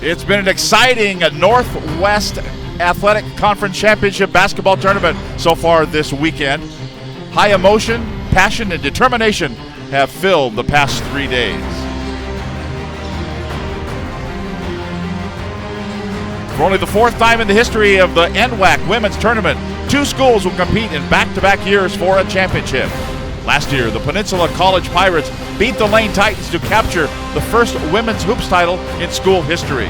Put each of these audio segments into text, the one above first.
It's been an exciting Northwest Athletic Conference Championship basketball tournament so far this weekend. High emotion, passion, and determination have filled the past 3 days. For only the fourth time in the history of the NWAC women's tournament, two schools will compete in back-to-back years for a championship. Last year, the Peninsula College Pirates beat the Lane Titans to capture the first women's hoops title in school history.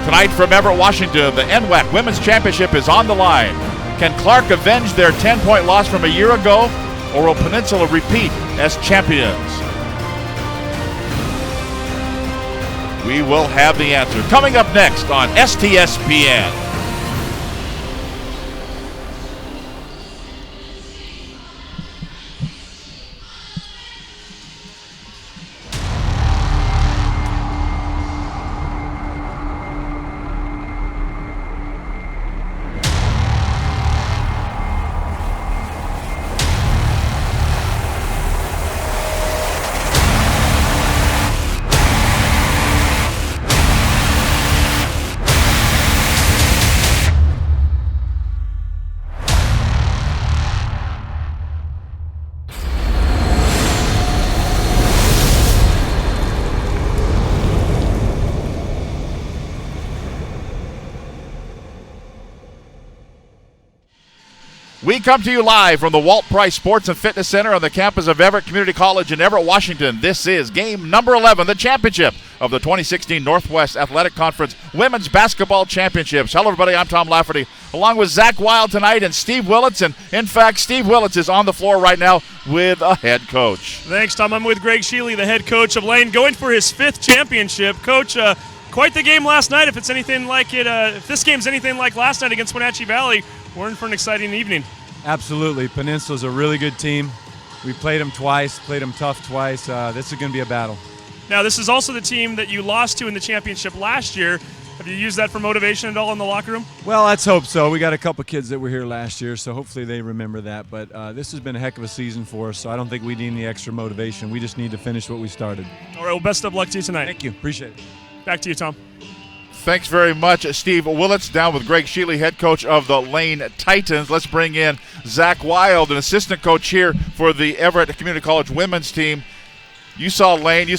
Tonight from Everett, Washington, the NWAC Women's Championship is on the line. Can Clark avenge their 10-point loss from a year ago, or will Peninsula repeat as champions? We will have the answer coming up next on STSPN. We come to you live from the Walt Price Sports and Fitness Center on the campus of Everett Community College in Everett, Washington. This is game number 11, the championship of the 2016 Northwest Athletic Conference Women's Basketball Championships. Hello, everybody. I'm Tom Lafferty, along with Zach Wild tonight and Steve Willits. And, in fact, Steve Willits is on the floor right now with a head coach. Thanks, Tom. I'm with Greg Sheely, the head coach of Lane, going for his 5th championship. Coach, quite the game last night. If it's anything like it, if this game's anything like last night against Wenatchee Valley, we're in for an exciting evening. Absolutely. Peninsula's a really good team. We played them twice, played them tough twice. This is going to be a battle. Now, this is also the team that you lost to in the championship last year. Have you used that for motivation at all in the locker room? Well, let's hope so. We got a couple kids that were here last year, so hopefully they remember that. But this has been a heck of a season for us, so I don't think we need any extra motivation. We just need to finish what we started. All right, well, best of luck to you tonight. Thank you. Appreciate it. Back to you, Tom. Thanks very much, Steve Willits, down with Greg Sheely, head coach of the Lane Titans. Let's bring in Zach Wild, an assistant coach here for the Everett Community College women's team. You saw Lane.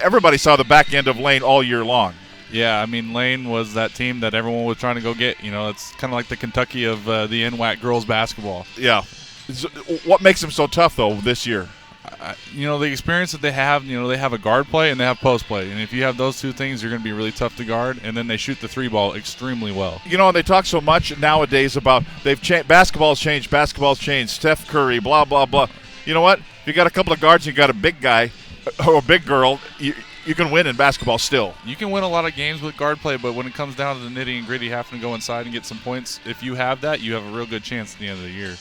Everybody saw the back end of Lane all year long. Yeah, I mean, Lane was that team that everyone was trying to go get. You know, it's kind of like the Kentucky of the NWAC girls basketball. Yeah. What makes them so tough, though, this year? The experience that they have, they have a guard play and they have post play. And if you have those two things, you're going to be really tough to guard. And then they shoot the three ball extremely well. They talk so much nowadays about basketball's changed. Steph Curry, blah, blah, blah. You know what? If you got a couple of guards and you got a big guy or a big girl, you can win in basketball still. You can win a lot of games with guard play, but when it comes down to the nitty and gritty, having to go inside and get some points, if you have that, you have a real good chance at the end of the year.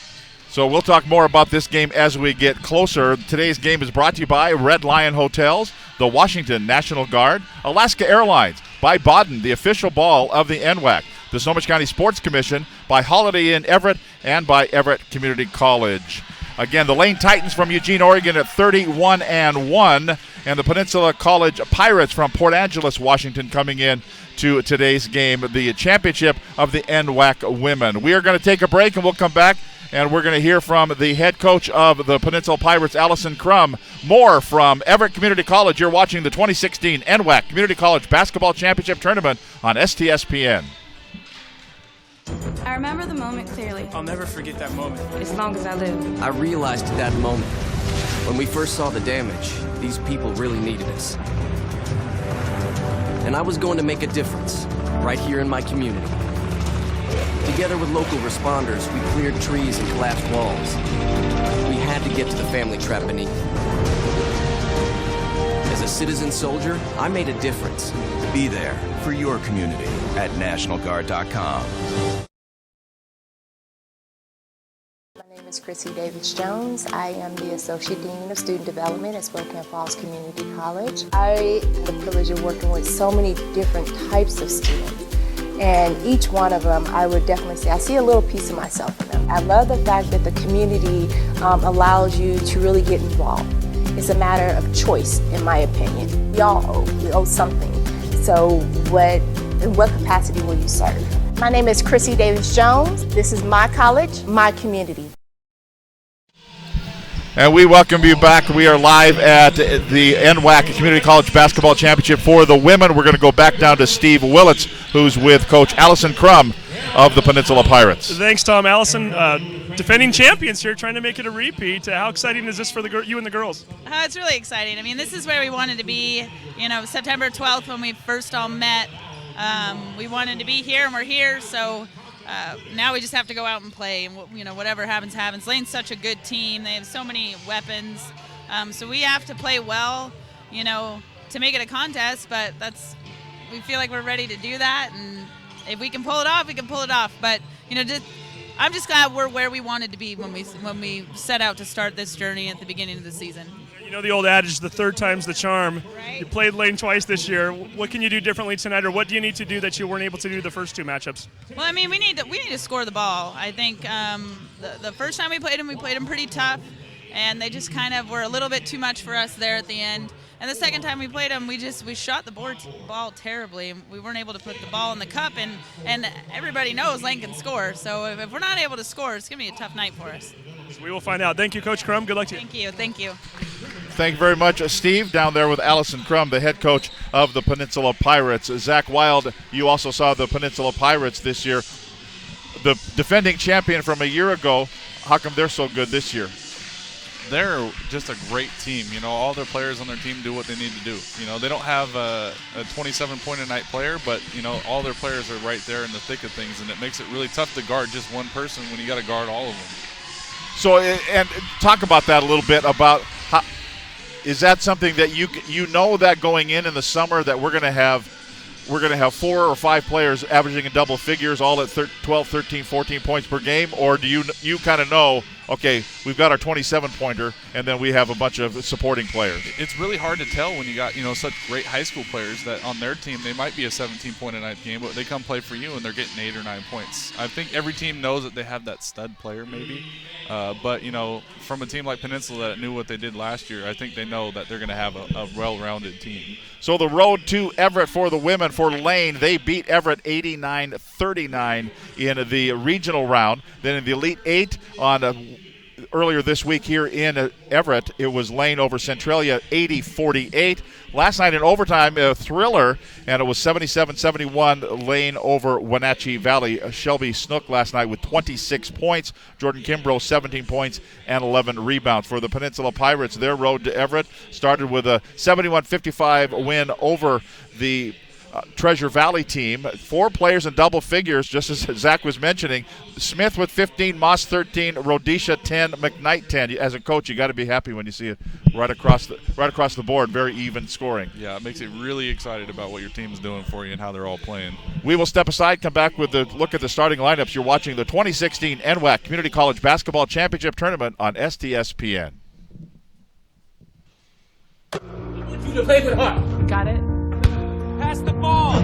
So we'll talk more about this game as we get closer. Today's game is brought to you by Red Lion Hotels, the Washington National Guard, Alaska Airlines, by Baden, the official ball of the NWAC, the Snohomish County Sports Commission, by Holiday Inn Everett, and by Everett Community College. Again, the Lane Titans from Eugene, Oregon at 31-1, and the Peninsula College Pirates from Port Angeles, Washington, coming in to today's game, the championship of the NWAC women. We are going to take a break, and we'll come back, and we're going to hear from the head coach of the Peninsula Pirates, Allison Crum. More from Everett Community College. You're watching the 2016 NWAC Community College Basketball Championship Tournament on STSPN. I remember the moment clearly. I'll never forget that moment. As long as I live. I realized at that moment, when we first saw the damage, these people really needed us. And I was going to make a difference, right here in my community. Together with local responders, we cleared trees and collapsed walls. We had to get to the family trapped beneath. As a citizen soldier, I made a difference. Be there for your community at NationalGuard.com. My name is Chrissy Davis-Jones. I am the Associate Dean of Student Development at Spokane Falls Community College. I have the privilege of working with so many different types of students. And each one of them, I would definitely say, I see a little piece of myself in them. I love the fact that the community allows you to really get involved. It's a matter of choice, in my opinion. We all owe. We owe something. So in what capacity will you serve? My name is Chrissy Davis Jones. This is my college, my community. And we welcome you back. We are live at the NWAC Community College Basketball Championship for the women. We're going to go back down to Steve Willits, who's with Coach Allison Crum of the Peninsula Pirates. Thanks, Tom. Allison, defending champions here, trying to make it a repeat. How exciting is this for you and the girls? It's really exciting. I mean, this is where we wanted to be. You know, September 12th when we first all met, we wanted to be here, and we're here. So now we just have to go out and play, and whatever happens, happens. Lane's such a good team. They have so many weapons. So we have to play well, to make it a contest. But we feel like we're ready to do that, and if we can pull it off, we can pull it off. But I'm just glad we're where we wanted to be when we set out to start this journey at the beginning of the season. You know the old adage, the third time's the charm. Right. You played Lane twice this year. What can you do differently tonight, or what do you need to do that you weren't able to do the first two matchups? Well, I mean, we need to score the ball. I think the first time we played them pretty tough, and they just kind of were a little bit too much for us there at the end. And the second time we played them, we shot the ball terribly. We weren't able to put the ball in the cup, and everybody knows Lane can score. So if we're not able to score, it's going to be a tough night for us. So we will find out. Thank you, Coach Crum. Good luck to you. Thank you. Thank you very much, Steve, down there with Allison Crum, the head coach of the Peninsula Pirates. Zach Wild, you also saw the Peninsula Pirates this year. The defending champion from a year ago, how come they're so good this year? They're just a great team. All their players on their team do what they need to do. They don't have a 27-point-a-night player, but, all their players are right there in the thick of things, and it makes it really tough to guard just one person when you got to guard all of them. So, and talk about that a little bit about how, is that something that you know that going in the summer that we're going to have 4 or 5 players averaging in double figures, all at 12, 13, 14 points per game, or do you kind of know, okay, we've got our 27-pointer, and then we have a bunch of supporting players? It's really hard to tell when you got such great high school players that on their team they might be a 17-point-a-night game, but they come play for you and they're getting 8 or 9 points. I think every team knows that they have that stud player maybe, but from a team like Peninsula that knew what they did last year, I think they know that they're going to have a well-rounded team. So the road to Everett for the women, for Lane, they beat Everett 89-39 in the regional round. Then in the Elite 8 on earlier this week here in Everett, it was Lane over Centralia 80-48. Last night in overtime, a thriller, and it was 77-71 Lane over Wenatchee Valley. Shelby Snook last night with 26 points. Jordan Kimbrough 17 points and 11 rebounds. For the Peninsula Pirates, their road to Everett started with a 71-55 win over the Treasure Valley team. 4 players in double figures, just as Zach was mentioning. Smith with 15, Moss 13, Rhodesia 10, McKnight 10. As a coach, you got to be happy when you see it right across the board. Very even scoring. Yeah, it makes you really excited about what your team's doing for you and how they're all playing. We will step aside, come back with a look at the starting lineups. You're watching the 2016 NWAC Community College Basketball Championship Tournament on STSPN. You to play with heart. Got it. Pass the ball.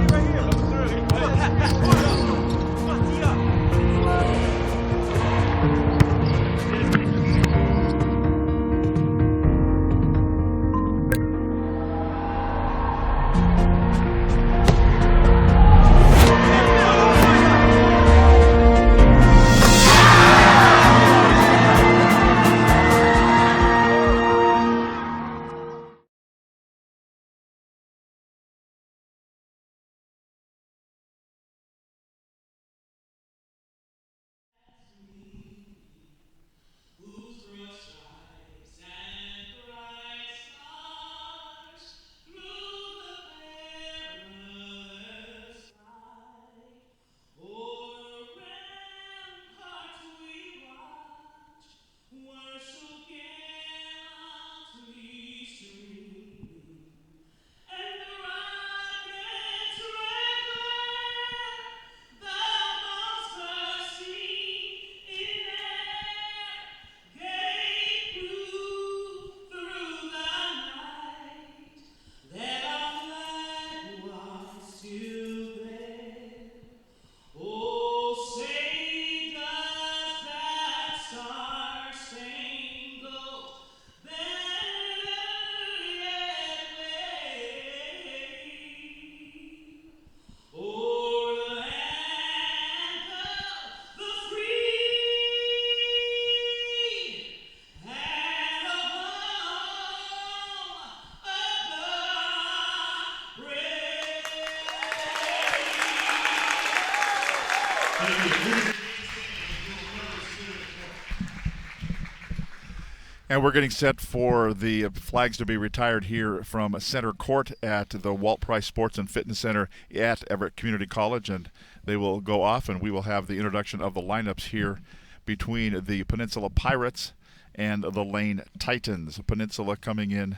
And we're getting set for the flags to be retired here from center court at the Walt Price Sports and Fitness Center at Everett Community College. And they will go off, and we will have the introduction of the lineups here between the Peninsula Pirates and the Lane Titans. Peninsula coming in.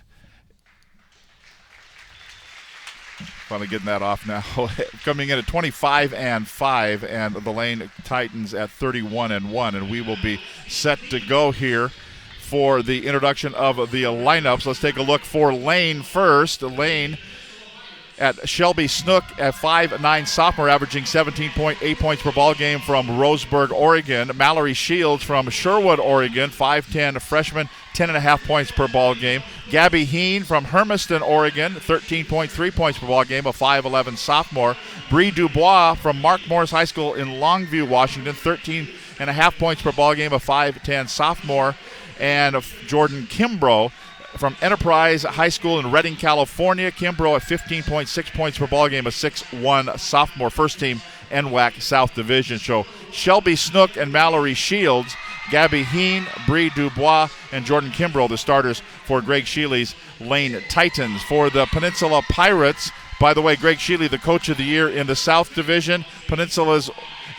Finally getting that off now. Coming in at 25-5, and the Lane Titans at 31-1. And we will be set to go here for the introduction of the lineups. Let's take a look for Lane first. Lane at Shelby Snook at 5'9", sophomore, averaging 17.8 points per ball game from Roseburg, Oregon. Mallory Shields from Sherwood, Oregon, 5'10", freshman, 10.5 points per ball game. Gabby Heen from Hermiston, Oregon, 13.3 points per ball game, a 5'11" sophomore. Bree Dubois from Mark Morris High School in Longview, Washington, 13.5 points per ball game, a 5'10" sophomore. And Jordan Kimbrough from Enterprise High School in Redding, California. Kimbrough at 15.6 points per ball game, a 6'1" sophomore, first team NWAC South Division. So Shelby Snook and Mallory Shields, Gabby Heen, Bree Dubois, and Jordan Kimbrough, the starters for Greg Shealy's Lane Titans. For the Peninsula Pirates, by the way, Greg Shealy, the coach of the year in the South Division. Peninsula's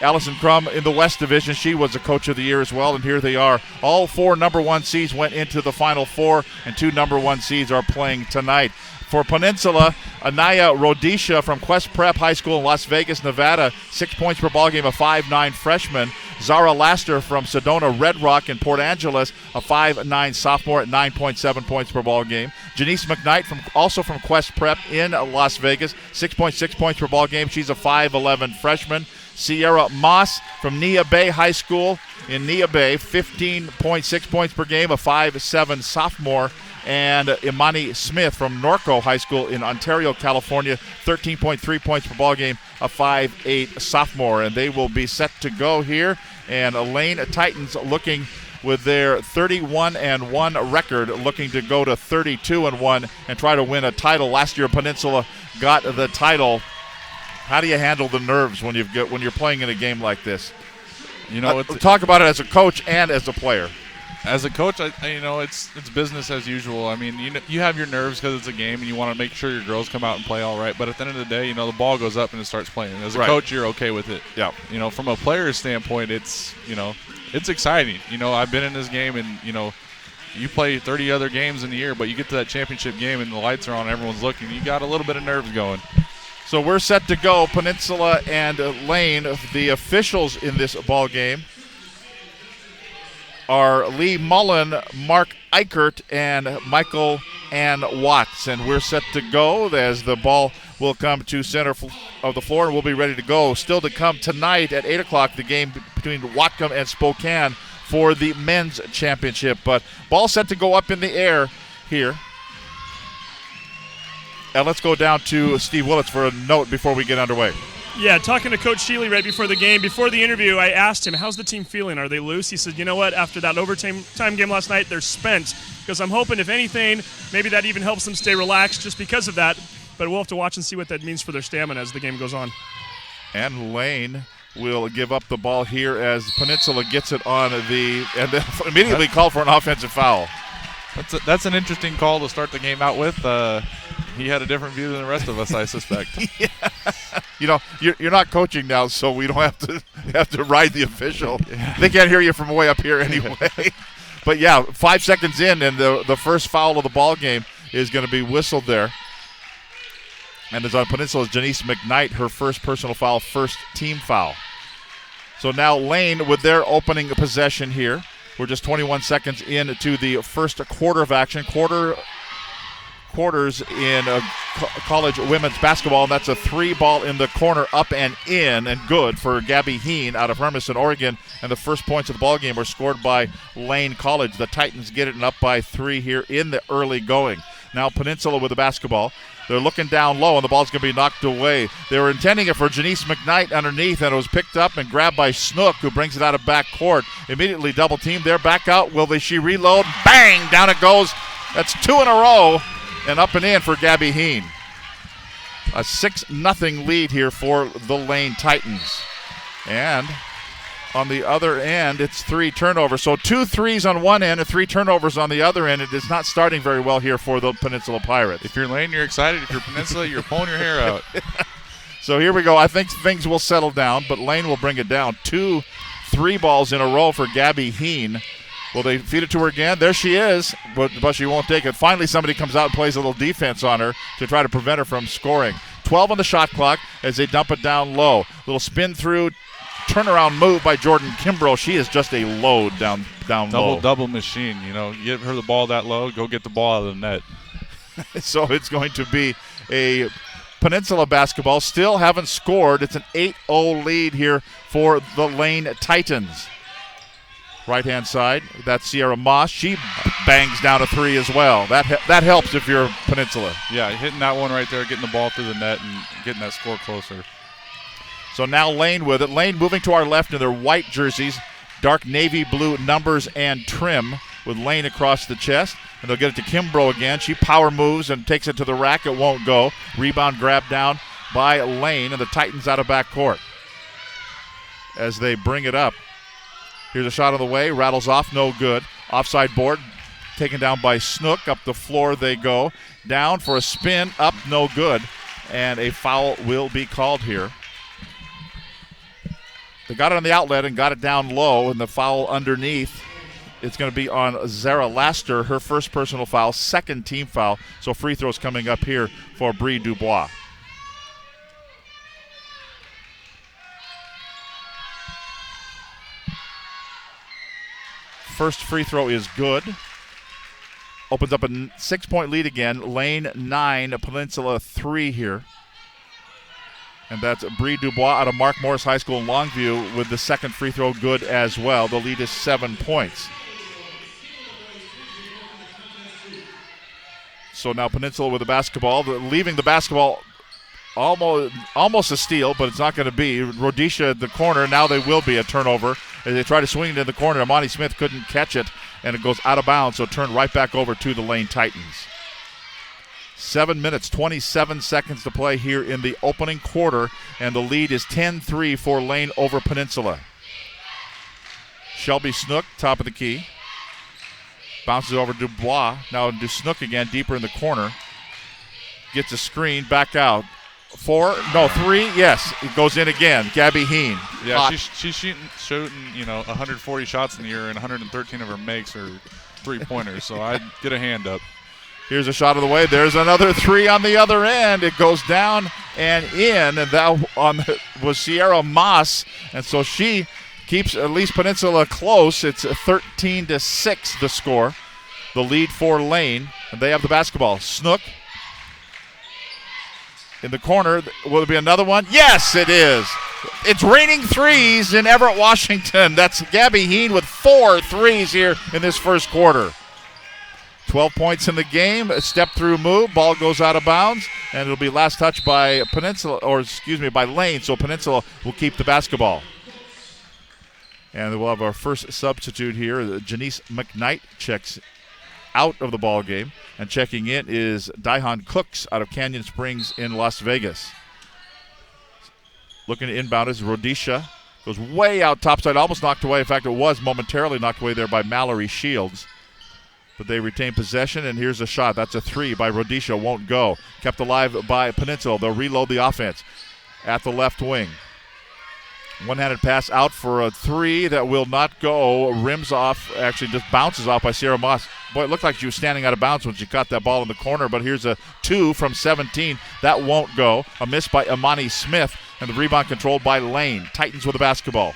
Allison Crum in the West Division. She was the coach of the year as well, and here they are. All 4 number 1 seeds went into the Final Four, and 2 number 1 seeds are playing tonight. For Peninsula, Anaya Rodisha from Quest Prep High School in Las Vegas, Nevada, 6 points per ball game, a 5'9" freshman. Zara Laster from Sedona Red Rock in Port Angeles, a 5'9" sophomore at 9.7 points per ball game. Janice McKnight also from Quest Prep in Las Vegas, 6.6 points per ball game. She's a 5'11" freshman. Sierra Moss from Nia Bay High School in Nia Bay, 15.6 points per game, a 5'7" sophomore. And Imani Smith from Norco High School in Ontario, California, 13.3 points per ball game, a 5'8" sophomore. And they will be set to go here. And Lane Titans looking with their 31-1 record, looking to go to 32-1 and try to win a title. Last year, Peninsula got the title. How do you handle the nerves when you're playing in a game like this? You know, talk about it as a coach and as a player. As a coach, it's business as usual. I mean, you have your nerves because it's a game, and you want to make sure your girls come out and play all right. But at the end of the day, the ball goes up and it starts playing. As a coach, you're okay with it. Yeah. From a player's standpoint, it's exciting. I've been in this game, and you play 30 other games in a year, but you get to that championship game and the lights are on, everyone's looking. You got a little bit of nerves going. So we're set to go, Peninsula and Lane. The officials in this ball game are Lee Mullen, Mark Eichert, and Michael Ann Watts. And we're set to go as the ball will come to center of the floor, and we'll be ready to go. Still to come tonight at 8 o'clock, the game between Whatcom and Spokane for the men's championship. But ball set to go up in the air here. And let's go down to Steve Willits for a note before we get underway. Yeah, talking to Coach Shealy right before the game, before the interview, I asked him, how's the team feeling? Are they loose? He said, you know what, after that overtime game last night, they're spent. Because I'm hoping, if anything, maybe that even helps them stay relaxed just because of that. But we'll have to watch and see what that means for their stamina as the game goes on. And Lane will give up the ball here as Peninsula gets it on and then immediately call for an offensive foul. That's an interesting call to start the game out with. He had a different view than the rest of us, I suspect. Yeah. You're not coaching now, so we don't have to ride the official. Yeah. They can't hear you from way up here anyway. But yeah, 5 seconds in, and the first foul of the ball game is going to be whistled there. And it's on Peninsula's Janice McKnight, her first personal foul, first team foul. So now Lane with their opening possession here. We're just 21 seconds into the first quarter of action. Quarters in college women's basketball, and that's a 3-ball in the corner, up and in, and good for Gabby Heen out of Hermiston, Oregon. And the first points of the ball game were scored by Lane College. The Titans get it and up by 3 here in the early going. Now Peninsula with the basketball. They're looking down low, and the ball's going to be knocked away. They were intending it for Janice McKnight underneath, and it was picked up and grabbed by Snook, who brings it out of back court. Immediately double teamed there, back out. She reload? Bang! Down it goes. That's 2 in a row, and up and in for Gabby Heen. A 6-0 lead here for the Lane Titans. And on the other end, it's 3 turnovers. So 2 threes on one end and 3 turnovers on the other end. It is not starting very well here for the Peninsula Pirates. If you're Lane, you're excited. If you're Peninsula, you're pulling your hair out. So here we go. I think things will settle down, but Lane will bring it down. 2 3 balls in a row for Gabby Heen. Will they feed it to her again? There she is, but she won't take it. Finally, somebody comes out and plays a little defense on her to try to prevent her from scoring. 12 on the shot clock as they dump it down low. Little spin through, turnaround move by Jordan Kimbrough. She is just a load down low. Double machine. Give her the ball that low, go get the ball out of the net. So it's going to be a Peninsula basketball. Still haven't scored. It's an 8-0 lead here for the Lane Titans. Right-hand side, that's Sierra Moss. She bangs down a 3 as well. That helps if you're Peninsula. Yeah, hitting that one right there, getting the ball through the net and getting that score closer. So now Lane with it. Lane moving to our left in their white jerseys, dark navy blue numbers and trim with Lane across the chest. And they'll get it to Kimbrough again. She power moves and takes it to the rack. It won't go. Rebound grabbed down by Lane, and the Titans out of backcourt as they bring it up. Here's a shot on the way. Rattles off. No good. Offside board taken down by Snook. Up the floor they go. Down for a spin. Up. No good. And a foul will be called here. They got it on the outlet and got it down low, and the foul underneath, it's going to be on Zara Laster, her first personal foul, second team foul. So free throws coming up here for Brie Dubois. First free throw is good. Opens up a 6-point lead again. Lane 9, Peninsula 3 here. And that's Brie Dubois out of Mark Morris High School in Longview with the second free throw good as well. The lead is 7 points. So now Peninsula with the basketball. Leaving the basketball almost a steal, but it's not going to be. Rhodesia at the corner. Now they will be a turnover. As they try to swing it in the corner, Amani Smith couldn't catch it, and it goes out of bounds, so turned right back over to the Lane Titans. 7 minutes, 27 seconds to play here in the opening quarter, and the lead is 10-3 for Lane over Peninsula. Shelby Snook, top of the key. Bounces over Dubois. Now to Snook again, deeper in the corner. Gets a screen, back out. 3, yes, it goes in again. Gabby Heen. Yeah, she's shooting 140 shots in the year, and 113 of her makes are three-pointers, so I'd get a hand up. Here's a shot of the way. There's another 3 on the other end. It goes down and in, and that was Sierra Moss, and so she keeps at least Peninsula close. It's 13-6 the score. The lead for Lane, and they have the basketball. Snook in the corner. Will there be another one? Yes, it is. It's raining threes in Everett, Washington. That's Gabby Heen with 4 threes here in this first quarter. 12 points in the game, a step-through move, ball goes out of bounds, and it'll be last touch by by Lane, so Peninsula will keep the basketball. And we'll have our first substitute here. Janice McKnight checks out of the ball game, and checking in is Daihan Cooks out of Canyon Springs in Las Vegas. Looking to inbound is Rhodesia. Goes way out topside, almost knocked away. In fact, it was momentarily knocked away there by Mallory Shields. But they retain possession, and here's a shot. That's a 3 by Rhodesia. Won't go. Kept alive by Peninsula. They'll reload the offense at the left wing. One-handed pass out for a 3 that will not go. Rims off, actually just bounces off by Sierra Moss. Boy, it looked like she was standing out of bounds when she caught that ball in the corner, but here's a 2 from 17. That won't go. A miss by Amani Smith, and the rebound controlled by Lane. Titans with the basketball.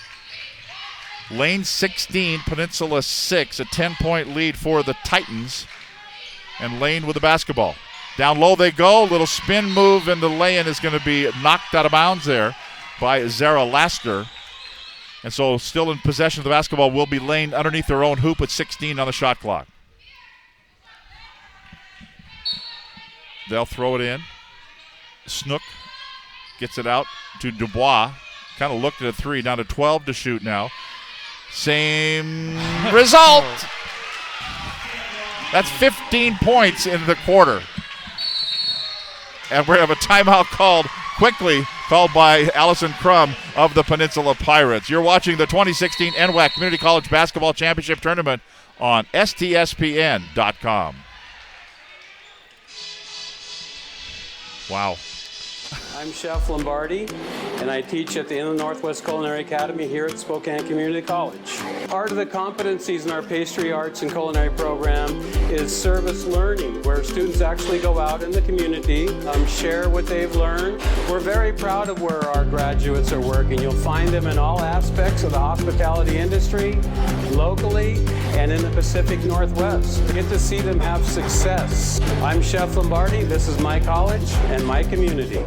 Lane 16, Peninsula 6, a 10-point lead for the Titans. And Lane with the basketball. Down low they go, little spin move, and the lay-in is going to be knocked out of bounds there by Zara Laster. And so still in possession of the basketball will be Lane underneath their own hoop with 16 on the shot clock. They'll throw it in. Snook gets it out to Dubois. Kind of looked at a 3, down to 12 to shoot now. Same result. That's 15 points in the quarter. And we have a timeout called quickly called by Allison Crum of the Peninsula Pirates. You're watching the 2016 NWAC Community College Basketball Championship Tournament on STSPN.com. Wow. I'm Chef Lombardi, and I teach at the Inland Northwest Culinary Academy here at Spokane Community College. Part of the competencies in our pastry arts and culinary program is service learning, where students actually go out in the community, share what they've learned. We're very proud of where our graduates are working. You'll find them in all aspects of the hospitality industry, locally, and in the Pacific Northwest. You get to see them have success. I'm Chef Lombardi. This is my college and my community.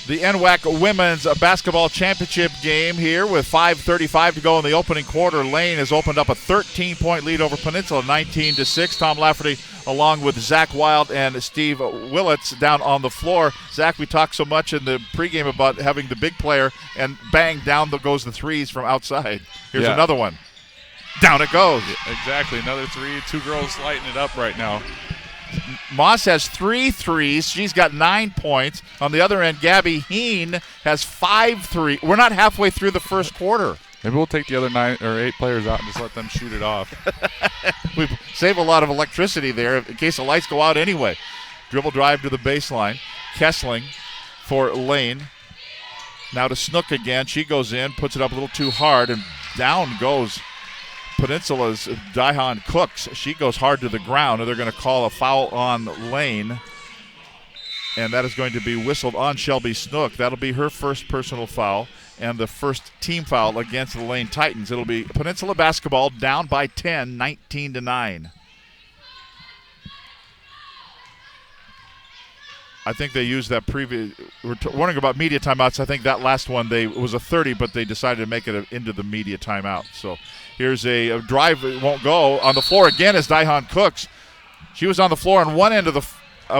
The NWAC Women's Basketball Championship game here with 5:35 to go in the opening quarter. Lane has opened up a 13-point lead over Peninsula, 19-6. Tom Lafferty along with Zach Wild and Steve Willits down on the floor. Zach, we talked so much in the pregame about having the big player, and bang, down goes the threes from outside. Here's another one. Down it goes. Exactly, another three. Two girls lighting it up right now. Moss has 3 threes. She's got 9 points. On the other end, Gabby Heen has 5 threes. We're not halfway through the first quarter. Maybe we'll take the other 9 or 8 players out and just let them shoot it off. We save a lot of electricity there in case the lights go out anyway. Dribble drive to the baseline. Kessling for Lane. Now to Snook again. She goes in, puts it up a little too hard, and down goes Peninsula's Daihan Cooks. She goes hard to the ground, and they're going to call a foul on Lane. And that is going to be whistled on Shelby Snook. That'll be her first personal foul and the first team foul against the Lane Titans. It'll be Peninsula basketball down by 10, 19-9. I think they used that previous. We're wondering about media timeouts. I think that last one it was a 30, but they decided to make it into the media timeout. So here's a drive. It won't go. On the floor again is Daihan Cooks. She was on the floor on one end of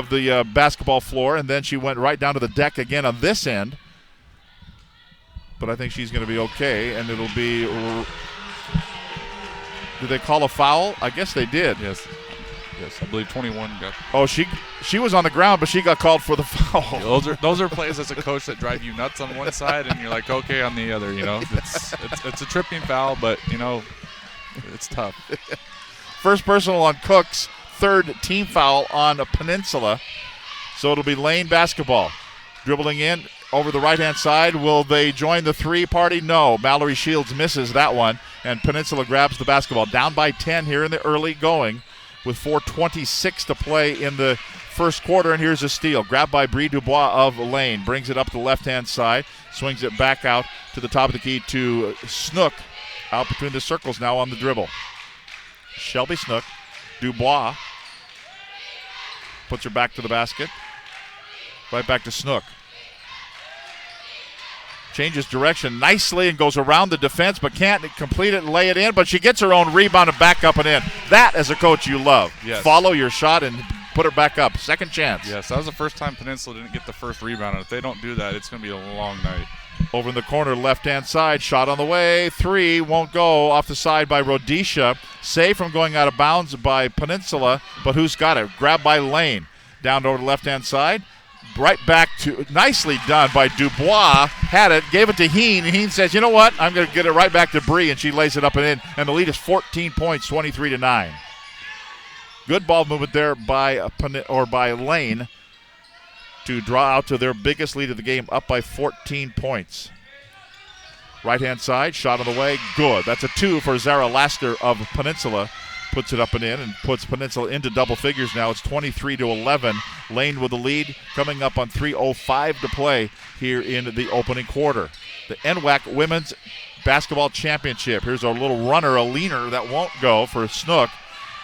the basketball floor, and then she went right down to the deck again on this end. But I think she's going to be okay, and it'll be. Did they call a foul? I guess they did. Yes, I believe 21 got. Oh, she was on the ground, but she got called for the foul. Those are plays as a coach that drive you nuts on one side, and you're like, okay, on the other. You know, it's a tripping foul, but you know, it's tough. First personal on Cooks, third team foul on Peninsula. So it'll be Lane basketball. Dribbling in over the right-hand side. Will they join the three party? No. Mallory Shields misses that one, and Peninsula grabs the basketball. Down by 10 here in the early going with 4:26 to play in the first quarter, and here's a steal. Grabbed by Brie Dubois of Lane. Brings it up the left-hand side. Swings it back out to the top of the key to Snook. Out between the circles now on the dribble. Shelby Snook. Dubois puts her back to the basket. Right back to Snook. Changes direction nicely and goes around the defense, but can't complete it and lay it in. But she gets her own rebound and back up and in. That, as a coach, you love. Yes. Follow your shot and put her back up. Second chance. Yes, that was the first time Peninsula didn't get the first rebound. And if they don't do that, it's going to be a long night. Over in the corner, left-hand side. Shot on the way. Three won't go. Off the side by Rhodesia. Saved from going out of bounds by Peninsula, but who's got it? Grabbed by Lane. Down over the left-hand side. Right back to, nicely done by Dubois. Had it, gave it to Heen, and Heen says, you know what? I'm going to get it right back to Bree, and she lays it up and in. And the lead is 14 points, 23-9. Good ball movement there by Lane to draw out to their biggest lead of the game, up by 14 points. Right-hand side, shot on the way, good. That's a 2 for Zara Laster of Peninsula. Puts it up and in and puts Peninsula into double figures now. It's 23-11. Lane with the lead, coming up on 3:05 to play here in the opening quarter. The NWAC Women's Basketball Championship. Here's a little runner, a leaner that won't go for Snook.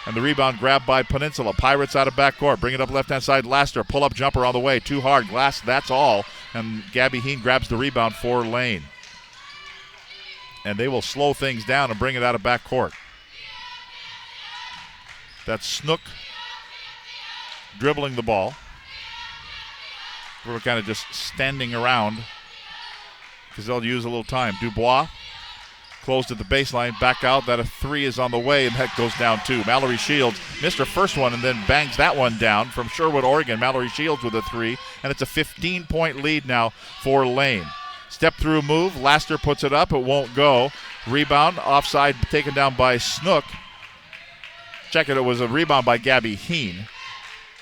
And the rebound grabbed by Peninsula. Pirates out of backcourt. Bring it up left-hand side. Laster. Pull-up jumper on the way. Too hard. Glass, that's all. And Gabby Heen grabs the rebound for Lane. And they will slow things down and bring it out of backcourt. That's Snook dribbling the ball. We're kind of just standing around because they'll use a little time. Dubois closed at the baseline, back out. That a three is on the way, and that goes down two. Mallory Shields missed her first one and then bangs that one down from Sherwood, Oregon. Mallory Shields with a three, and it's a 15-point lead now for Lane. Step through move. Laster puts it up. It won't go. Rebound, offside, taken down by Snook. Check it. It was a rebound by Gabby Heen.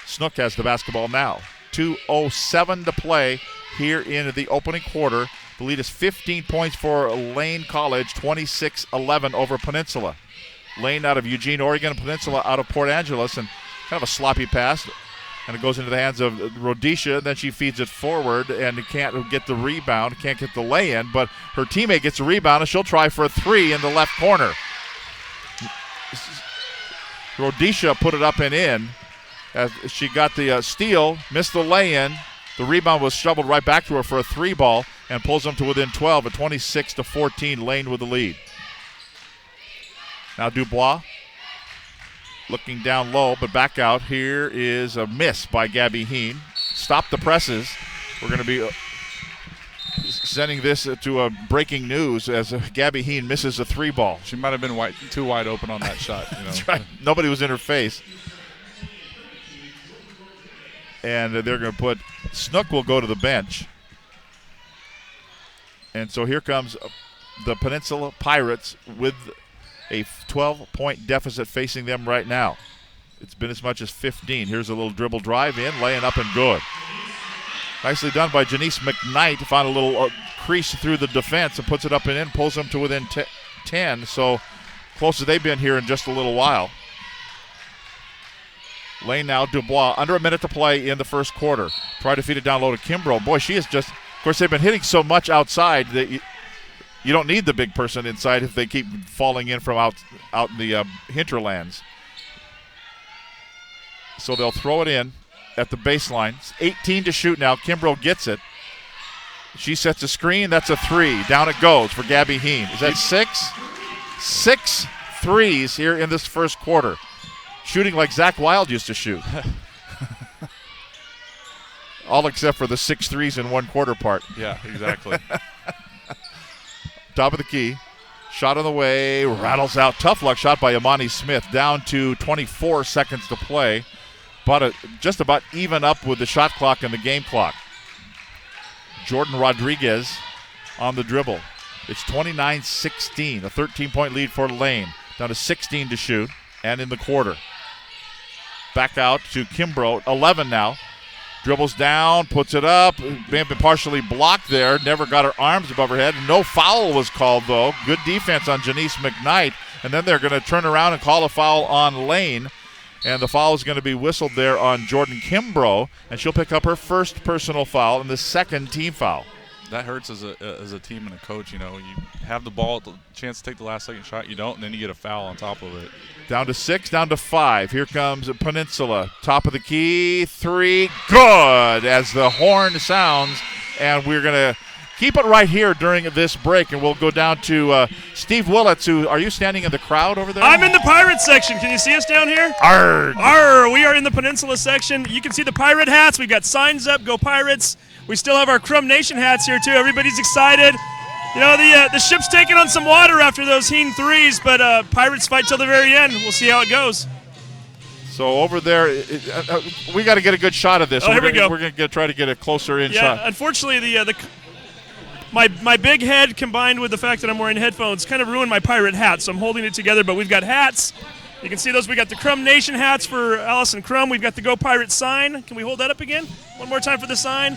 Snook has the basketball now. 2:07 to play here in the opening quarter. The lead is 15 points for Lane College, 26-11 over Peninsula. Lane out of Eugene, Oregon, Peninsula out of Port Angeles, and kind of a sloppy pass. And it goes into the hands of Rhodesia. Then she feeds it forward and can't get the rebound, can't get the lay-in. But her teammate gets a rebound, and she'll try for a three in the left corner. Rhodesia put it up and in. As she got the steal, missed the lay-in. The rebound was shoveled right back to her for a three ball and pulls them to within 12 at 26-14. Lane with the lead. Now Dubois looking down low, but back out. Here is a miss by Gabby Heen. Stop the presses. We're going to be sending this to breaking news as Gabby Heen misses a three ball. She might have been too wide open on that shot. That's right. Nobody was in her face. And they're going to put Snook will go to the bench. And so here comes the Peninsula Pirates with a 12-point deficit facing them right now. It's been as much as 15. Here's a little dribble drive in, laying up and good. Nicely done by Janice McKnight to find a little crease through the defense and puts it up and in, pulls them to within 10. So close as they've been here in just a little while. Lane now, Dubois, under a minute to play in the first quarter. Try to feed it down low to Kimbrough. Boy, she is just, of course, they've been hitting so much outside that you don't need the big person inside if they keep falling in from out in the hinterlands. So they'll throw it in at the baseline. It's 18 to shoot now. Kimbrough gets it. She sets a screen. That's a three. Down it goes for Gabby Heen. Is that six? 6 threes here in this first quarter. Shooting like Zach Wild used to shoot. All except for the 6 threes in one quarter part. Yeah, exactly. Top of the key. Shot on the way. Rattles out. Tough luck shot by Imani Smith. Down to 24 seconds to play. But just about even up with the shot clock and the game clock. Jordan Rodriguez on the dribble. It's 29-16. A 13-point lead for Lane. Down to 16 to shoot. And in the quarter. Back out to Kimbrough. 11 now. Dribbles down, puts it up. Been partially blocked there. Never got her arms above her head. No foul was called, though. Good defense on Janice McKnight. And then they're going to turn around and call a foul on Lane. And the foul is going to be whistled there on Jordan Kimbrough. And she'll pick up her first personal foul and the second team foul. That hurts as a team and a coach. You have the ball, the chance to take the last second shot. You don't, and then you get a foul on top of it. Down to 6, down to 5. Here comes Peninsula. Top of the key, 3. Good as the horn sounds. And we're going to keep it right here during this break. And we'll go down to Steve Willits. Are you standing in the crowd over there? I'm in the Pirates section. Can you see us down here? Arrgh. Arr, we are in the Peninsula section. You can see the Pirate hats. We've got signs up, Go Pirates. We still have our Crum Nation hats here, too. Everybody's excited. The ship's taking on some water after those Heen threes, but Pirates fight till the very end. We'll see how it goes. So over there, we got to get a good shot of this. Oh, here we go. We're going to try to get a closer in shot. Yeah, unfortunately, my big head combined with the fact that I'm wearing headphones kind of ruined my Pirate hat, so I'm holding it together. But we've got hats. You can see those. We got the Crum Nation hats for Allison Crum. We've got the Go Pirates sign. Can we hold that up again? One more time for the sign.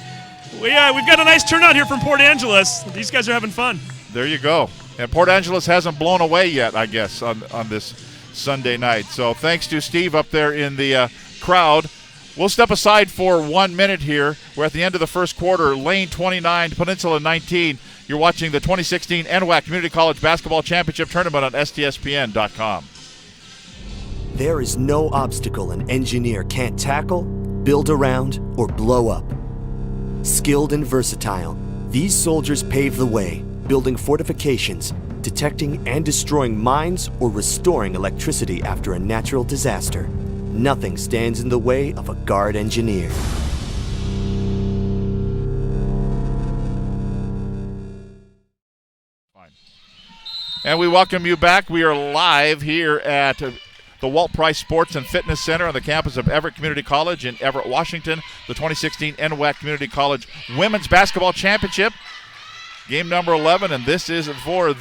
We've got a nice turnout here from Port Angeles. These guys are having fun. There you go. And Port Angeles hasn't blown away yet, I guess, on this Sunday night. So thanks to Steve up there in the crowd. We'll step aside for 1 minute here. We're at the end of the first quarter. Lane 29, Peninsula 19. You're watching the 2016 NWAC Community College Basketball Championship Tournament on STSPN.com. There is no obstacle an engineer can't tackle, build around, or blow up. Skilled and versatile, these soldiers pave the way, building fortifications, detecting and destroying mines, or restoring electricity after a natural disaster. Nothing stands in the way of a Guard engineer. And we welcome you back. We are live here at the Walt Price Sports and Fitness Center on the campus of Everett Community College in Everett, Washington. The 2016 NWAC Community College Women's Basketball Championship. Game number 11, and this is for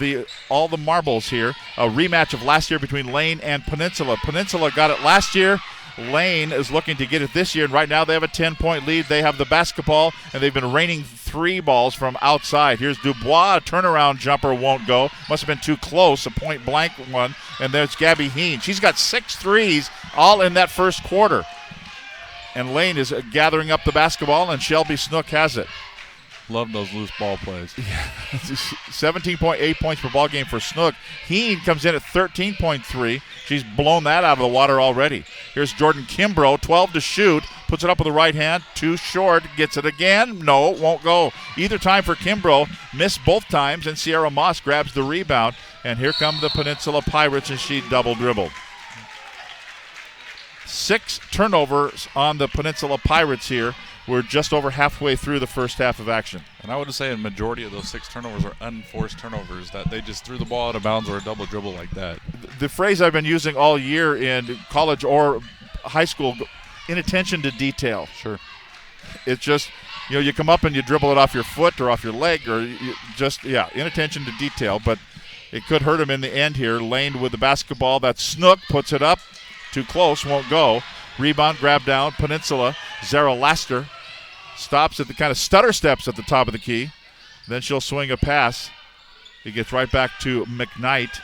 all the marbles here. A rematch of last year between Lane and Peninsula. Peninsula got it last year. Lane is looking to get it this year, and right now they have a 10-point lead. They have the basketball, and they've been raining 3 balls from outside. Here's Dubois. A turnaround jumper won't go. Must have been too close, a point-blank one. And there's Gabby Heen. She's got 6 threes all in that first quarter. And Lane is gathering up the basketball, and Shelby Snook has it. Love those loose ball plays. 17.8 points per ball game for Snook. Heen comes in at 13.3. She's blown that out of the water already. Here's Jordan Kimbrough, 12 to shoot. Puts it up with the right hand. Too short. Gets it again. No, it won't go. Either time for Kimbrough. Missed both times, and Sierra Moss grabs the rebound. And here come the Peninsula Pirates, and she double-dribbled. 6 turnovers on the Peninsula Pirates here. We're just over halfway through the first half of action. And I would say a majority of those 6 turnovers are unforced turnovers, that they just threw the ball out of bounds or a double dribble like that. The phrase I've been using all year in college or high school, inattention to detail. Sure. It's just, you come up and you dribble it off your foot or off your leg, or inattention to detail. But it could hurt him in the end here. Lane with the basketball. That's Snook, puts it up. Too close, won't go. Rebound, grab down, Peninsula. Zara Laster stops at the kind of stutter steps at the top of the key. Then she'll swing a pass. It gets right back to McKnight.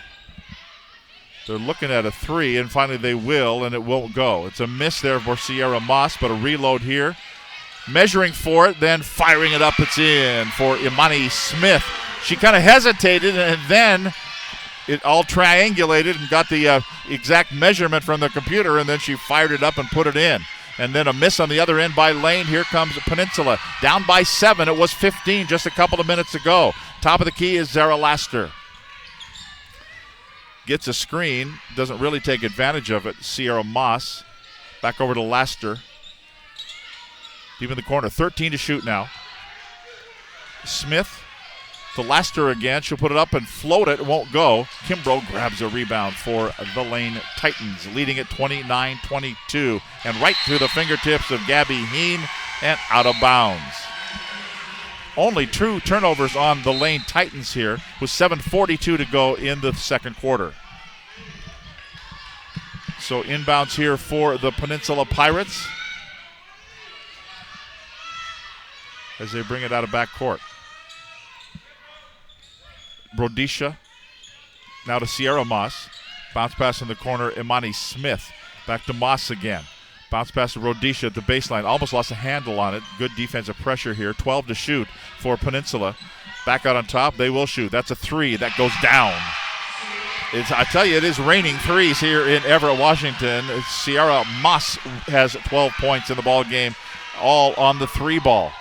They're looking at a 3, and finally they will, and it won't go. It's a miss there for Sierra Moss, but a reload here. Measuring for it, then firing it up. It's in for Imani Smith. She kind of hesitated, and then it all triangulated and got the exact measurement from the computer, and then she fired it up and put it in. And then a miss on the other end by Lane. Here comes Peninsula. Down by 7. It was 15 just a couple of minutes ago. Top of the key is Zara Laster. Gets a screen. Doesn't really take advantage of it. Sierra Moss. Back over to Laster. Deep in the corner. 13 to shoot now. Smith to Laster again. She'll put it up and float it. It won't go. Kimbrough grabs a rebound for the Lane Titans, leading at 29-22. And right through the fingertips of Gabby Heen and out of bounds. Only 2 turnovers on the Lane Titans here with 7:42 to go in the second quarter. So inbounds here for the Peninsula Pirates as they bring it out of backcourt. Brodisha now to Sierra Moss. Bounce pass in the corner, Imani Smith. Back to Moss again. Bounce pass to Rhodesha at the baseline. Almost lost a handle on it. Good defensive pressure here. 12 to shoot for Peninsula. Back out on top. They will shoot. That's a 3. That goes down. I tell you, it is raining 3s here in Everett, Washington. Sierra Moss has 12 points in the ball game, all on the 3 ball.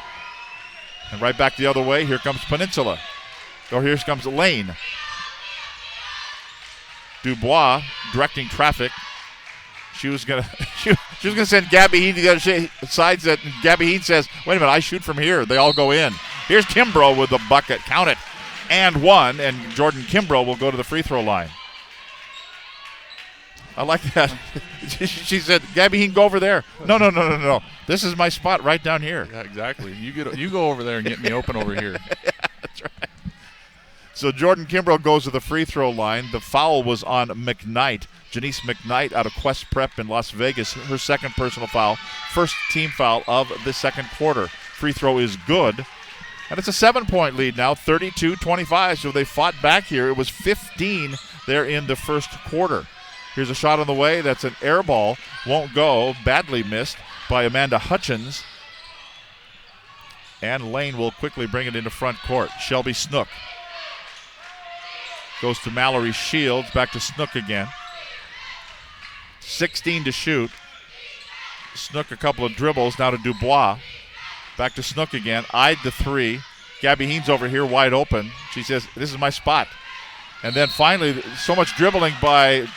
And right back the other way, here comes Peninsula. Or here comes Lane. Dubois directing traffic. She was gonna send Gabby Heen to the other side. That Gabby Heen says, "Wait a minute, I shoot from here." They all go in. Here's Kimbrough with the bucket. Count it, and 1. And Jordan Kimbrough will go to the free throw line. I like that. She said, "Gabby Heen, go over there." No. This is my spot right down here. Yeah, exactly. You go over there and get me open over here. Yeah, that's right. So Jordan Kimbrough goes to the free throw line. The foul was on McKnight. Janice McKnight out of Quest Prep in Las Vegas. Her second personal foul. First team foul of the second quarter. Free throw is good. And it's a 7-point lead now, 32-25. So they fought back here. It was 15 there in the first quarter. Here's a shot on the way. That's an air ball. Won't go. Badly missed by Amanda Hutchins. And Lane will quickly bring it into front court. Shelby Snook goes to Mallory Shields. Back to Snook again. 16 to shoot. Snook a couple of dribbles. Now to Dubois. Back to Snook again. Eyed the three. Gabby Heen's over here wide open. She says, this is my spot. And then finally, so much dribbling by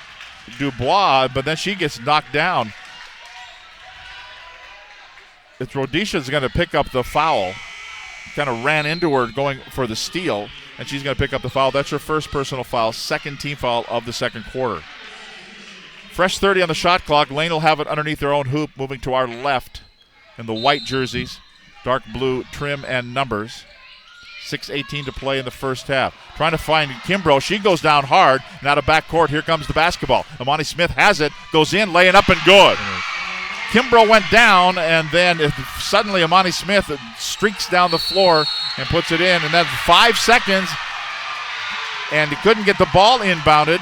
Dubois, but then she gets knocked down. It's Rhodesia's going to pick up the foul. Kind of ran into her going for the steal, and she's going to pick up the foul. That's her first personal foul, second team foul of the second quarter. Fresh 30 on the shot clock. Lane will have it underneath their own hoop, moving to our left in the white jerseys, dark blue trim and numbers. 6:18 to play in the first half. Trying to find Kimbrough. She goes down hard. Now to backcourt. Here comes the basketball. Amani Smith has it. Goes in. Laying up and good. Kimbrough went down, and then suddenly Amani Smith streaks down the floor and puts it in. And then 5 seconds, and he couldn't get the ball inbounded.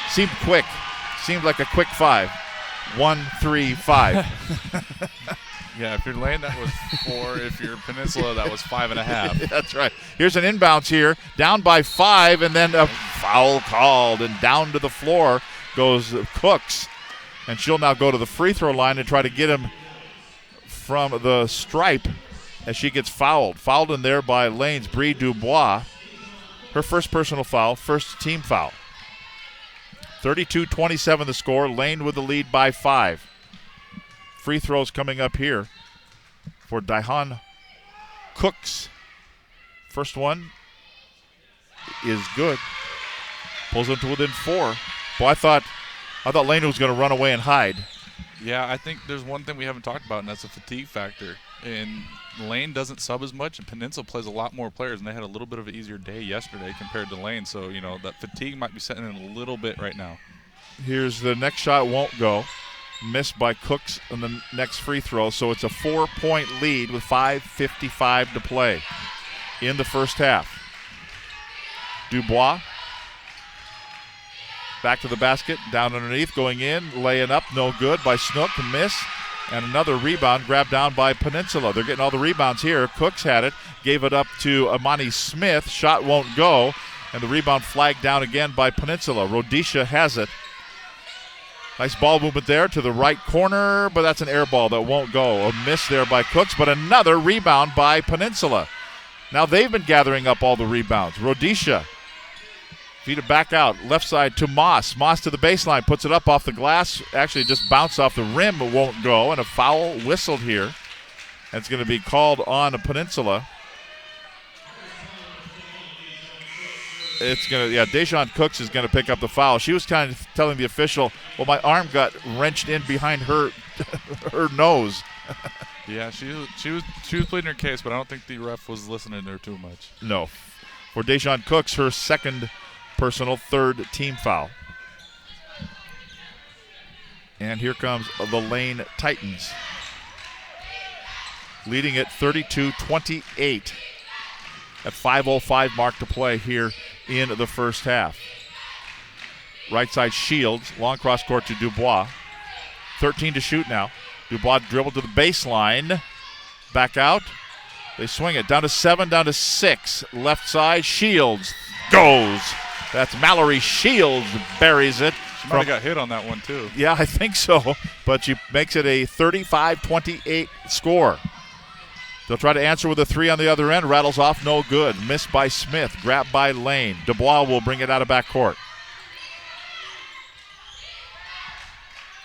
Seemed quick. Seemed like a quick 5. 1, 3, 5. Yeah, if you're Lane, that was 4. If you're Peninsula, that was 5.5. That's right. Here's an inbounds here, down by 5, and then a foul called, and down to the floor goes Cooks. And she'll now go to the free throw line and try to get him from the stripe as she gets fouled. Fouled in there by Lane's Bree Dubois. Her first personal foul, first team foul. 32-27 the score. Lane with the lead by 5. Free throws coming up here for Daihan Cooks. First one is good. Pulls them to within 4. Boy, I thought Lane was going to run away and hide. Yeah, I think there's one thing we haven't talked about, and that's the fatigue factor. And Lane doesn't sub as much, and Peninsula plays a lot more players, and they had a little bit of an easier day yesterday compared to Lane. So, that fatigue might be setting in a little bit right now. Here's the next shot, won't go. Missed by Cooks on the next free throw. So it's a 4-point lead with 5:55 to play in the first half. Dubois back to the basket, down underneath, going in, laying up, no good by Snook, miss. And another rebound grabbed down by Peninsula. They're getting all the rebounds here. Cooks had it, gave it up to Amani Smith. Shot won't go, and the rebound flagged down again by Peninsula. Rhodesia has it. Nice ball movement there to the right corner, but that's an air ball that won't go. A miss there by Cooks, but another rebound by Peninsula. Now they've been gathering up all the rebounds. Rhodesia feed it back out, left side to Moss. Moss to the baseline, puts it up off the glass. Actually just bounced off the rim, but won't go, and a foul whistled here. That's going to be called on a Peninsula. It's going to, Dejan Cooks is going to pick up the foul. She was kind of telling the official, well, my arm got wrenched in behind her nose. Yeah, she was pleading her case, but I don't think the ref was listening to her too much. No. For Dejan Cooks, her second personal, third team foul. And here comes the Lane Titans, leading it 32-28 at 5:05 mark to play here in the first half. Right side Shields, long cross court to Dubois. 13 to shoot now. Dubois dribbled to the baseline. Back out. They swing it down to 7, down to 6. Left side, Shields goes. That's Mallory Shields buries it. She might have got hit on that one too. Yeah, I think so. But she makes it a 35-28 score. They'll try to answer with a 3 on the other end. Rattles off, no good. Missed by Smith. Grabbed by Lane. Dubois will bring it out of backcourt.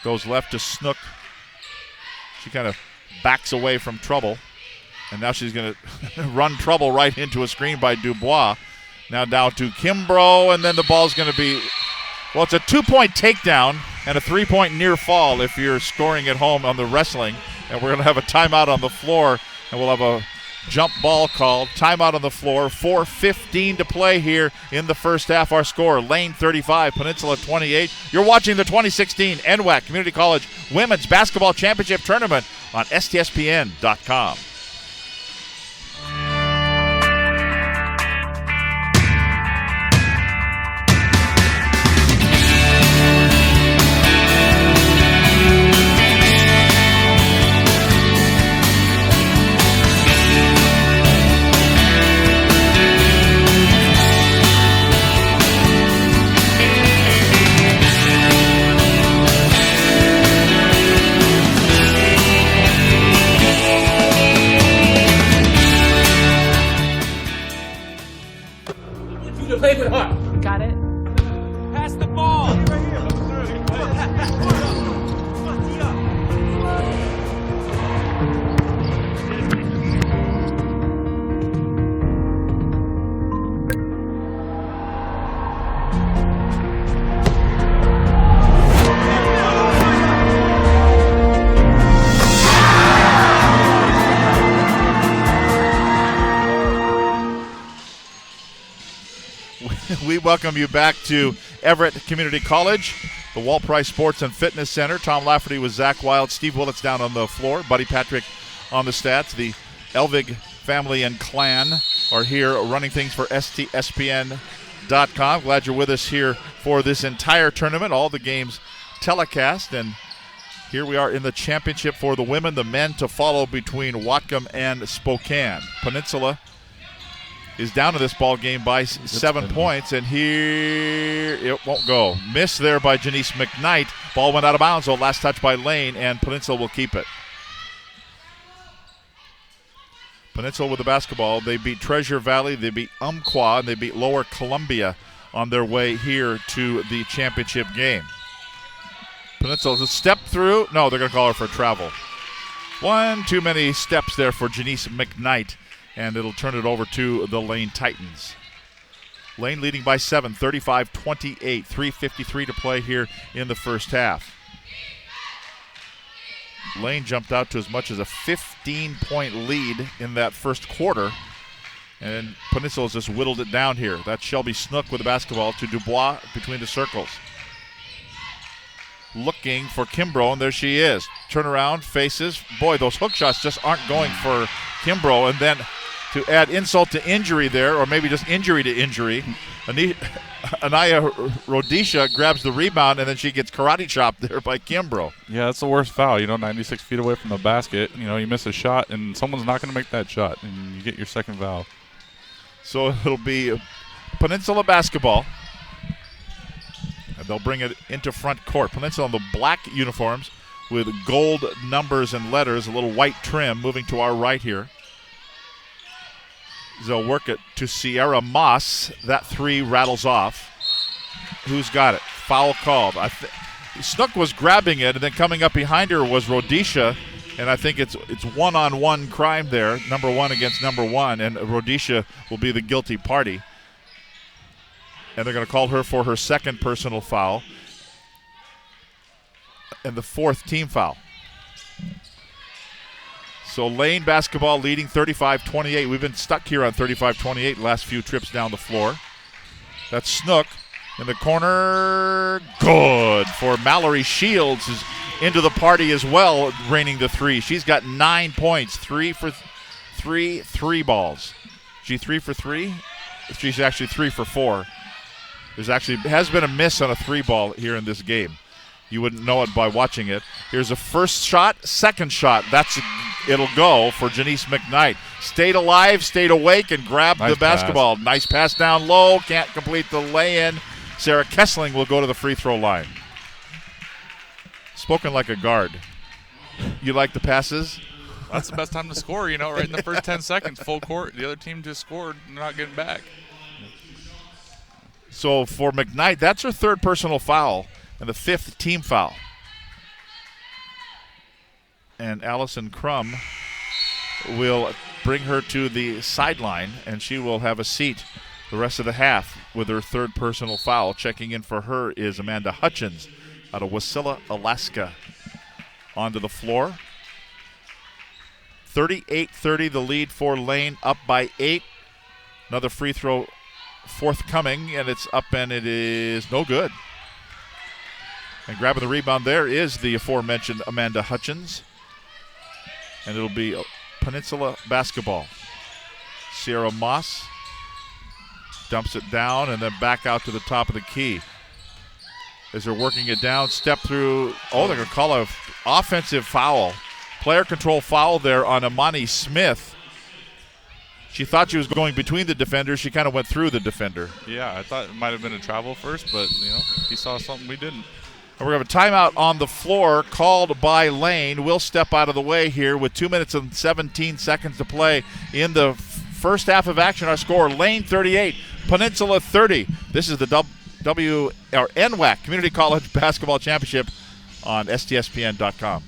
Goes left to Snook. She kind of backs away from trouble. And now she's going to run trouble right into a screen by Dubois. Now down to Kimbrough, and then the ball's going to be, well, it's a 2-point takedown and a 3-point near fall if you're scoring at home on the wrestling. And we're going to have a timeout on the floor. And we'll have a jump ball called. Timeout on the floor. 4:15 to play here in the first half. Our score, Lane 35, Peninsula 28. You're watching the 2016 NWAC Community College Women's Basketball Championship Tournament on STSPN.com. we welcome you back to Everett Community College, the Walt Price Sports and Fitness Center. Tom Lafferty with Zach Wild, Steve Willits down on the floor, Buddy Patrick on the stats. The Elvig family and clan are here running things for STSPN.com. Glad you're with us here for this entire tournament, all the games telecast, and here we are in the championship for the women, the men to follow between Whatcom and Spokane. Peninsula is down to this ball game by 7 points, and here it won't go. Miss there by Janice McKnight. Ball went out of bounds, so last touch by Lane, and Peninsula will keep it. Peninsula with the basketball. They beat Treasure Valley, they beat Umpqua, and they beat Lower Columbia on their way here to the championship game. Peninsula's a step through. No, they're going to call her for travel. One too many steps there for Janice McKnight, and it'll turn it over to the Lane Titans. Lane leading by 7, 35-28, 3:53 to play here in the first half. Lane jumped out to as much as a 15-point lead in that first quarter, and Peninsula's just whittled it down here. That's Shelby Snook with the basketball to Dubois between the circles. Looking for Kimbrough, and there she is. Turnaround, faces. Boy, those hook shots just aren't going for Kimbrough. And then to add insult to injury there, or maybe just injury to injury, Anaya Rhodesia grabs the rebound, and then she gets karate chopped there by Kimbrough. Yeah, that's the worst foul. 96 feet away from the basket. You miss a shot, and someone's not going to make that shot, and you get your second foul. So it'll be Peninsula basketball. And they'll bring it into front court. Peninsula in the black uniforms with gold numbers and letters, a little white trim moving to our right here. They'll work it to Sierra Moss. That three rattles off. Who's got it? Foul called. Snook was grabbing it, and then coming up behind her was Rhodesia, and I think it's one-on-one crime there, number one against number one, and Rhodesia will be the guilty party. And they're going to call her for her second personal foul and the fourth team foul. So Lane basketball leading 35-28. We've been stuck here on 35-28 the last few trips down the floor. That's Snook in the corner. Good for Mallory Shields, is into the party as well, raining the three. She's got 9 points, 3 for 3 balls. She 3 for 3? She's actually 3 for 4. Has been a miss on a 3 ball here in this game. You wouldn't know it by watching it. Here's a first shot, second shot. It'll go for Janice McKnight. Stayed alive, stayed awake, and grabbed the basketball. Pass. Nice pass down low. Can't complete the lay-in. Sarah Kessling will go to the free throw line. Spoken like a guard. You like the passes? That's the best time to score, right in the first 10 seconds, full court. The other team just scored, and they're not getting back. So for McKnight, that's her third personal foul and the fifth team foul. And Allison Crum will bring her to the sideline, and she will have a seat the rest of the half with her third personal foul. Checking in for her is Amanda Hutchins out of Wasilla, Alaska. Onto the floor. 38-30 the lead for Lane, up by 8. Another free throw forthcoming, and it's up, and it is no good. And grabbing the rebound there is the aforementioned Amanda Hutchins. And it'll be Peninsula basketball. Sierra Moss dumps it down and then back out to the top of the key. As they're working it down, step through. Oh, they're going to call an offensive foul. Player control foul there on Amani Smith. She thought she was going between the defenders. She kind of went through the defender. Yeah, I thought it might have been a travel first, but, he saw something we didn't. And we're going to have a timeout on the floor called by Lane. We'll step out of the way here with 2 minutes and 17 seconds to play in the first half of action. Our score, Lane 38, Peninsula 30. This is the NWAC Community College Basketball Championship on STSPN.com.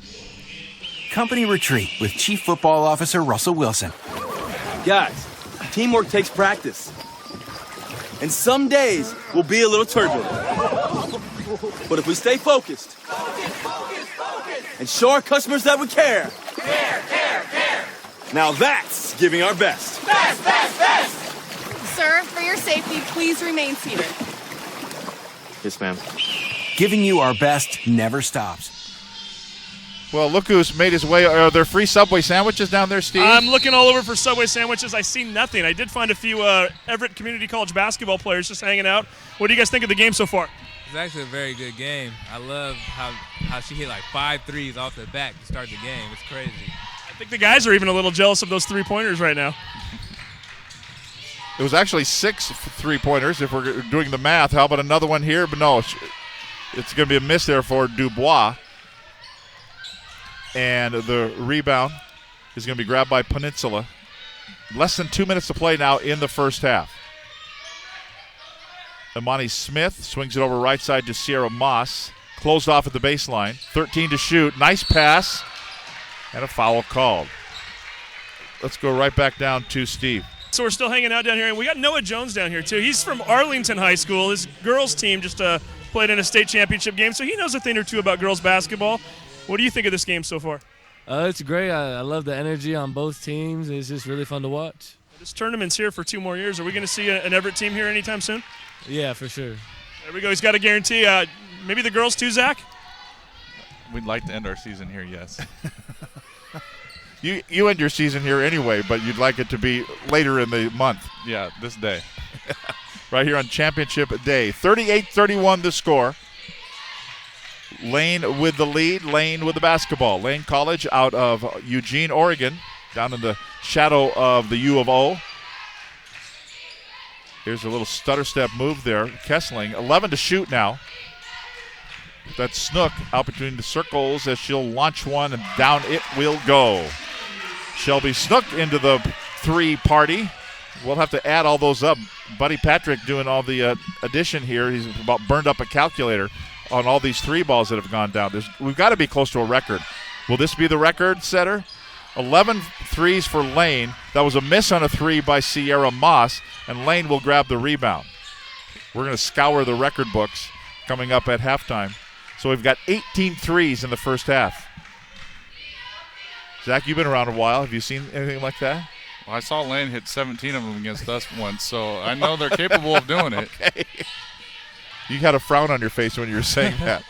Company retreat with Chief Football Officer Russell Wilson. Guys, teamwork takes practice. And some days will be a little turbulent. But if we stay focused and show our customers that we care. Now that's giving our best. Sir, for your safety, please remain seated. Yes, ma'am. Giving you our best never stops. Well, look who's made his way. Are there free Subway sandwiches down there, Steve? I'm looking all over for Subway sandwiches. I see nothing. I did find a few Everett Community College basketball players just hanging out. What do you guys think of the game so far? It's actually a very good game. I love how she hit like 5 threes off the back to start the game. It's crazy. I think the guys are even a little jealous of those three-pointers right now. It was actually 6 3-pointers if we're doing the math. How about another one here? But no, it's going to be a miss there for Dubois. And the rebound is going to be grabbed by Peninsula. Less than 2 minutes to play now in the first half. Imani Smith swings it over right side to Sierra Moss. Closed off at the baseline. 13 to shoot. Nice pass. And a foul called. Let's go right back down to Steve. So we're still hanging out down here, and we got Noah Jones down here too. He's from Arlington High School. His girls team just played in a state championship game, so he knows a thing or two about girls basketball. What do you think of this game so far? It's great. I love the energy on both teams. It's just really fun to watch. This tournament's here for 2 more years. Are we going to see an Everett team here anytime soon? Yeah, for sure. There we go. He's got a guarantee. Maybe the girls too, Zach? We'd like to end our season here, yes. You end your season here anyway, but you'd like it to be later in the month. Yeah, this day. Right here on championship day. 38-31 the score. Lane with the lead, Lane with the basketball. Lane College out of Eugene, Oregon, down in the shadow of the U of O. Here's a little stutter step move there. Kessling, 11 to shoot now. That's Snook out between the circles as she'll launch one, and down it will go. Shelby Snook into the 3 party. We'll have to add all those up. Buddy Patrick doing all the addition here. He's about burned up a calculator on all these 3 balls that have gone down. We've got to be close to a record. Will this be the record setter? 11 threes for Lane. That was a miss on a 3 by Sierra Moss, and Lane will grab the rebound. We're going to scour the record books coming up at halftime. So we've got 18 threes in the first half. Zach, you've been around a while. Have you seen anything like that? Well, I saw Lane hit 17 of them against us once, so I know they're capable of doing it. Okay. You had a frown on your face when you were saying that.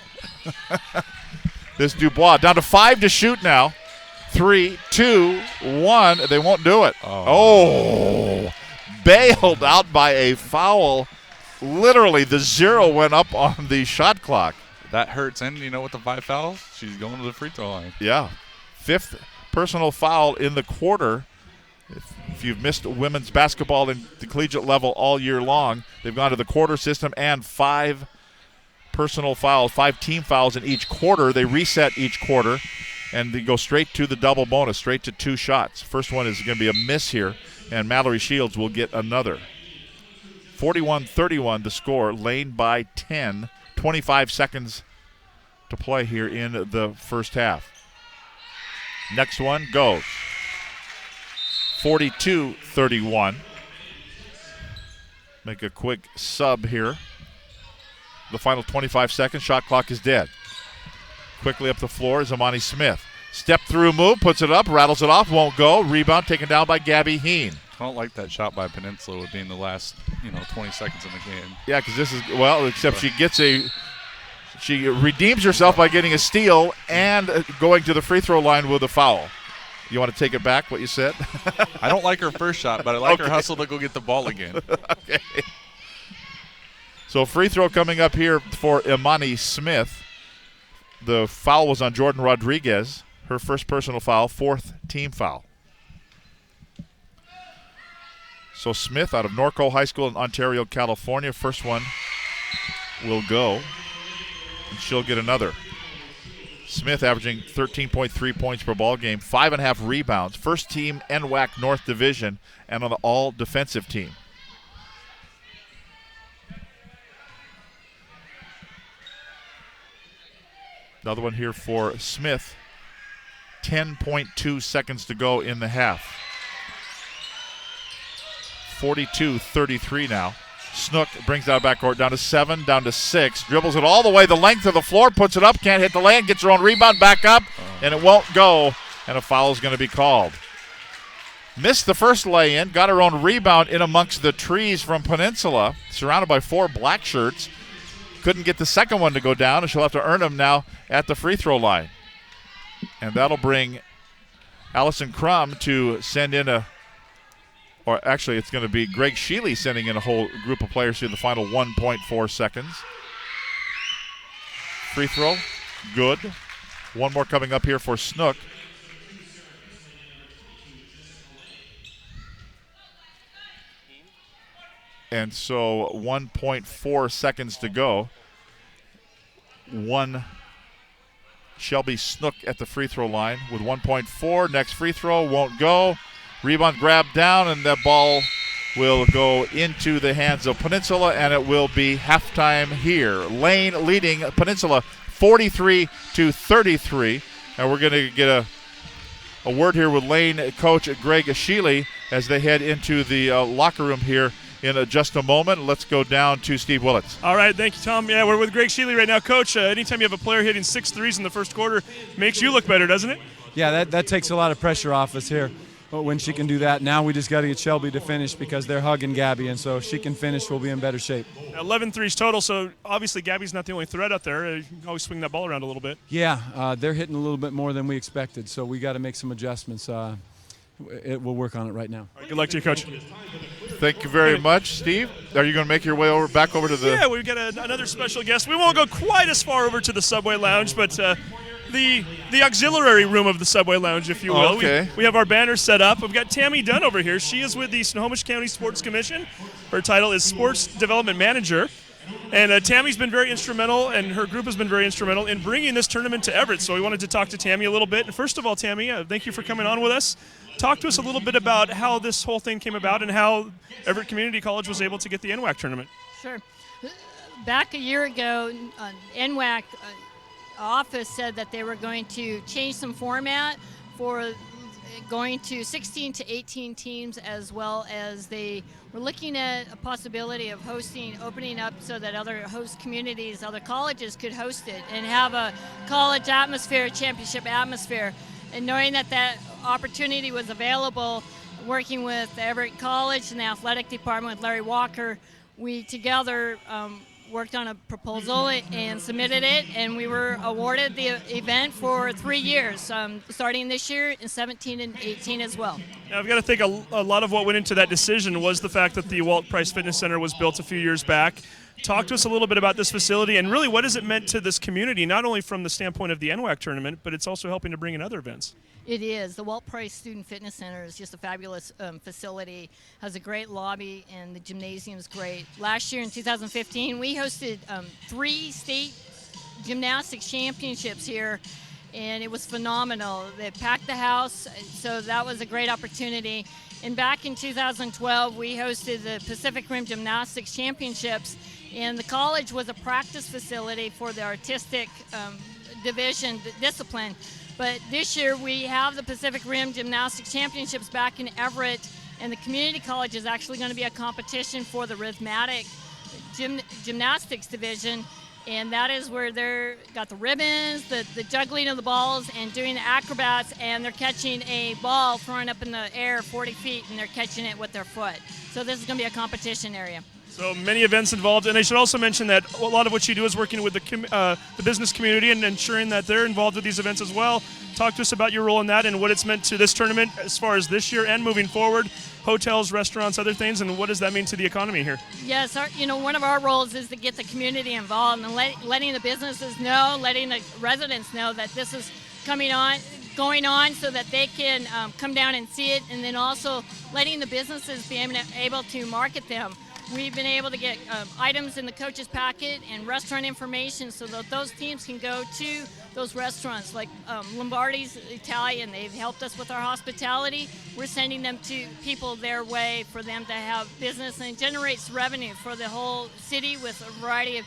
This Dubois down to 5 to shoot now. 3, 2, 1. They won't do it. Oh. Bailed out by a foul. Literally, the 0 went up on the shot clock. That hurts. And you know what, the 5 fouls? She's going to the free throw line. Yeah. 5th personal foul in the quarter. If you've missed women's basketball in the collegiate level all year long, they've gone to the quarter system and 5 personal fouls, 5 team fouls in each quarter. They reset each quarter, and they go straight to the double bonus, straight to 2 shots. First one is going to be a miss here, and Mallory Shields will get another. 41-31 the score. Lane by 10. 25 seconds to play here in the first half. Next one goes. 42-31. Make a quick sub here. The final 25 seconds. Shot clock is dead. Quickly up the floor is Imani Smith. Step through move, puts it up, rattles it off, won't go. Rebound taken down by Gabby Heen. I don't like that shot by Peninsula with being the last, 20 seconds in the game. Yeah, because this is, except she redeems herself by getting a steal and going to the free throw line with a foul. You want to take it back, what you said? I don't like her first shot, but I like her hustle to go get the ball again. Okay. So free throw coming up here for Imani Smith. The foul was on Jordan Rodriguez. Her first personal foul, 4th team foul. So Smith out of Norco High School in Ontario, California. First one will go, and she'll get another. Smith averaging 13.3 points per ball game, 5.5 rebounds. First team NWAC North Division, and on the all-defensive team. Another one here for Smith. 10.2 seconds to go in the half. 42-33 now. Snook brings that backcourt down to 7, down to 6. Dribbles it all the way the length of the floor, puts it up, can't hit the lane, gets her own rebound, back up, and it won't go, and a foul is going to be called. Missed the first lay-in, got her own rebound in amongst the trees from Peninsula, surrounded by 4 black shirts. Couldn't get the second one to go down, and she'll have to earn them now at the free throw line. And that'll bring Allison Crum to send in or actually it's going to be Greg Sheely sending in a whole group of players here in the final 1.4 seconds. Free throw, good. One more coming up here for Snook. And so 1.4 seconds to go. Shelby Snook at the free throw line with 1.4. Next free throw won't go. Rebound grabbed down, and that ball will go into the hands of Peninsula, and it will be halftime here. Lane leading Peninsula 43-33. And we're going to get a word here with Lane coach Greg Sheely as they head into the locker room here in just a moment. Let's go down to Steve Willits. All right, thank you, Tom. Yeah, we're with Greg Sheely right now. Coach, anytime you have a player hitting 6 threes in the first quarter, makes you look better, doesn't it? Yeah, that takes a lot of pressure off us here. But when she can do that, now we just got to get Shelby to finish because they're hugging Gabby, and so if she can finish, we'll be in better shape. 11 threes total, so obviously Gabby's not the only threat out there. You can always swing that ball around a little bit. Yeah, they're hitting a little bit more than we expected, so we got to make some adjustments. We'll work on it right now. All right, good luck to you, Coach. Thank you very much, Steve. Are you going to make your way back over to the... Yeah, we've got another special guest. We won't go quite as far over to the Subway Lounge, but the auxiliary room of the Subway Lounge, if you will. Oh, okay. We have our banner set up. We've got Tammy Dunn over here. She is with the Snohomish County Sports Commission. Her title is Sports Development Manager. And Tammy's been very instrumental, and her group has been very instrumental in bringing this tournament to Everett. So we wanted to talk to Tammy a little bit. And first of all, Tammy, thank you for coming on with us. Talk to us a little bit about how this whole thing came about and how Everett Community College was able to get the NWAC tournament. Sure. Back a year ago, NWAC office said that they were going to change some format for going to 16 to 18 teams, as well as they were looking at a possibility of opening up so that other host communities, other colleges could host it and have a college atmosphere, championship atmosphere. And knowing that that opportunity was available, working with Everett College and the athletic department with Larry Walker, we together worked on a proposal and submitted it, and we were awarded the event for 3 years, starting this year in 17 and 18 as well. Now, I've got to think a lot of what went into that decision was the fact that the Walt Price Fitness Center was built a few years back. Talk to us a little bit about this facility and really what has it meant to this community, not only from the standpoint of the NWAC tournament, but it's also helping to bring in other events. It is. The Walt Price Student Fitness Center is just a fabulous facility, has a great lobby, and the gymnasium is great. Last year in 2015, we hosted 3 state gymnastics championships here, and it was phenomenal. They packed the house, so that was a great opportunity. And back in 2012, we hosted the Pacific Rim Gymnastics Championships, and the college was a practice facility for the artistic division, discipline. But this year we have the Pacific Rim Gymnastics Championships back in Everett, and the community college is actually going to be a competition for the rhythmic gymnastics division, and that is where they're got the ribbons, the juggling of the balls, and doing the acrobats, and they're catching a ball thrown up in the air 40 feet, and they're catching it with their foot. So this is going to be a competition area. So many events involved, and I should also mention that a lot of what you do is working with the business community and ensuring that they're involved with these events as well. Talk to us about your role in that and what it's meant to this tournament as far as this year and moving forward, hotels, restaurants, other things, and what does that mean to the economy here? Yes, one of our roles is to get the community involved and letting the businesses know, letting the residents know that this is going on so that they can come down and see it, and then also letting the businesses be able to market them. We've been able to get items in the coach's packet and restaurant information so that those teams can go to those restaurants like Lombardi's Italian. They've helped us with our hospitality. We're sending them to people their way for them to have business, and it generates revenue for the whole city with a variety of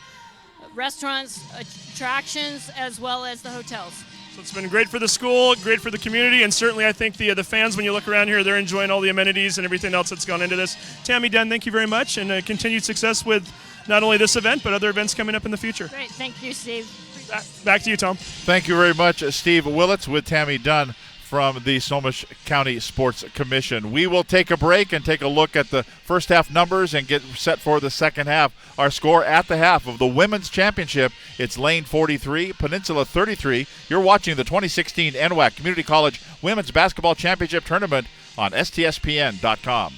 restaurants, attractions, as well as the hotels. So it's been great for the school, great for the community, and certainly I think the fans, when you look around here, they're enjoying all the amenities and everything else that's gone into this. Tammy Dunn, thank you very much, and continued success with not only this event, but other events coming up in the future. Great. Thank you, Steve. Back to you, Tom. Thank you very much, Steve Willits with Tammy Dunn from the Snohomish County Sports Commission. We will take a break and take a look at the first half numbers and get set for the second half. Our score at the half of the Women's Championship, it's Lane 43, Peninsula 33. You're watching the 2016 NWAC Community College Women's Basketball Championship Tournament on STSPN.com.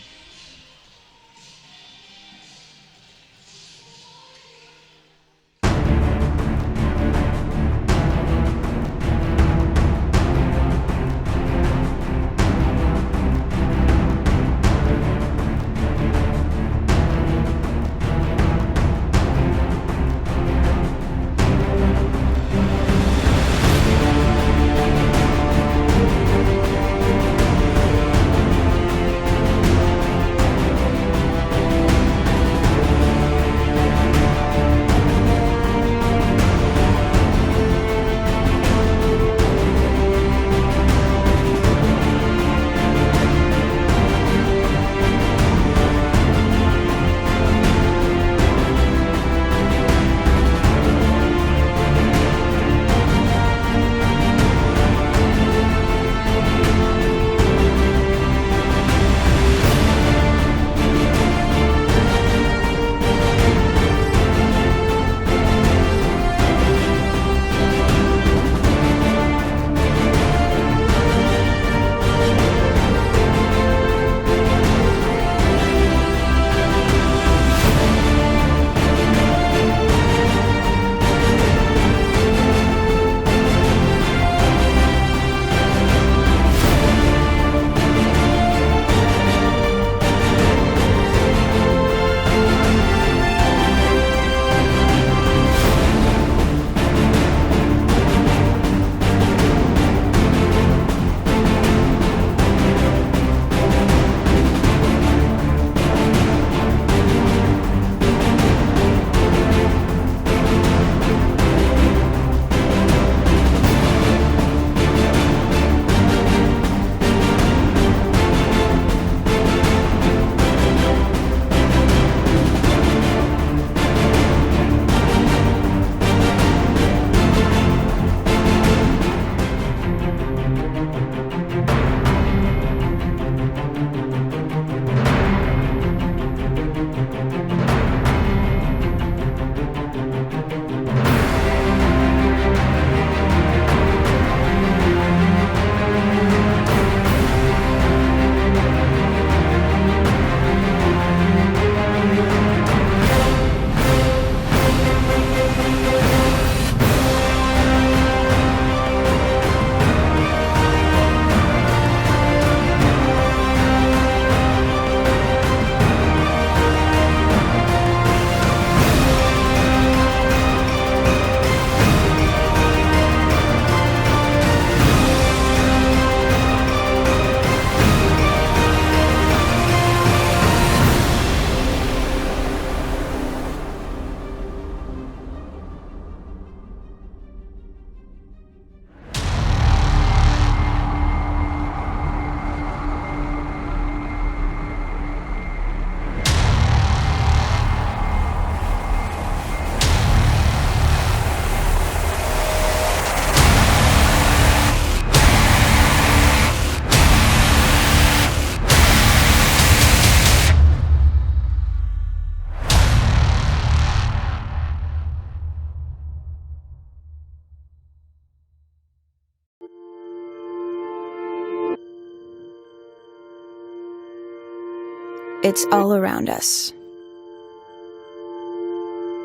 It's all around us.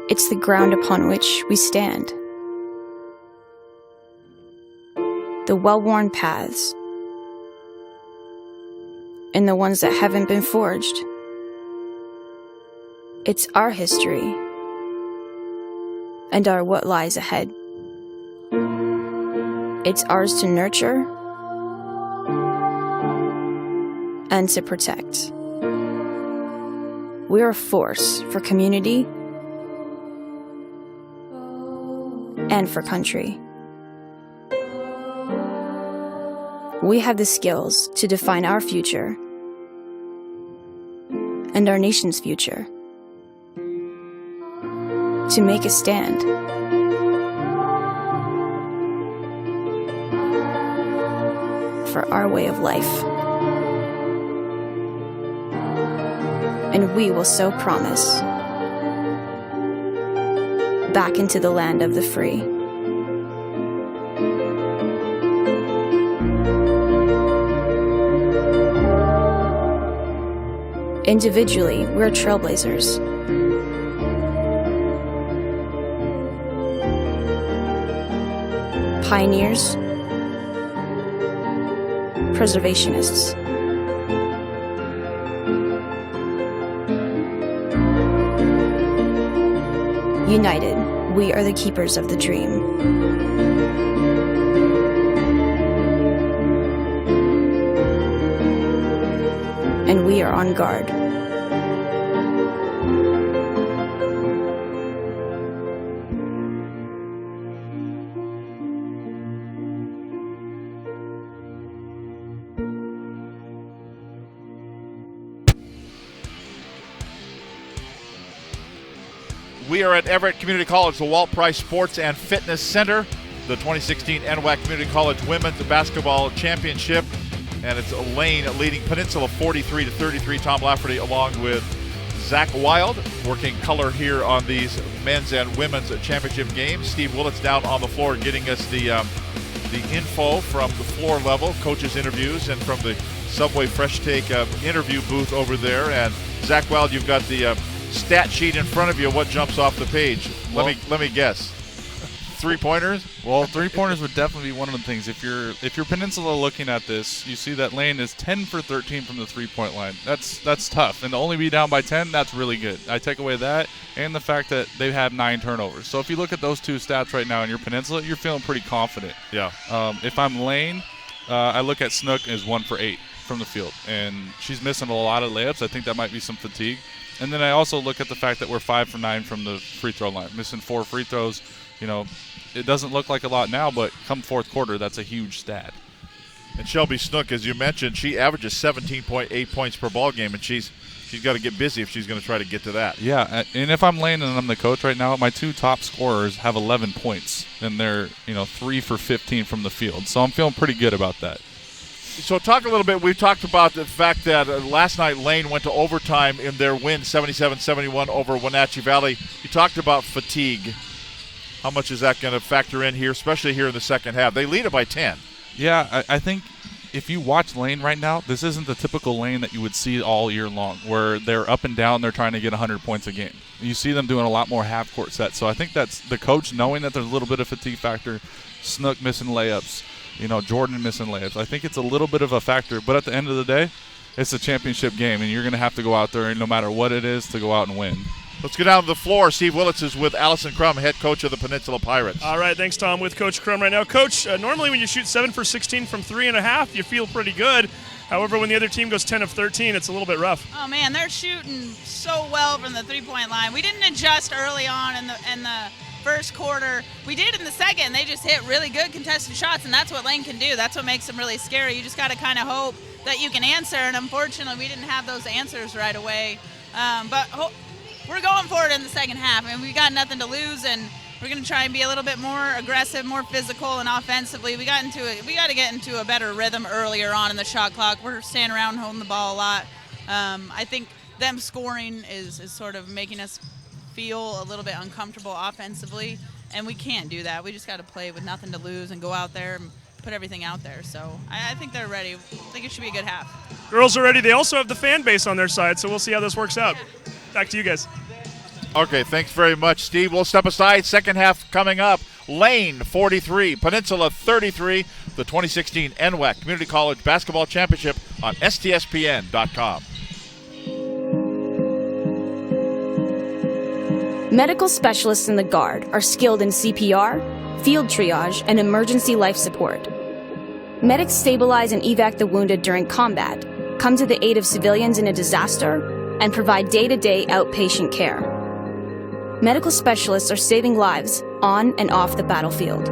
It's the ground upon which we stand. The well-worn paths, and the ones that haven't been forged. It's our history, and our what lies ahead. It's ours to nurture and to protect. We're a force for community and for country. We have the skills to define our future and our nation's future. To make a stand. for our way of life. And we will so promise back into the land of the free. Individually, we're trailblazers. Pioneers, preservationists. United, we are the keepers of the dream. And we are on guard. We are at Everett Community College, the Walt Price Sports and Fitness Center, the 2016 NWAC Community College Women's Basketball Championship, and it's Lane leading Peninsula 43-33. Tom Lafferty along with Zach Wild working color here on these men's and women's championship games. Steve Willits down on the floor getting us the info from the floor level, coaches' interviews, and from the Subway Fresh Take interview booth over there. And Zach Wild, you've got the stat sheet in front of you. What jumps off the page? Well, let me guess. 3-pointers? Well, 3-pointers would definitely be one of the things. If you're Peninsula looking at this, you see that Lane is 10 for 13 from the 3-point line. That's tough. And to only be down by 10, that's really good. I take away that and the fact that they have 9 turnovers. So if you look at those two stats right now in your Peninsula, you're feeling pretty confident. Yeah. If I'm Lane, I look at Snook as 1 for 8 from the field. And she's missing a lot of layups. I think that might be some fatigue. And then I also look at the fact that we're 5 for 9 from the free throw line, missing 4 free throws. You know, it doesn't look like a lot now, but come fourth quarter, that's a huge stat. And Shelby Snook, as you mentioned, she averages 17.8 points per ball game, and she's got to get busy if she's going to try to get to that. Yeah, and if I'm Lane and I'm the coach right now, my 2 top scorers have 11 points, and they're 3 for 15 from the field. So I'm feeling pretty good about that. So talk a little bit. We've talked about the fact that last night Lane went to overtime in their win, 77-71 over Wenatchee Valley. You talked about fatigue. How much is that going to factor in here, especially here in the second half? They lead it by 10. Yeah, I think if you watch Lane right now, this isn't the typical Lane that you would see all year long, where they're up and down, they're trying to get 100 points a game. You see them doing a lot more half-court sets. So I think that's the coach knowing that there's a little bit of fatigue factor, Snook missing layups, Jordan missing layups. I think it's a little bit of a factor, but at the end of the day, it's a championship game, and you're going to have to go out there, and no matter what it is, to go out and win. Let's go down to the floor. Steve Willits is with Allison Crum, head coach of the Peninsula Pirates. All right, thanks, Tom. With Coach Crum right now. Coach, normally when you shoot 7 for 16 from 3.5, you feel pretty good. However, when the other team goes 10 of 13, it's a little bit rough. Oh, man, they're shooting so well from the three-point line. We didn't adjust early on in the first quarter. We did in the second. They just hit really good contested shots, and that's what Lane can do. That's what makes them really scary. You just got to kind of hope that you can answer, and unfortunately we didn't have those answers right away. But we're going for it in the second half, and we got nothing to lose, and we're going to try and be a little bit more aggressive, more physical, and offensively. We got to get into a better rhythm earlier on in the shot clock. We're standing around holding the ball a lot. I think them scoring is sort of making us feel a little bit uncomfortable offensively, and we can't do that. We just got to play with nothing to lose and go out there and put everything out there. So I think they're ready. I think it should be a good half. Girls are ready. They also have the fan base on their side, so we'll see how this works out. Yeah. Back to you guys. Okay, thanks very much, Steve. We'll step aside. Second half coming up. Lane 43, Peninsula 33, the 2016 NWAC Community College Basketball Championship on STSPN.com. Medical specialists in the Guard are skilled in CPR, field triage, and emergency life support. Medics stabilize and evac the wounded during combat, come to the aid of civilians in a disaster, and provide day-to-day outpatient care. Medical specialists are saving lives on and off the battlefield.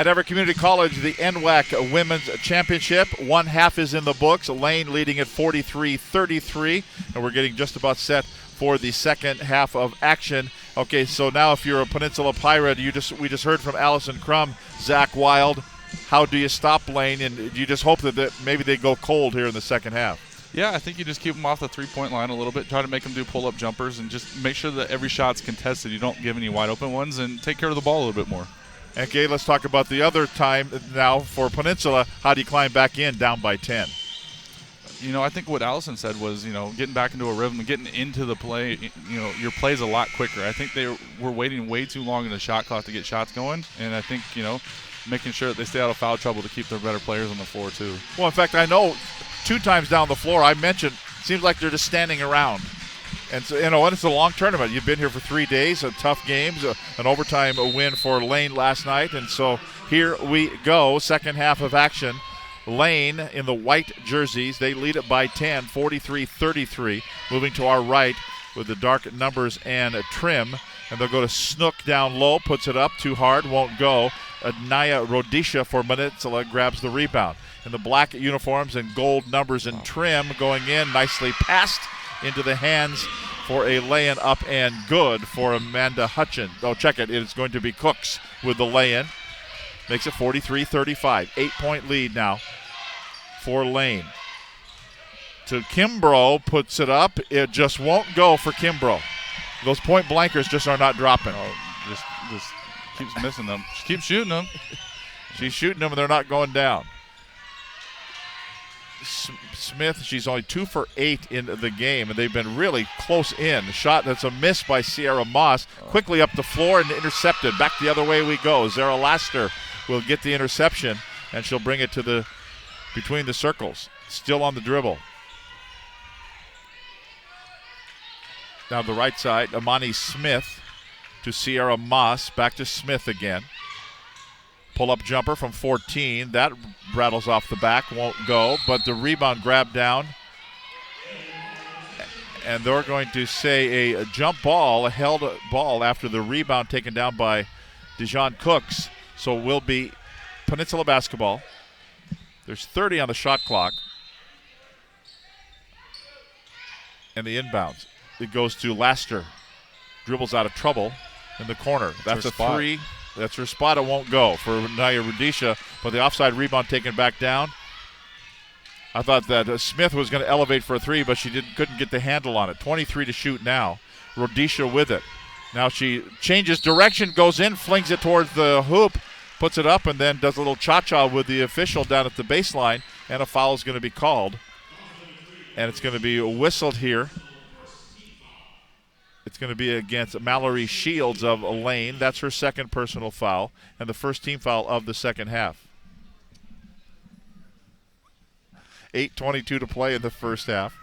At Everett Community College, the NWAC Women's Championship. One half is in the books. Lane leading at 43-33, and we're getting just about set for the second half of action. Okay, so now if you're a Peninsula Pirate, we just heard from Allison Crum, Zach Wild. How do you stop Lane, and do you just hope that maybe they go cold here in the second half? Yeah, I think you just keep them off the three-point line a little bit, try to make them do pull-up jumpers, and just make sure that every shot's contested. You don't give any wide-open ones, and take care of the ball a little bit more. Okay, let's talk about the other time now for Peninsula. How do you climb back in down by 10? I think what Allison said was, getting back into a rhythm and getting into the play, your play's a lot quicker. I think they were waiting way too long in the shot clock to get shots going, and I think, making sure that they stay out of foul trouble to keep their better players on the floor, too. Well, in fact, I know 2 times down the floor, I mentioned, seems like they're just standing around. And so, it's a long tournament. You've been here for 3 days, tough games, an overtime win for Lane last night. And so here we go, second half of action. Lane in the white jerseys, they lead it by 10, 43-33. Moving to our right with the dark numbers and trim. And they'll go to Snook down low, puts it up, too hard, won't go. Naya Rodisha for Peninsula grabs the rebound. In the black uniforms and gold numbers and trim going in, nicely passed into the hands for a lay-in up and good for Amanda Hutchins. Oh, check it. It is going to be Cooks with the lay-in. Makes it 43-35. 8-point lead now for Lane. To Kimbrough, puts it up. It just won't go for Kimbrough. Those point blankers just are not dropping. Just keeps missing them. She keeps shooting them. She's shooting them, and they're not going down. Smith, she's only 2 for 8 in the game, and they've been really close in. Shot that's a miss by Sierra Moss. Quickly up the floor and intercepted. Back the other way we go. Zara Laster will get the interception, and she'll bring it to between the circles. Still on the dribble. Now the right side, Amani Smith to Sierra Moss. Back to Smith again. Pull-up jumper from 14. That rattles off the back, won't go. But the rebound grab down. And they're going to say a jump ball, a held ball after the rebound taken down by Dijon Cooks. So it will be Peninsula basketball. There's 30 on the shot clock. And the inbounds. It goes to Laster. Dribbles out of trouble in the corner. That's a spot. 3. That's her spot. It won't go for Naya Rudisha, but the offside rebound taken back down. I thought that Smith was going to elevate for a 3, but she couldn't get the handle on it. 23 to shoot now. Rudisha with it. Now she changes direction, goes in, flings it towards the hoop, puts it up, and then does a little cha-cha with the official down at the baseline, and a foul is going to be called. And it's going to be whistled here. It's going to be against Mallory Shields of Lane. That's her second personal foul and the first team foul of the second half. 8:22 to play in the first half.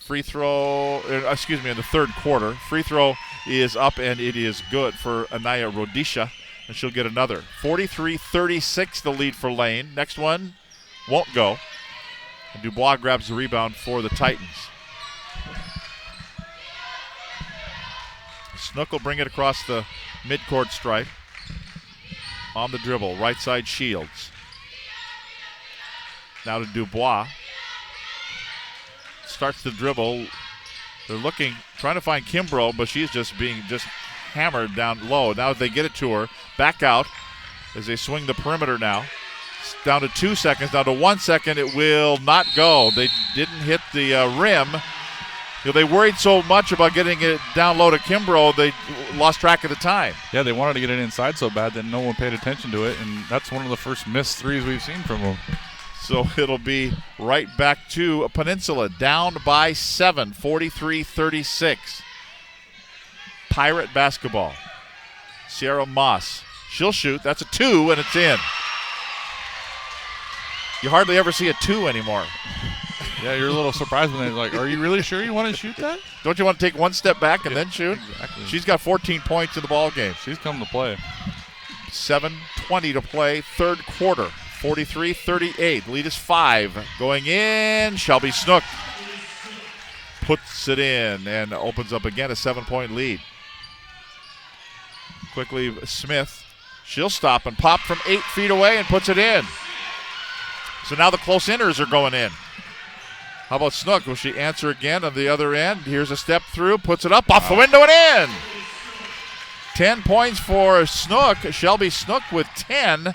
In the third quarter. Free throw is up and it is good for Anaya Rodisha, and she'll get another. 43-36 the lead for Lane. Next one won't go. And Dubois grabs the rebound for the Titans. Snook will bring it across the midcourt stripe. On the dribble, right side Shields. Now to Dubois. Starts the dribble. They're trying to find Kimbrough, but she's just being hammered down low. Now they get it to her. Back out as they swing the perimeter now. It's down to 2 seconds, down to 1 second. It will not go. They didn't hit the rim. They worried so much about getting it down low to Kimbrough, they lost track of the time. Yeah, they wanted to get it inside so bad that no one paid attention to it, and that's one of the first missed threes we've seen from them. So it'll be right back to Peninsula, down by 7, 43-36. Pirate basketball. Sierra Moss, she'll shoot. That's a 2, and it's in. You hardly ever see a 2 anymore. Yeah, you're a little surprised when they're like, are you really sure you want to shoot that? Don't you want to take one step back and then shoot? Exactly. She's got 14 points in the ball game. She's come to play. 7:20 to play, third quarter. 43-38. Lead is 5. Going in, Shelby Snook puts it in and opens up again a 7-point lead. Quickly, Smith. She'll stop and pop from 8 feet away and puts it in. So now the close inners are going in. How about Snook? Will she answer again on the other end? Here's a step through, puts it up off the window and in. 10 points for Snook. Shelby Snook with 10.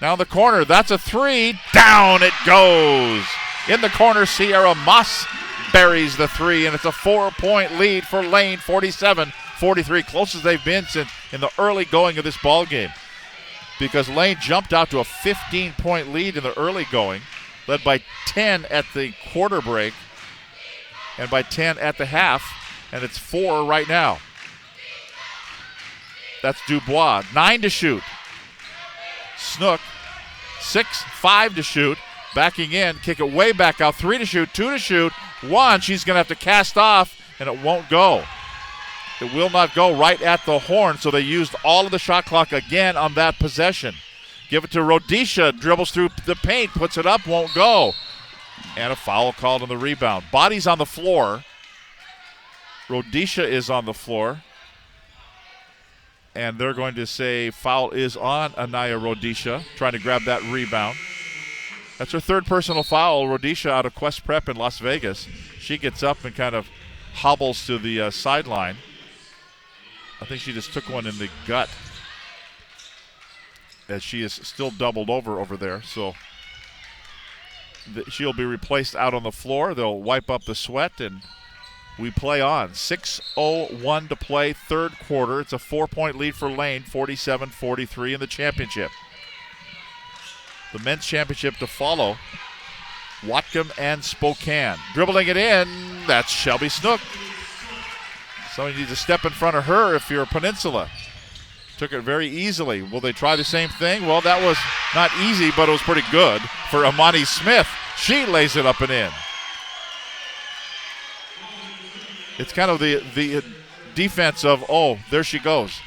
Now in the corner, that's a 3. Down it goes. In the corner, Sierra Moss buries the 3, and it's a 4-point lead for Lane, 47-43. Closest they've been since in the early going of this ball game, because Lane jumped out to a 15-point lead in the early going, led by 10 at the quarter break and by 10 at the half, and it's 4 right now. That's Dubois. 9 to shoot. Snook, 6, 5 to shoot. Backing in, kick it way back out. 3 to shoot, 2 to shoot, 1. She's going to have to cast off, and it won't go. It will not go right at the horn, so they used all of the shot clock again on that possession. Give it to Rhodesia, dribbles through the paint, puts it up, won't go. And a foul called on the rebound. Body's on the floor. Rhodesia is on the floor. And they're going to say foul is on Anaya Rhodesia, trying to grab that rebound. That's her third personal foul. Rhodesia out of Quest Prep in Las Vegas. She gets up and kind of hobbles to the sideline. I think she just took one in the gut, as she is still doubled over there. So she'll be replaced out on the floor. They'll wipe up the sweat, and we play on. 6:01 to play, third quarter. It's a 4-point lead for Lane, 47-43 in the championship. The men's championship to follow, Whatcom and Spokane. Dribbling it in, that's Shelby Snook. Somebody needs to step in front of her if you're a Peninsula. Took it very easily. Will they try the same thing? Well, that was not easy, but it was pretty good for Amani Smith. She lays it up and in. It's kind of the defense of, oh, there she goes.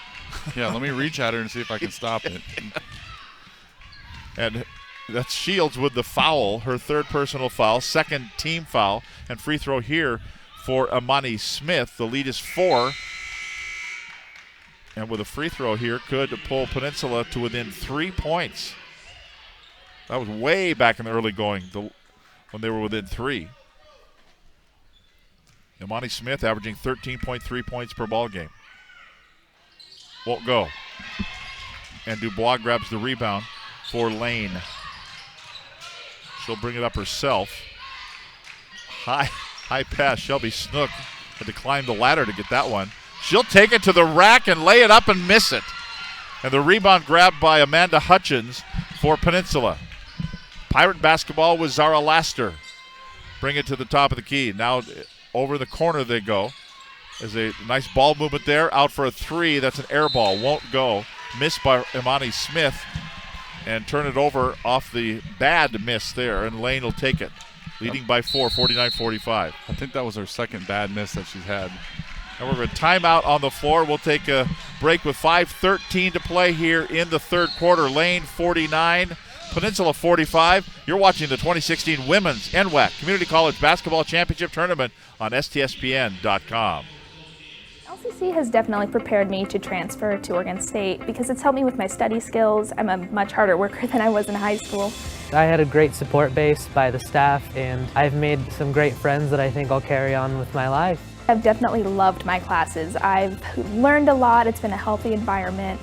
Yeah, let me reach at her and see if I can stop it. And that's Shields with the foul, her third personal foul, second team foul, and free throw here for Amani Smith. The lead is 4. And with a free throw here, could pull Peninsula to within 3 points. That was way back in the early going when they were within 3. Imani Smith averaging 13.3 points per ball game. Won't go. And Dubois grabs the rebound for Lane. She'll bring it up herself. High pass. Shelby Snook had to climb the ladder to get that one. She'll take it to the rack and lay it up and miss it. And the rebound grabbed by Amanda Hutchins for Peninsula. Pirate basketball with Zara Laster. Bring it to the top of the key. Now over the corner they go. There's a nice ball movement there. Out for a 3. That's an air ball. Won't go. Missed by Imani Smith. And turn it over off the bad miss there. And Lane will take it. Leading by 4, 49-45. I think that was her second bad miss that she's had. And we're going to timeout on the floor. We'll take a break with 5:13 to play here in the third quarter. Lane 49, Peninsula 45. You're watching the 2016 Women's NWAC Community College Basketball Championship Tournament on STSPN.com. LCC has definitely prepared me to transfer to Oregon State because it's helped me with my study skills. I'm a much harder worker than I was in high school. I had a great support base by the staff, and I've made some great friends that I think I'll carry on with my life. I've definitely loved my classes. I've learned a lot. It's been a healthy environment.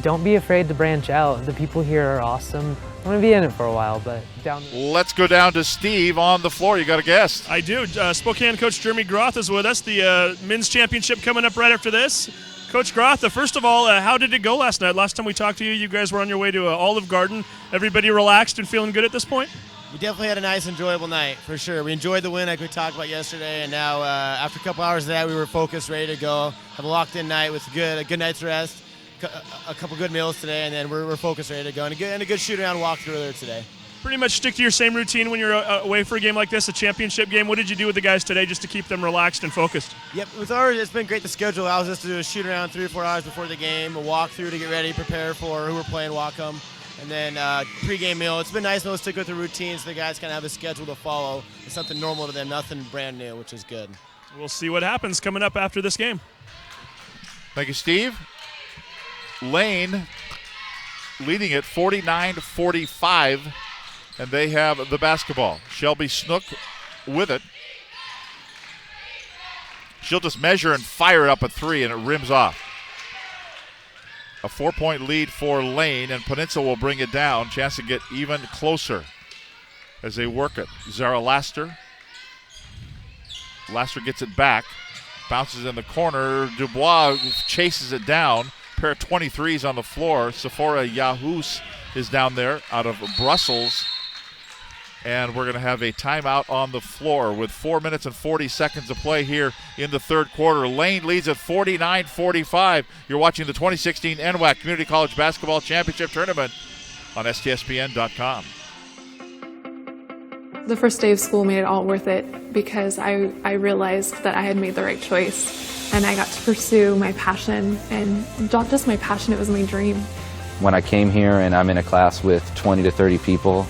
Don't be afraid to branch out. The people here are awesome. I'm going to be in it for a while, but down there. Let's go down to Steve on the floor. You got a guest? I do. Spokane coach Jeremy Groth is with us. The men's championship coming up right after this. Coach Groth, first of all, how did it go last night? Last time we talked to you, you guys were on your way to Olive Garden. Everybody relaxed and feeling good at this point? We definitely had a nice, enjoyable night, for sure. We enjoyed the win like we talked about yesterday, and now after a couple hours of that, we were focused, ready to go. Have a locked-in night with a good night's rest, a couple good meals today, and then we're focused, ready to go, and a good shoot-around walkthrough earlier today. Pretty much stick to your same routine when you're away for a game like this, a championship game. What did you do with the guys today just to keep them relaxed and focused? Yep, it's been great. The schedule allows us to do a shoot-around 3 or 4 hours before the game, a walkthrough to get ready, prepare for who we're playing Whatcom. And then pregame meal. It's been nice to stick with the routine so the guys kind of have a schedule to follow. It's something normal to them, nothing brand new, which is good. We'll see what happens coming up after this game. Thank you, Steve. Lane leading it 49-45, and they have the basketball. Shelby Snook with it. She'll just measure and fire it up a three, and it rims off. A 4-point lead for Lane, and Peninsula will bring it down. Chance to get even closer as they work it. Zara Laster. Laster gets it back. Bounces in the corner. Dubois chases it down. Pair of 23s on the floor. Sephora Yahous is down there out of Brussels. And we're going to have a timeout on the floor with 4 minutes and 40 seconds to play here in the third quarter. Lane leads at 49-45. You're watching the 2016 NWAC Community College Basketball Championship Tournament on STSPN.com. The first day of school made it all worth it because I realized that I had made the right choice and I got to pursue my passion, and not just my passion, it was my dream. When I came here and I'm in a class with 20 to 30 people,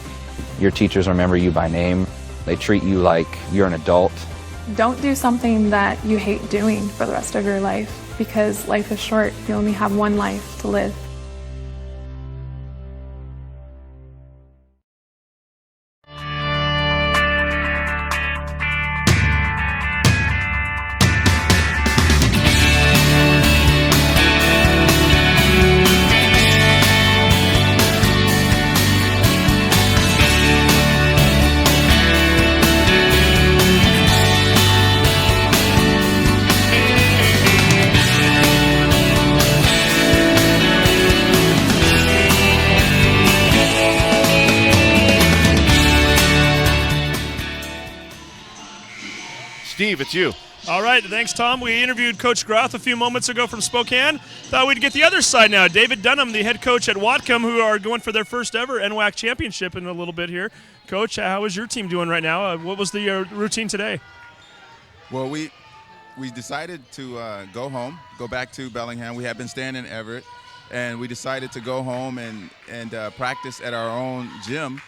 your teachers remember you by name. They treat you like you're an adult. Don't do something that you hate doing for the rest of your life because life is short. You only have one life to live. Steve, it's you. All right, thanks, Tom. We interviewed Coach Groth a few moments ago from Spokane. Thought we'd get the other side now. David Dunham, the head coach at Whatcom, who are going for their first ever NWAC championship in a little bit here. Coach, how is your team doing right now? What was the routine today? Well, we decided to go home, go back to Bellingham. We had been staying in Everett, and we decided to go home and practice at our own gym.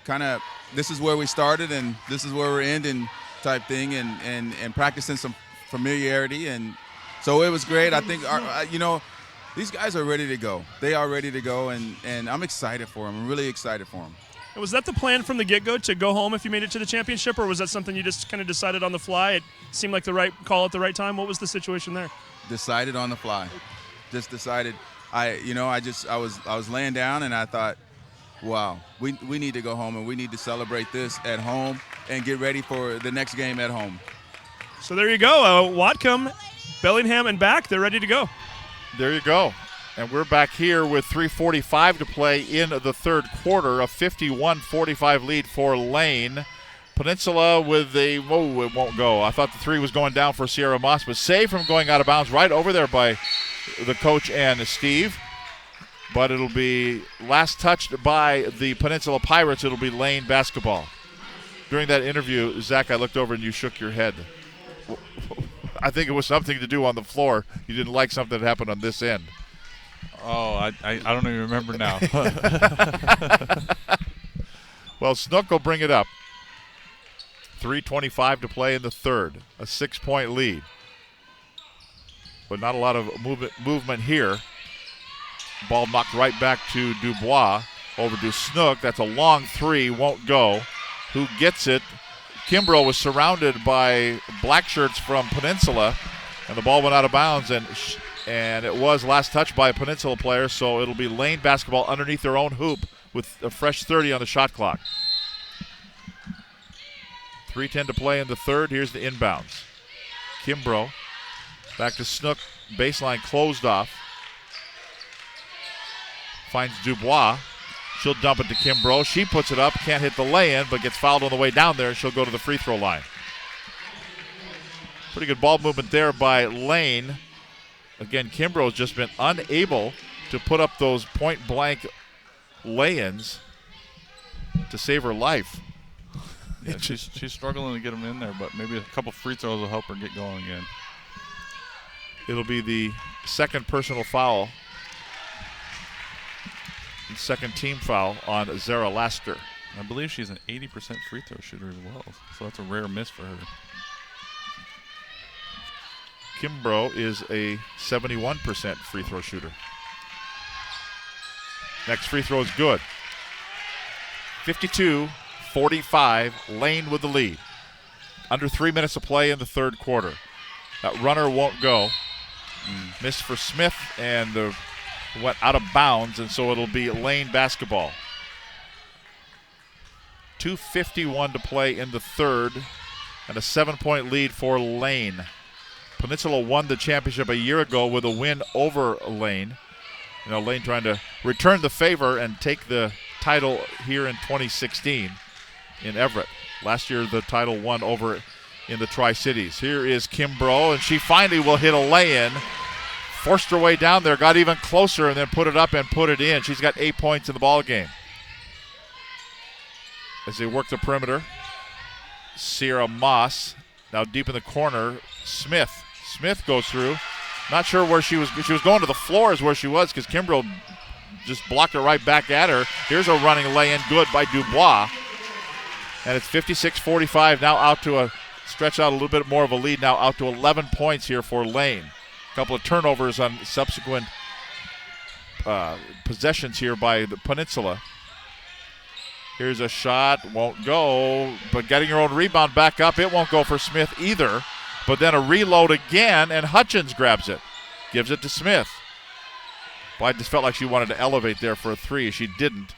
Kind of, this is where we started, and this is where we're ending, type thing, and practicing some familiarity, and so it was great. I think these guys are ready to go. They are ready to go, and I'm excited for them. I'm really excited for them. Was that the plan from the get-go, to go home if you made it to the championship, or was that something you just kind of decided on the fly? It seemed like the right call at the right time. What was the situation there? Decided on the fly. Just decided. I was laying down, and I thought, wow, we need to go home, and we need to celebrate this at home and get ready for the next game at home. So there you go. Whatcom, Bellingham, and back. They're ready to go. There you go. And we're back here with 3:45 to play in the third quarter. A 51-45 lead for Lane. Peninsula with it won't go. I thought the three was going down for Sierra Moss, but saved from going out of bounds right over there by the coach and Steve. But it'll be last touched by the Peninsula Pirates. It'll be Lane basketball. During that interview, Zach, I looked over and you shook your head. I think it was something to do on the floor. You didn't like something that happened on this end. Oh, I don't even remember now. Well, Snook will bring it up. 3:25 to play in the third. A 6-point lead. But not a lot of movement here. Ball knocked right back to Dubois. Over to Snook. That's a long three. Won't go. Who gets it? Kimbrough was surrounded by black shirts from Peninsula, and the ball went out of bounds, and it was last touched by a Peninsula player, so it'll be Lane basketball underneath their own hoop with a fresh 30 on the shot clock. 3:10 to play in the third. Here's the inbounds. Kimbrough back to Snook. Baseline closed off. Finds Dubois. She'll dump it to Kimbrough. She puts it up, can't hit the lay-in, but gets fouled on the way down there, and she'll go to the free throw line. Pretty good ball movement there by Lane. Again, Kimbrough's just been unable to put up those point-blank lay-ins to save her life. Yeah, she's struggling to get them in there, but maybe a couple free throws will help her get going again. It'll be the second personal foul. Second team foul on Zara Laster. I believe she's an 80% free throw shooter as well, so that's a rare miss for her. Kimbrough is a 71% free throw shooter. Next free throw is good. 52-45, Lane with the lead. Under 3 minutes of play in the third quarter. That runner won't go. Missed for Smith and went out of bounds, and so it'll be Lane basketball. 2:51 to play in the third, and a 7-point lead for Lane. Peninsula won the championship a year ago with a win over Lane. Lane trying to return the favor and take the title here in 2016 in Everett. Last year the title won over in the Tri-Cities. Here is Kimbrough, and she finally will hit a lay-in. Forced her way down there, got even closer, and then put it up and put it in. She's got 8 points in the ball game. As they work the perimeter, Sierra Moss now deep in the corner. Smith goes through. Not sure where she was. She was going to the floor is where she was because Kimbrough just blocked it right back at her. Here's a running lay-in, good by Dubois. And it's 56-45 now out to a stretch out a little bit more of a lead now out to 11 points here for Lane. A couple of turnovers on subsequent possessions here by the Peninsula. Here's a shot, won't go, but getting her own rebound back up, it won't go for Smith either. But then a reload again, and Hutchins grabs it, gives it to Smith. Well, I just felt like she wanted to elevate there for a three. She didn't.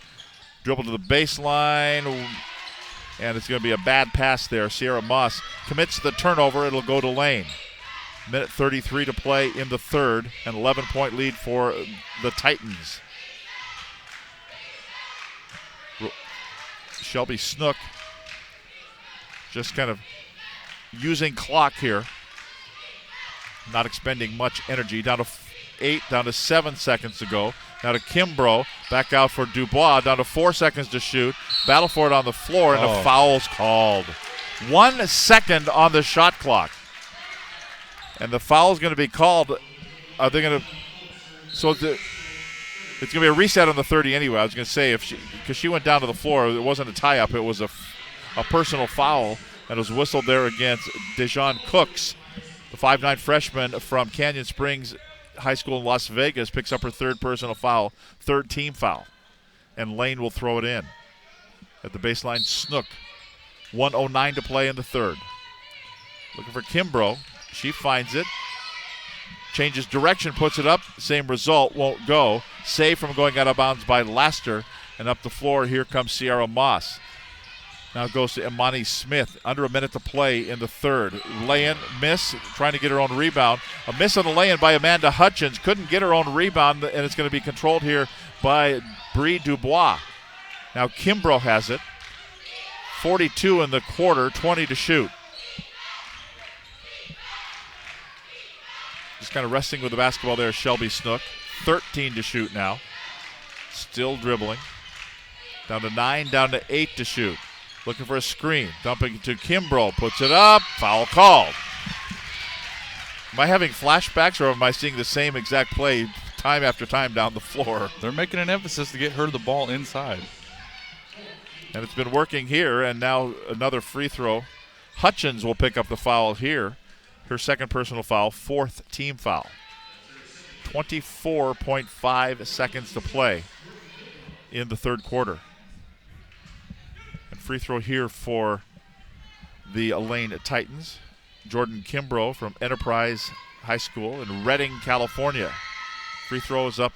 Dribble to the baseline, and it's going to be a bad pass there. Sierra Moss commits to the turnover. It'll go to Lane. Minute 33 to play in the third, an 11-point lead for the Titans. Shelby Snook just kind of using clock here. Not expending much energy. Down to 8, down to 7 seconds to go. Now to Kimbrough, back out for Dubois, down to 4 seconds to shoot. Battle for it on the floor, and a foul's called. 1 second on the shot clock. And the foul's going to be called. Are they going to? So it's going to be a reset on the 30 anyway. I was going to say, because she went down to the floor, it wasn't a tie-up. It was a personal foul, and it was whistled there against Dejon Cooks, the 5'9 freshman from Canyon Springs High School in Las Vegas, picks up her third personal foul, third team foul. And Lane will throw it in. At the baseline, Snook. 1:09 to play in the third. Looking for Kimbrough. She finds it. Changes direction, puts it up. Same result, won't go. Save from going out of bounds by Laster. And up the floor, here comes Sierra Moss. Now it goes to Imani Smith. Under a minute to play in the third. Lay-in, miss, trying to get her own rebound. A miss on the lay-in by Amanda Hutchins. Couldn't get her own rebound, and it's going to be controlled here by Bree Dubois. Now Kimbrough has it. 42 in the quarter, 20 to shoot. Just kind of resting with the basketball there, Shelby Snook. 13 to shoot now. Still dribbling. Down to 9, down to 8 to shoot. Looking for a screen. Dumping to Kimbrough. Puts it up. Foul called. Am I having flashbacks, or am I seeing the same exact play time after time down the floor? They're making an emphasis to get her the ball inside. And it's been working here, and now another free throw. Hutchins will pick up the foul here. Her second personal foul, fourth team foul. 24.5 seconds to play in the third quarter. And free throw here for the Lane Titans. Jordan Kimbrough from Enterprise High School in Redding, California. Free throw is up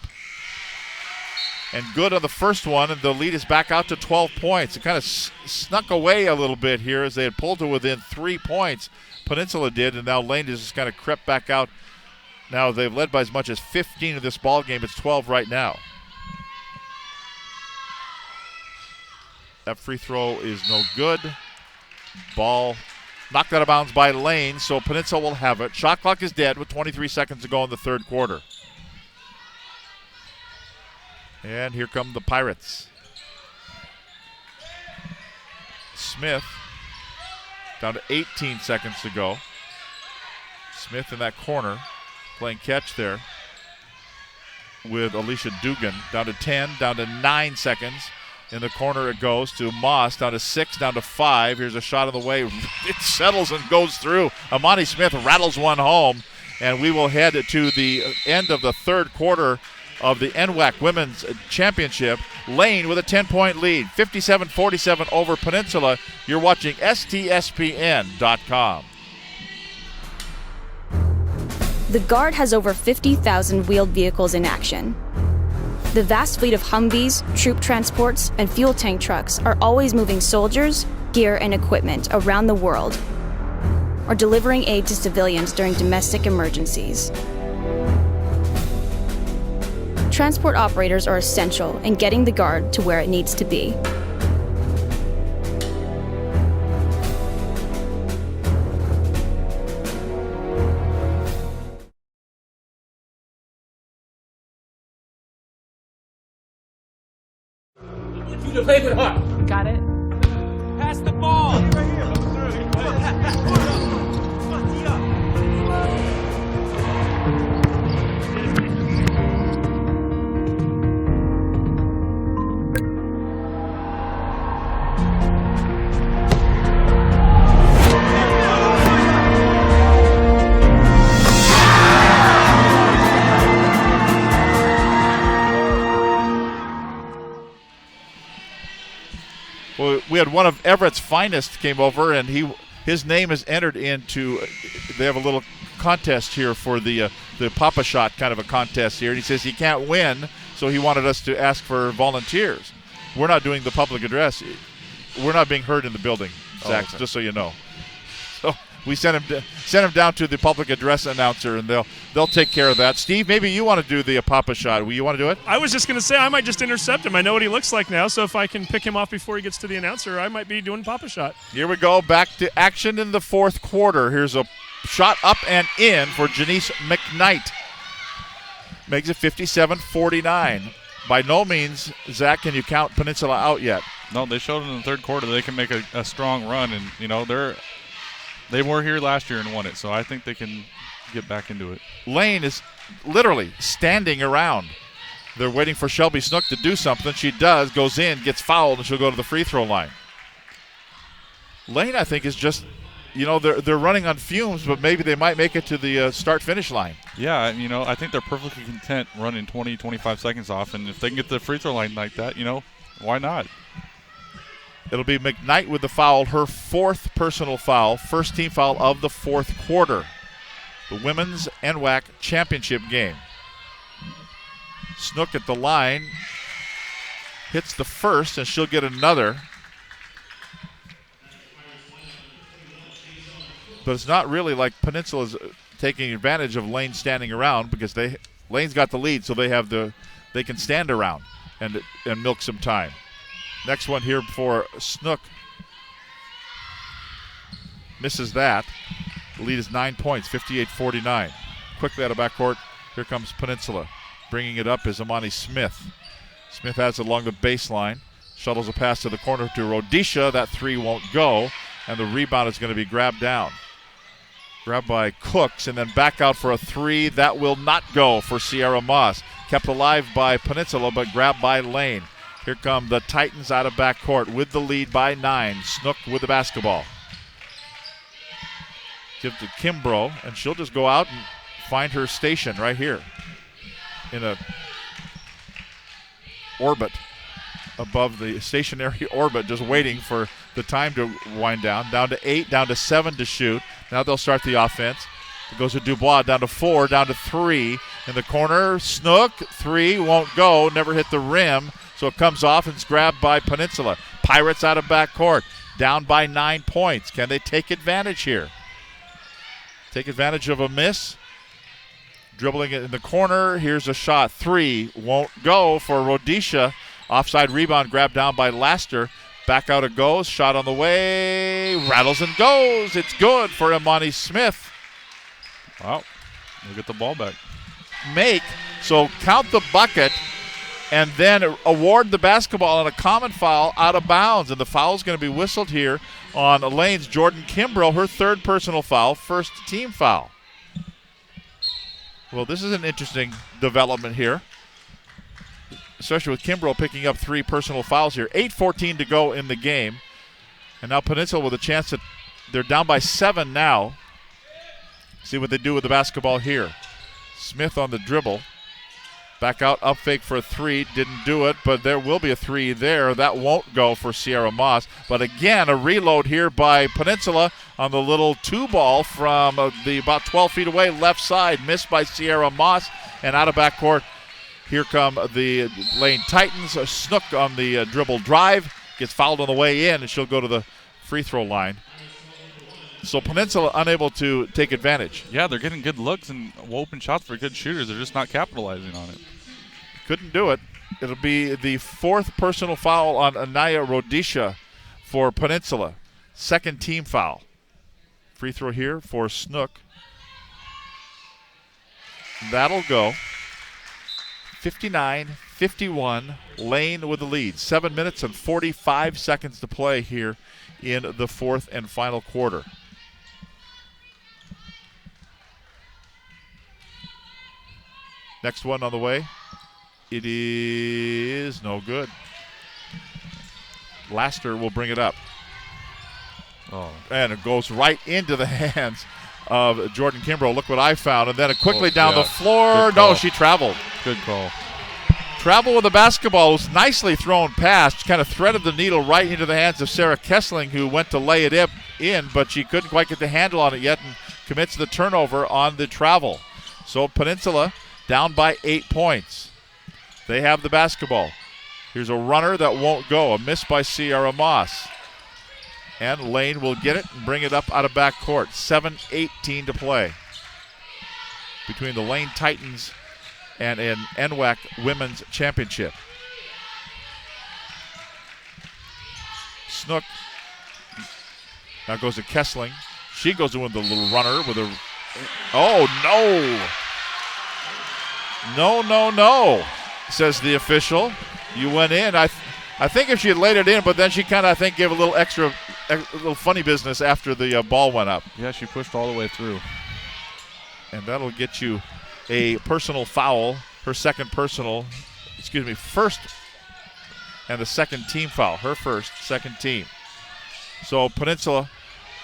and good on the first one, and the lead is back out to 12 points. It kind of snuck away a little bit here as they had pulled to within 3 points. Peninsula did, and now Lane has just kind of crept back out. Now they've led by as much as 15 of this ball game. It's 12 right now. That free throw is no good. Ball knocked out of bounds by Lane, so Peninsula will have it. Shot clock is dead with 23 seconds to go in the third quarter. And here come the Pirates. Smith, down to 18 seconds to go. Smith in that corner, playing catch there with Alicia Dugan. Down to 10, down to 9 seconds. In the corner it goes to Moss, down to 6, down to 5. Here's a shot on the way. It settles and goes through. Amani Smith rattles one home, and we will head to the end of the third quarter of the NWAC Women's Championship. Lane with a 10-point lead, 57-47 over Peninsula. You're watching STSPN.com. The Guard has over 50,000 wheeled vehicles in action. The vast fleet of Humvees, troop transports, and fuel tank trucks are always moving soldiers, gear, and equipment around the world, or delivering aid to civilians during domestic emergencies. Transport operators are essential in getting the Guard to where it needs to be. You to play with heart. Got it. Pass the ball. Well, we had one of Everett's finest came over, and his name is entered into. They have a little contest here for the Papa Shot kind of a contest here, and he says he can't win, so he wanted us to ask for volunteers. We're not doing the public address. We're not being heard in the building, Zach, okay. just so you know. So we sent him down to the public address announcer, and they'll take care of that. Steve, maybe you want to do the Papa Shot. You want to do it? I was just going to say I might just intercept him. I know what he looks like now, so if I can pick him off before he gets to the announcer, I might be doing Papa Shot. Here we go, back to action in the fourth quarter. Here's a shot up and in for Janice McKnight. Makes it 57-49. By no means, Zach, can you count Peninsula out yet? No, they showed in the third quarter they can make a strong run, and they were here last year and won it, so I think they can get back into it. Lane is literally standing around. They're waiting for Shelby Snook to do something. She does, goes in, gets fouled, and she'll go to the free throw line. Lane, I think, is just, they're running on fumes, but maybe they might make it to the start-finish line. Yeah, I think they're perfectly content running 20, 25 seconds off, and if they can get to the free throw line like that, why not? It'll be McKnight with the foul, her fourth personal foul, first team foul of the fourth quarter. The Women's NWAC Championship game. Snook at the line, hits the first, and she'll get another. But it's not really like Peninsula's taking advantage of Lane standing around, because Lane's got the lead, so they can stand around and milk some time. Next one here for Snook. Misses that. The lead is 9 points, 58-49. Quickly out of backcourt, here comes Peninsula. Bringing it up is Amani Smith. Smith has it along the baseline. Shuttles a pass to the corner to Rhodesia. That three won't go, and the rebound is going to be grabbed down. Grabbed by Cooks, and then back out for a three. That will not go for Sierra Moss. Kept alive by Peninsula, but grabbed by Lane. Here come the Titans out of backcourt with the lead by 9. Snook with the basketball. Give to Kimbrough, and she'll just go out and find her station right here in a orbit above the stationary orbit, just waiting for the time to wind down. Down to 8, down to 7 to shoot. Now they'll start the offense. It goes to Dubois, down to 4, down to 3. In the corner, Snook, 3, won't go, never hit the rim. So it comes off and it's grabbed by Peninsula. Pirates out of backcourt, down by 9 points. Can they take advantage here? Take advantage of a miss. Dribbling it in the corner. Here's a shot. 3 won't go for Rhodesia. Offside rebound grabbed down by Laster. Back out it goes. Shot on the way. Rattles and goes. It's good for Imani Smith. Wow. We'll get the ball back. So count the bucket and then award the basketball on a common foul out of bounds. And the foul is going to be whistled here on Lane's Jordan Kimbrough, her third personal foul, first team foul. Well, this is an interesting development here, especially with Kimbrough picking up 3 personal fouls here. 8:14 to go in the game. And now Peninsula with a chance that they're down by 7 now. See what they do with the basketball here. Smith on the dribble. Back out, up fake for a 3. Didn't do it, but there will be a 3 there. That won't go for Sierra Moss. But again, a reload here by Peninsula on the little 2 ball from the about 12 feet away, left side. Missed by Sierra Moss. And out of backcourt, here come the Lane Titans. A Snook on the dribble drive. Gets fouled on the way in, and she'll go to the free throw line. So Peninsula unable to take advantage. Yeah, they're getting good looks and open shots for good shooters. They're just not capitalizing on it. Couldn't do it. It'll be the 4th personal foul on Anaya Rodisha for Peninsula. 2nd team foul. Free throw here for Snook. That'll go. 59-51. Lane with the lead. 7 minutes and 45 seconds to play here in the 4th and final quarter. Next one on the way. It is no good. Laster will bring it up. Oh. And it goes right into the hands of Jordan Kimbrough. Look what I found. And then it quickly down the floor. No, she traveled. Good call. Travel with the basketball. It was nicely thrown past. Kind of threaded the needle right into the hands of Sarah Kessling, who went to lay it in, but she couldn't quite get the handle on it yet and commits the turnover on the travel. So Peninsula down by 8 points. They have the basketball. Here's a runner that won't go. A miss by Sierra Moss. And Lane will get it and bring it up out of backcourt. 7:18 to play between the Lane Titans and an NWAC Women's Championship. Snook now goes to Kessling. She goes in with the little runner with a. Oh, no. No, says the official. You went in. I think if she had laid it in, but then she kind of, I think, gave a little extra, a little funny business after the ball went up. Yeah, she pushed all the way through. And that'll get you a personal foul, her second personal, first and the second team foul. Her first, second team. So Peninsula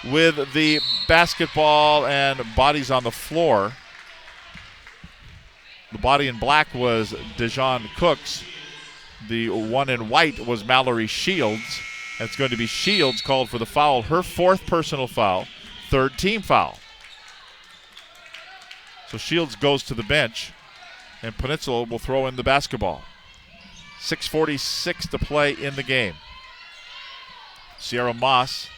with the basketball and bodies on the floor. The body in black was Dejan Cooks. The one in white was Mallory Shields. It's going to be Shields called for the foul. Her 4th personal foul, 3rd team foul. So Shields goes to the bench, and Peninsula will throw in the basketball. 6:46 to play in the game. Sierra Moss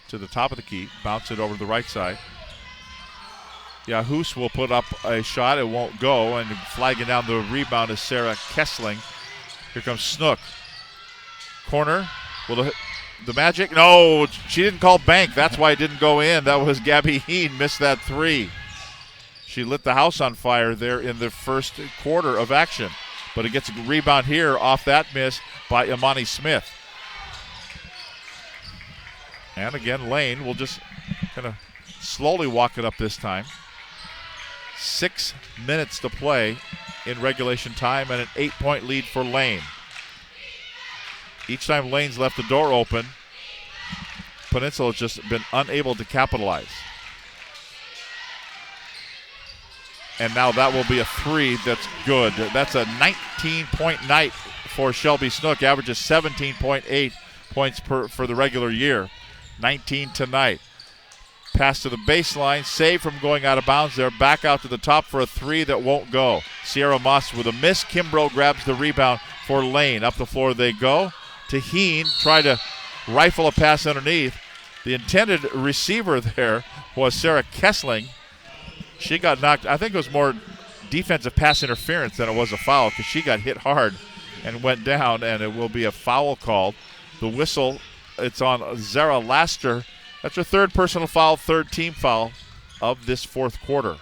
to the top of the key, bounce it over to the right side. Yahus will put up a shot. It won't go, and flagging down the rebound is Sarah Kessling. Here comes Snook. Corner. Will the Magic? No, she didn't call bank. That's why it didn't go in. That was Gabby Heen. Missed that 3. She lit the house on fire there in the first quarter of action. But it gets a rebound here off that miss by Imani Smith. And again, Lane will just kind of slowly walk it up this time. 6 minutes to play in regulation time and an 8-point lead for Lane. Each time Lane's left the door open, Peninsula has just been unable to capitalize. And now that will be a 3 that's good. That's a 19-point night for Shelby Snook. Averages 17.8 points for the regular year. 19 tonight. Pass to the baseline, save from going out of bounds there. Back out to the top for a 3 that won't go. Sierra Moss with a miss. Kimbrough grabs the rebound for Lane. Up the floor they go. Taheen tried to rifle a pass underneath. The intended receiver there was Sarah Kessling. She got knocked. I think it was more defensive pass interference than it was a foul because she got hit hard and went down, and it will be a foul called. The whistle, it's on Zara Laster. That's her 3rd personal foul, 3rd team foul of this 4th quarter.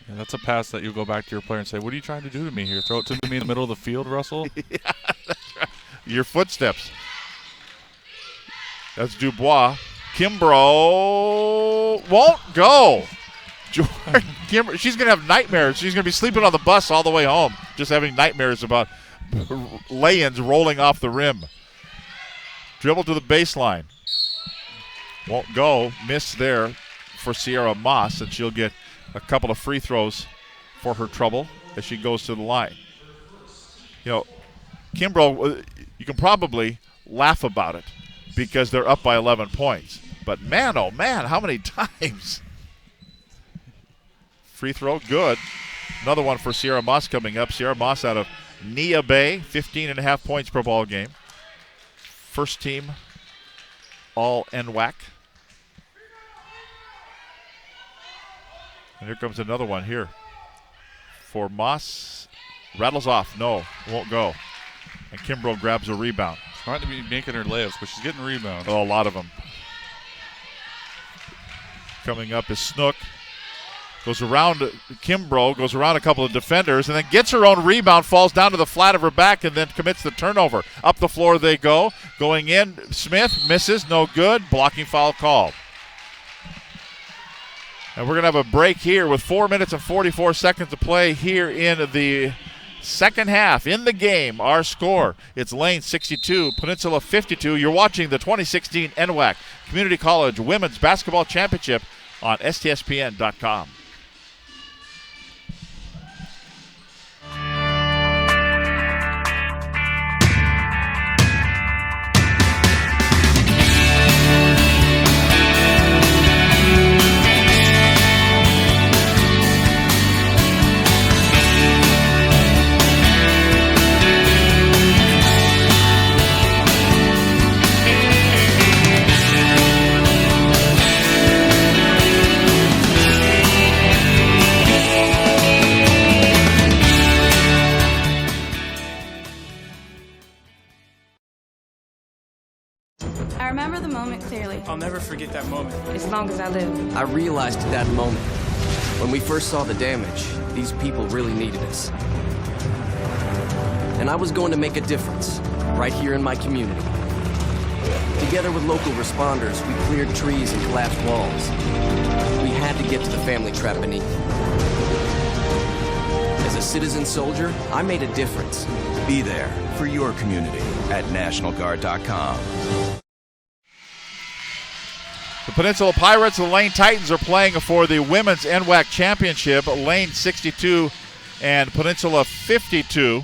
Yeah, that's a pass that you'll go back to your player and say, what are you trying to do to me here? Throw it to me in the middle of the field, Russell? Yeah, that's right. Your footsteps. That's Dubois. Kimbrough won't go. Jordan Kimbrough, she's going to have nightmares. She's going to be sleeping on the bus all the way home, just having nightmares about lay-ins rolling off the rim. Dribble to the baseline. Won't go. Miss there for Sierra Moss, and she'll get a couple of free throws for her trouble as she goes to the line. You know, Kimbrough, you can probably laugh about it because they're up by 11 points. But man, oh man, how many times? Free throw, good. Another one for Sierra Moss coming up. Sierra Moss out of Nia Bay, 15.5 points per ball game. First team all NWAC. And here comes another one here for Moss. Rattles off. No, won't go. And Kimbrough grabs a rebound. Trying to be making her layups, but she's getting rebounds. Oh, a lot of them. Coming up is Snook. Goes around Kimbrough, goes around a couple of defenders, and then gets her own rebound, falls down to the flat of her back, and then commits the turnover. Up the floor they go. Going in, Smith misses, no good. Blocking foul called. And we're going to have a break here with 4 minutes and 44 seconds to play here in the second half. In the game, our score, it's Lane 62, Peninsula 52. You're watching the 2016 NWAC Community College Women's Basketball Championship on STSPN.com. I remember the moment clearly. I'll never forget that moment. As long as I live. I realized at that moment, when we first saw the damage, these people really needed us. And I was going to make a difference, right here in my community. Together with local responders, we cleared trees and collapsed walls. We had to get to the family trap beneath. As a citizen soldier, I made a difference. Be there for your community at NationalGuard.com. The Peninsula Pirates and the Lane Titans are playing for the Women's NWAC Championship. Lane 62 and Peninsula 52.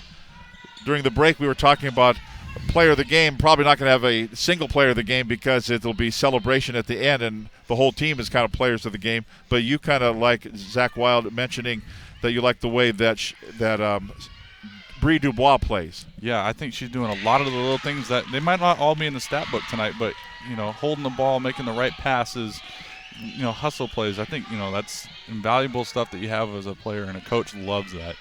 During the break, we were talking about player of the game. Probably not going to have a single player of the game because it'll be celebration at the end, and the whole team is kind of players of the game. But you kind of like Zach Wild mentioning that you like the way that Bree Dubois plays. Yeah, I think she's doing a lot of the little things that they might not all be in the stat book tonight, but holding the ball, making the right passes, hustle plays. I think that's invaluable stuff that you have as a player, and a coach loves that.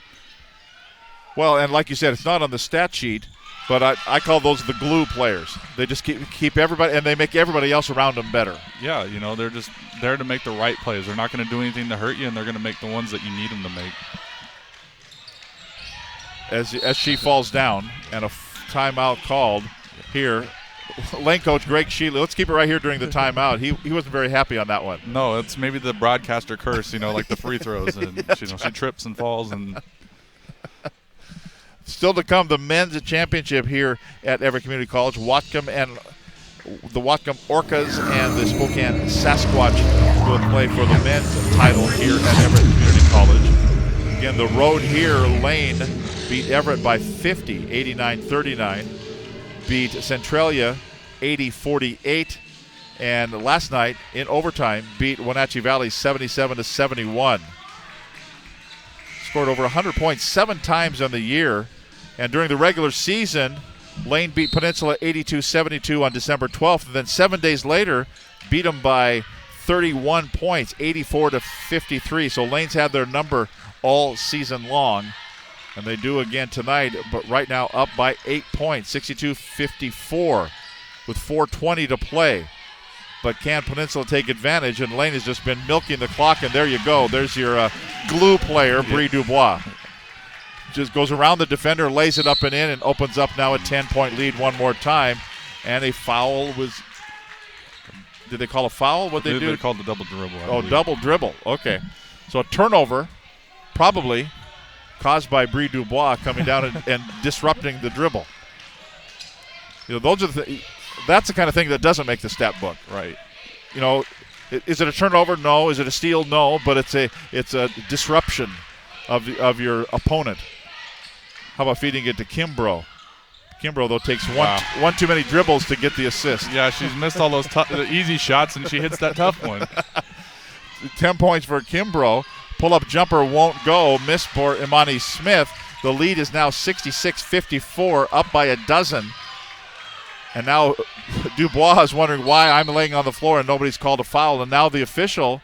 Well, and like you said, it's not on the stat sheet, but I call those the glue players. They just keep everybody, and they make everybody else around them better. Yeah, they're just there to make the right plays. They're not going to do anything to hurt you, and they're going to make the ones that you need them to make. As she falls down, and a timeout called here. Lane coach Greg Sheely. Let's keep it right here during the timeout. He wasn't very happy on that one. No, it's maybe the broadcaster curse, like the free throws, and she trips and falls. And still to come, the men's championship here at Everett Community College. Whatcom and the Whatcom Orcas and the Spokane Sasquatch will play for the men's title here at Everett Community College. Again, the road here, Lane beat Everett by 50, 89-39. Beat Centralia 80-48, and last night in overtime beat Wenatchee Valley 77-71. Scored over 100 points 7 times on the year, and during the regular season, Lane beat Peninsula 82-72 on December 12th, and then 7 days later beat them by 31 points, 84-53. So Lane's had their number all season long. And they do again tonight, but right now up by 8 points, 62-54 with 4:20 to play. But can Peninsula take advantage? And Lane has just been milking the clock, and there you go. There's your glue player, Bree Dubois. Just goes around the defender, lays it up and in, and opens up now a 10-point lead one more time. And a foul was – did they call a foul? What did they do? They called the double dribble. Oh, double dribble. Okay. So a turnover, probably – caused by Bree Dubois coming down and disrupting the dribble. Those are that's the kind of thing that doesn't make the stat book. Right. Is it a turnover? No. Is it a steal? No. But it's a disruption of your opponent. How about feeding it to Kimbrough? Kimbrough, though, takes one too many dribbles to get the assist. Yeah, she's missed all those the easy shots, and she hits that tough one. 10 points for Kimbrough. Pull-up jumper won't go. Miss for Imani Smith. The lead is now 66-54, up by a dozen. And now Dubois is wondering why I'm laying on the floor and nobody's called a foul. And now the official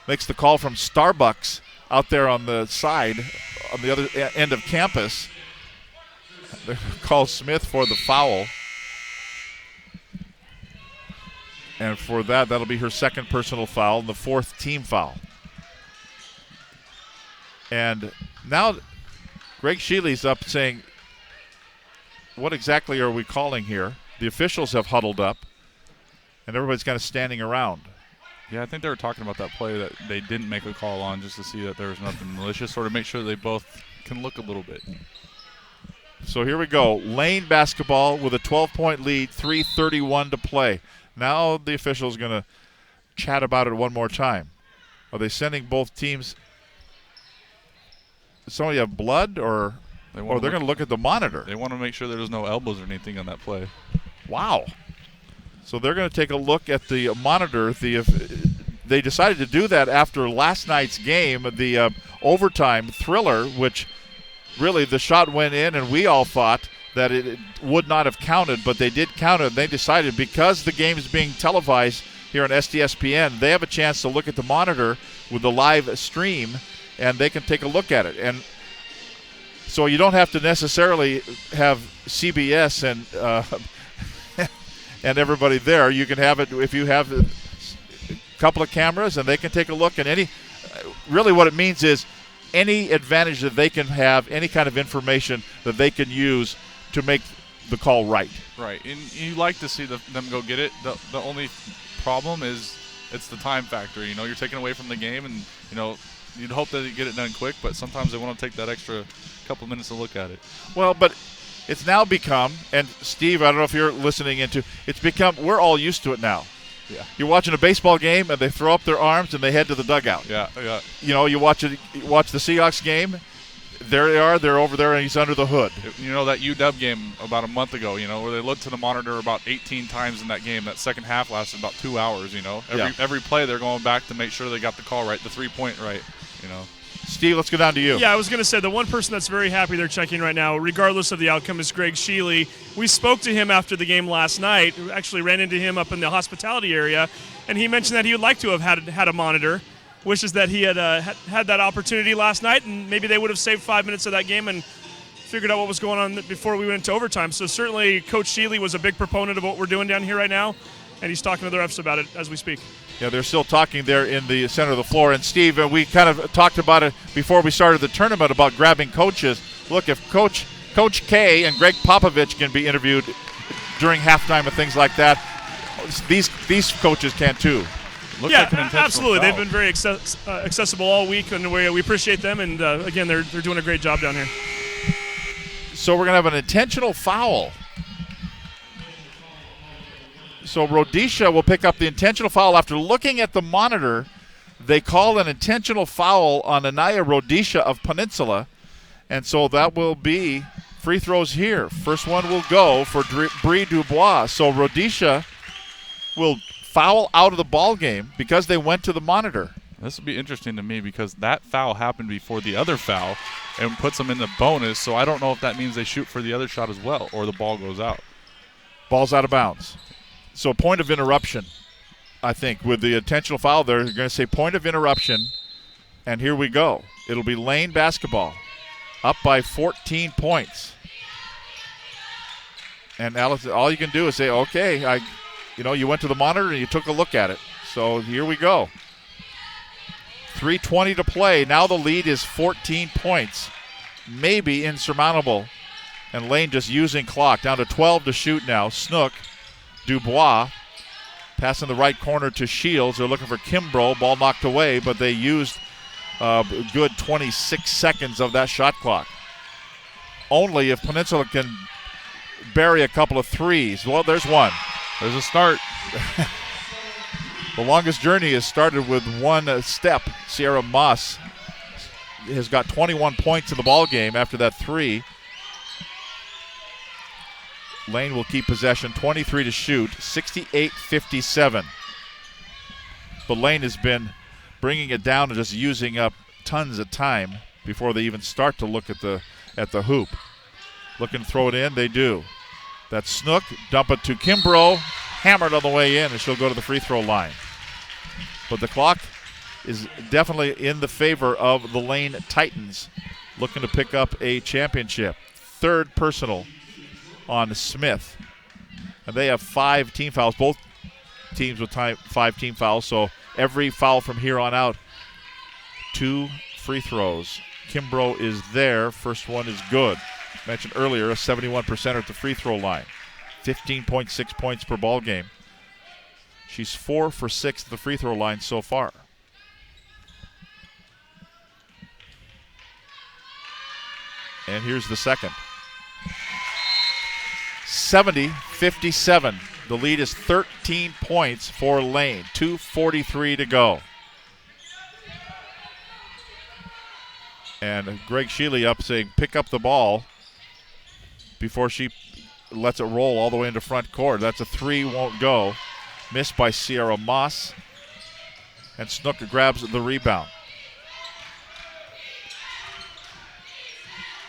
makes the call from Starbucks out there on the side, on the other end of campus. They call Smith for the foul. And for that'll be her second personal foul and the fourth team foul. And now Greg Shealy's up saying, what exactly are we calling here? The officials have huddled up, and everybody's kind of standing around. Yeah, I think they were talking about that play that they didn't make a call on just to see that there was nothing malicious, sort of make sure they both can look a little bit. So here we go. Lane basketball with a 12-point lead, 3:31 to play. Now the official's going to chat about it one more time. Are they sending both teams? Does somebody have blood, or they're going to look at the monitor? They want to make sure there's no elbows or anything on that play. Wow. So they're going to take a look at the monitor. They decided to do that after last night's game, the overtime thriller, which really the shot went in, and we all thought that it would not have counted, but they did count it. And they decided because the game is being televised here on SDSPN, they have a chance to look at the monitor with the live stream, and they can take a look at it. And so you don't have to necessarily have CBS and everybody there. You can have it if you have a couple of cameras, and they can take a look. And really what it means is any advantage that they can have, any kind of information that they can use to make the call right. Right, and you like to see them go get it. The only problem is it's the time factor. You know, you're taking away from the game, and you know you'd hope that you get it done quick, but sometimes they want to take that extra couple minutes to look at it. Well, but it's now become, and Steve, I don't know if you're listening into, it's become, we're all used to it now. Yeah. You're watching a baseball game, and they throw up their arms, and they head to the dugout. Yeah. You know, you watch the Seahawks game, there they are, they're over there, and he's under the hood. You know, that UW game about a month ago, you know, where they looked to the monitor about 18 times in that game. That second half lasted about 2 hours, you know. Every play they're going back to make sure they got the call right, the three-point right, you know. Steve, let's go down to you. Yeah, I was going to say the one person that's very happy they're checking right now, regardless of the outcome, is Greg Shealy. We spoke to him after the game last night. We actually ran into him up in the hospitality area, and he mentioned that he would like to have had a monitor. Wishes that he had had that opportunity last night, and maybe they would have saved 5 minutes of that game and figured out what was going on before we went into overtime. So certainly Coach Shealy was a big proponent of what we're doing down here right now, and he's talking to the refs about it as we speak. Yeah, they're still talking there in the center of the floor. And, Steve, we kind of talked about it before we started the tournament about grabbing coaches. Look, if Coach K and Greg Popovich can be interviewed during halftime and things like that, these coaches can too. Absolutely. They've been very accessible all week, and we appreciate them. And, again, they're doing a great job down here. So we're going to have an intentional foul. So Rhodesia will pick up the intentional foul. After looking at the monitor, they call an intentional foul on Anaya Rhodesia of Peninsula. And so that will be free throws here. First one will go for Bree Dubois. So Rhodesia will foul out of the ball game because they went to the monitor. This will be interesting to me because that foul happened before the other foul and puts them in the bonus. So I don't know if that means they shoot for the other shot as well or the ball goes out. Ball's out of bounds. So point of interruption, I think. With the intentional foul, they're going to say point of interruption. And here we go. It'll be Lane basketball. Up by 14 points. And Alice, all you can do is say, okay, you went to the monitor and you took a look at it. So here we go. 3:20 to play. Now the lead is 14 points. Maybe insurmountable. And Lane just using clock. Down to 12 to shoot now. Snook. Dubois passing the right corner to Shields. They're looking for Kimbrough. Ball knocked away, but they used a good 26 seconds of that shot clock. Only if Peninsula can bury a couple of threes. Well, there's one. There's a start. The longest journey has started with one step. Sierra Moss has got 21 points in the ball game after that three. Lane will keep possession, 23 to shoot, 68-57. But Lane has been bringing it down and just using up tons of time before they even start to look at the hoop. Looking to throw it in, they do. That's Snook, dump it to Kimbrough, hammered on the way in, and she'll go to the free throw line. But the clock is definitely in the favor of the Lane Titans, looking to pick up a championship. Third personal on Smith. And they have 5 team fouls, both teams with 5 team fouls, so every foul from here on out, 2 free throws. Kimbrough is there. First one is good. Mentioned earlier, a 71% at the free throw line. 15.6 points per ball game. She's 4 for 6 at the free throw line so far. And here's the second. 70-57. The lead is 13 points for Lane. 2:43 to go. And Greg Shealy up saying, pick up the ball before she lets it roll all the way into front court. That's a three, won't go. Missed by Sierra Moss. And Snook grabs the rebound.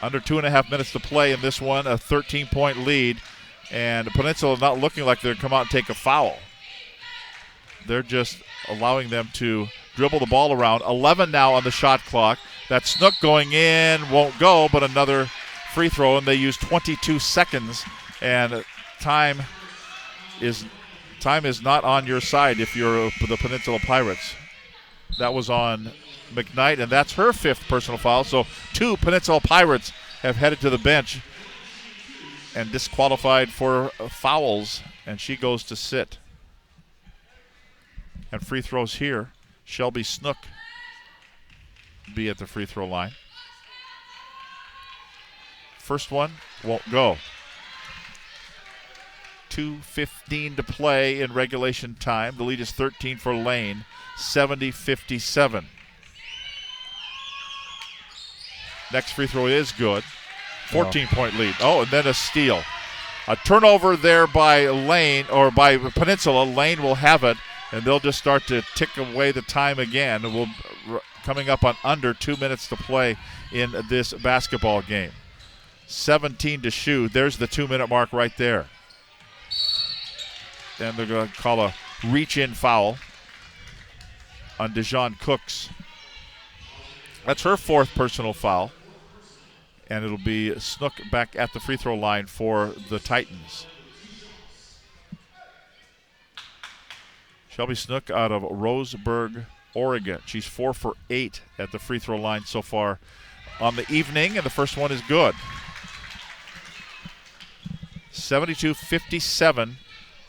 Under 2.5 minutes to play in this one, a 13-point lead. And Peninsula not looking like they're going to come out and take a foul. They're just allowing them to dribble the ball around. 11 now on the shot clock. That Snook going in, won't go, but another free throw, and they use 22 seconds. And time is not on your side if you're the Peninsula Pirates. That was on McKnight, and that's her 5th personal foul. So 2 Peninsula Pirates have headed to the bench and disqualified for fouls, and she goes to sit. And free throws here. Shelby Snook be at the free throw line. First one won't go. 2:15 to play in regulation time. The lead is 13 for Lane, 70-57. Next free throw is good. 14-point lead. Oh, and then a steal. A turnover there by Lane, or by Peninsula. Lane will have it, and they'll just start to tick away the time again. We'll coming up on under 2 minutes to play in this basketball game. 17 to shoot. There's the 2-minute mark right there. And they're going to call a reach-in foul on Dejon Cooks. That's her 4th personal foul. And it'll be Snook back at the free throw line for the Titans. Shelby Snook out of Roseburg, Oregon. She's 4 for 8 at the free throw line so far on the evening, and the first one is good. 72-57.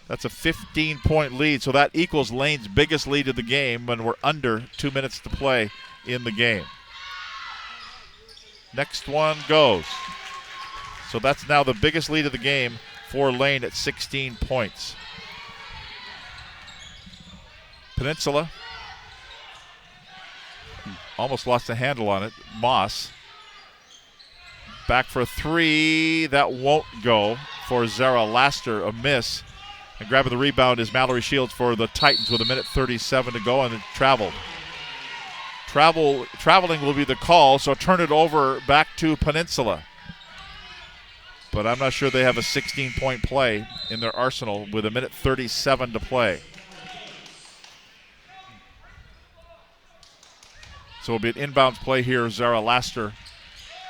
That's a 15-point lead, so that equals Lane's biggest lead of the game when we're under 2 minutes to play in the game. Next one goes. So that's now the biggest lead of the game for Lane at 16 points. Peninsula almost lost a handle on it. Moss back for 3. That won't go for Zara Laster, a miss. And grabbing the rebound is Mallory Shields for the Titans with 1:37 to go, and it traveled. Traveling will be the call, so turn it over back to Peninsula. But I'm not sure they have a 16-point play in their arsenal with 1:37 to play. So it'll be an inbounds play here. Zara Laster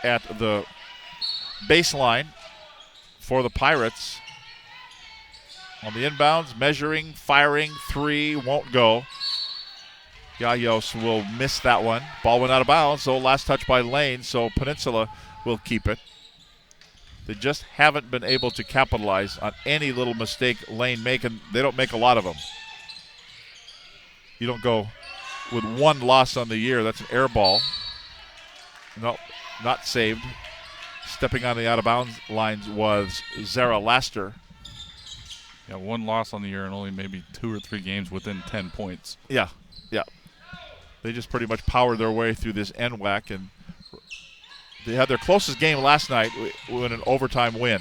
at the baseline for the Pirates. On the inbounds, measuring, firing, 3, won't go. Yayos will miss that one. Ball went out of bounds, so last touch by Lane, so Peninsula will keep it. They just haven't been able to capitalize on any little mistake Lane make, and they don't make a lot of them. You don't go with one loss on the year. That's an air ball. No, not saved. Stepping on the out-of-bounds lines was Zara Laster. Yeah, one loss on the year and only maybe 2 or 3 games within 10 points. Yeah. They just pretty much powered their way through this NWAC, and they had their closest game last night with an overtime win.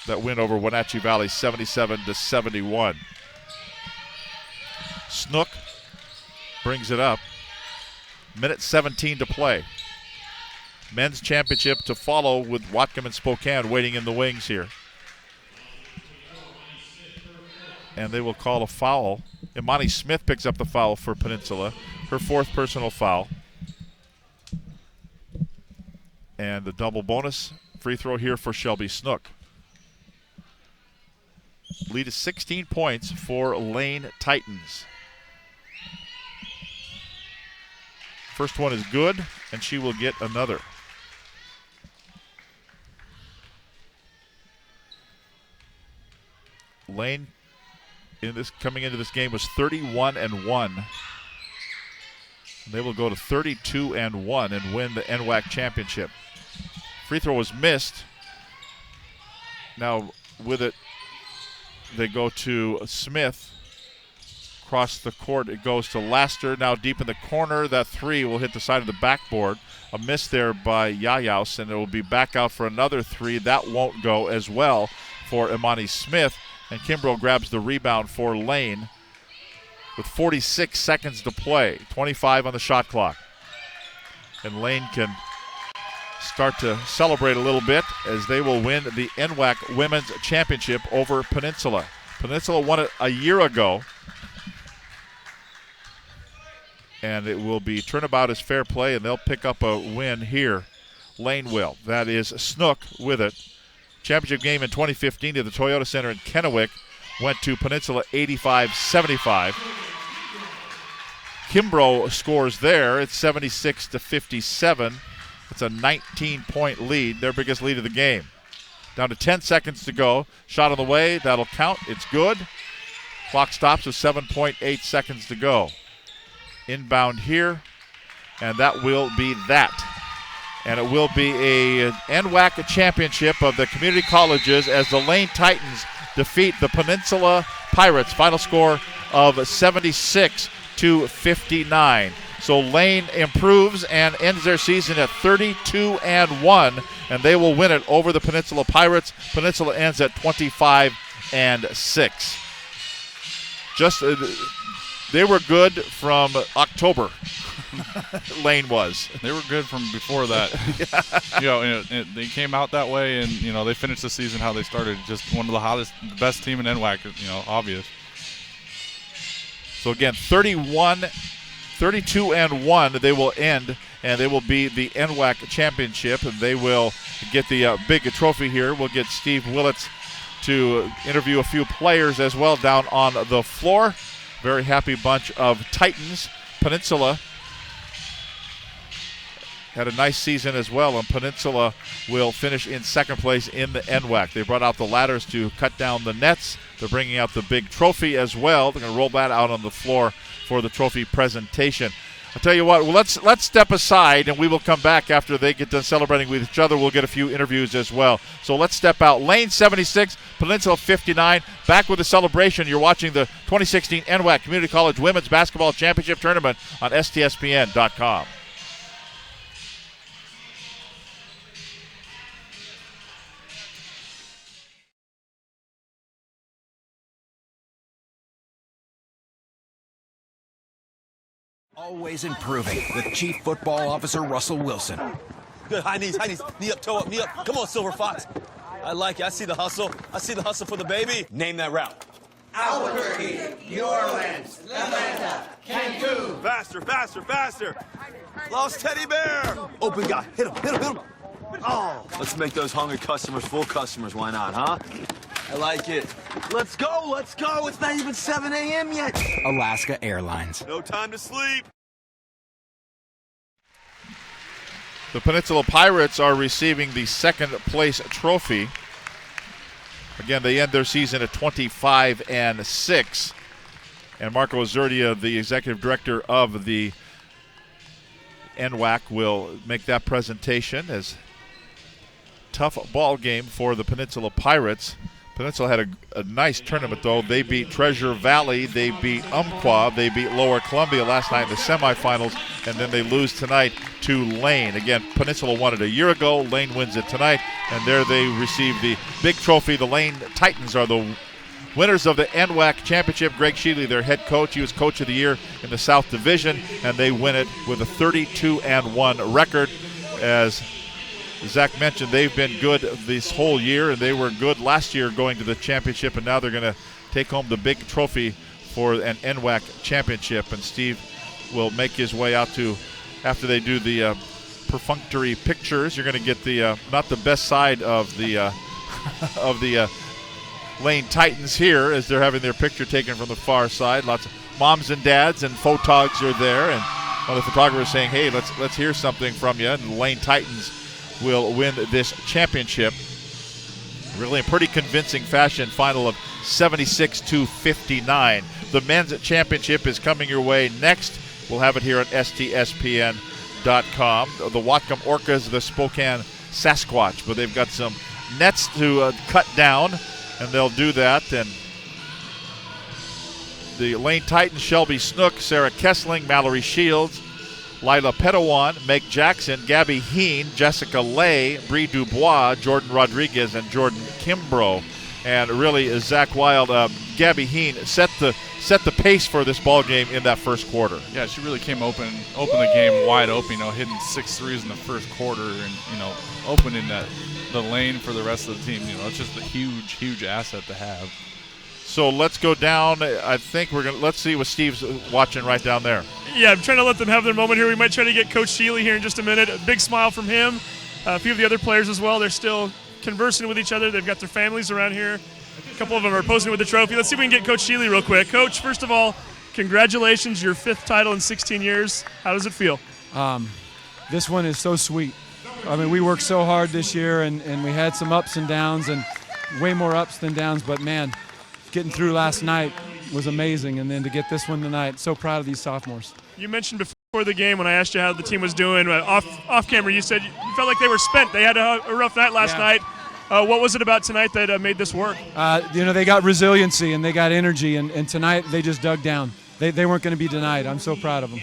That win over Wenatchee Valley, 77-71. Snook brings it up. Minute 17 to play. Men's championship to follow with Whatcom and Spokane waiting in the wings here. And they will call a foul. Imani Smith picks up the foul for Peninsula, her 4th personal foul. And the double bonus free throw here for Shelby Snook. Lead is 16 points for Lane Titans. First one is good, and she will get another. Lane coming into this game was 31-1. They will go to 32-1 and win the NWAC championship. Free throw was missed. Now with it, they go to Smith. Across the court, it goes to Laster. Now deep in the corner, that 3 will hit the side of the backboard. A miss there by Yayaus, and it will be back out for another 3. That won't go as well for Imani Smith. And Kimbrough grabs the rebound for Lane with 46 seconds to play, 25 on the shot clock. And Lane can start to celebrate a little bit as they will win the NWAC Women's Championship over Peninsula. Peninsula won it a year ago. And it will be turnabout as fair play, and they'll pick up a win here. Lane will. That is Snook with it. Championship game in 2015 at the Toyota Center in Kennewick went to Peninsula 85-75. Kimbrough scores there. It's 76-57. It's a 19-point lead, their biggest lead of the game. Down to 10 seconds to go. Shot on the way. That'll count. It's good. Clock stops with 7.8 seconds to go. Inbound here, and that will be that. And it will be a NWAC championship of the community colleges as the Lane Titans defeat the Peninsula Pirates. Final score of 76-59. So Lane improves and ends their season at 32-1, and they will win it over the Peninsula Pirates. Peninsula ends at 25-6. They were good from October. Lane was. They were good from before that. They came out that way, and they finished the season how they started. Just one of the hottest, best team in NWAC. Obvious. So again, 32-1. They will end, and they will be the NWAC championship, and they will get the big trophy here. We'll get Steve Willits to interview a few players as well down on the floor. Very happy bunch of Titans. Peninsula had a nice season as well, and Peninsula will finish in second place in the NWAC. They brought out the ladders to cut down the nets. They're bringing out the big trophy as well. They're going to roll that out on the floor for the trophy presentation. I'll tell you what, let's step aside, and we will come back after they get done celebrating with each other. We'll get a few interviews as well. So let's step out. Lane 76, Peninsula 59. Back with the celebration. You're watching the 2016 NWAC Community College Women's Basketball Championship Tournament on STSPN.com. Always improving with Chief Football Officer Russell Wilson. Good, high knees, knee up, toe up, knee up. Come on, Silver Fox. I like it. I see the hustle. I see the hustle for the baby. Name that route. Albuquerque, New Orleans, Atlanta, Cancun. Faster, faster, faster. Lost teddy bear. Open guy. Hit him, hit him, hit him. Oh. Let's make those hungry customers full customers. Why not, huh? I like it. Let's go, let's go. It's not even 7 a.m. yet. Alaska Airlines. No time to sleep. The Peninsula Pirates are receiving the second place trophy. Again, they end their season at 25-6. And Marco Azurdia, the executive director of the NWAC, will make that presentation as tough ball game for the Peninsula Pirates. Peninsula had a nice tournament, though. They beat Treasure Valley, they beat Umpqua, they beat Lower Columbia last night in the semifinals, and then they lose tonight to Lane. Again, Peninsula won it a year ago. Lane wins it tonight, and there they receive the big trophy. The Lane Titans are the winners of the NWAC championship. Greg Sheely, their head coach, he was coach of the year in the South Division, and they win it with a 32-1 record. As Zach mentioned, they've been good this whole year, and they were good last year going to the championship, and now they're going to take home the big trophy for an NWAC championship. And Steve will make his way out to, after they do the perfunctory pictures, you're going to get the not the best side of the of the Lane Titans here as they're having their picture taken from the far side. Lots of moms and dads and photogs are there, and one of the photographers saying, hey, let's hear something from you. And the Lane Titans will win this championship. Really a pretty convincing fashion, final of 76-59. The men's championship is coming your way next. We'll have it here on STSPN.com. The Whatcom Orcas, the Spokane Sasquatch, but they've got some nets to cut down, and they'll do that. And the Lane Titans, Shelby Snook, Sarah Kessling, Mallory Shields, Lila Petawan, Meg Jackson, Gabby Heen, Jessica Lay, Bree Dubois, Jordan Rodriguez, and Jordan Kimbrough. And really, Zach Wild, Gabby Heen set the pace for this ball game in that first quarter. Yeah, she really came open the game wide open, hitting 6 threes in the first quarter and, opening the lane for the rest of the team. It's just a huge asset to have. So let's go down. I think let's see what Steve's watching right down there. Yeah, I'm trying to let them have their moment here. We might try to get Coach Sheely here in just a minute. A big smile from him. A few of the other players as well. They're still conversing with each other. They've got their families around here. A couple of them are posing with the trophy. Let's see if we can get Coach Sheely real quick. Coach, first of all, congratulations, your 5th title in 16 years. How does it feel? This one is so sweet. I mean, we worked so hard this year, and we had some ups and downs, and way more ups than downs, but man, getting through last night was amazing, and then to get this one tonight, so proud of these sophomores. You mentioned before the game when I asked you how the team was doing, off camera, you said you felt like they were spent. They had a rough night last night. What was it about tonight that made this work? They got resiliency and they got energy, and tonight they just dug down. They weren't going to be denied. I'm so proud of them.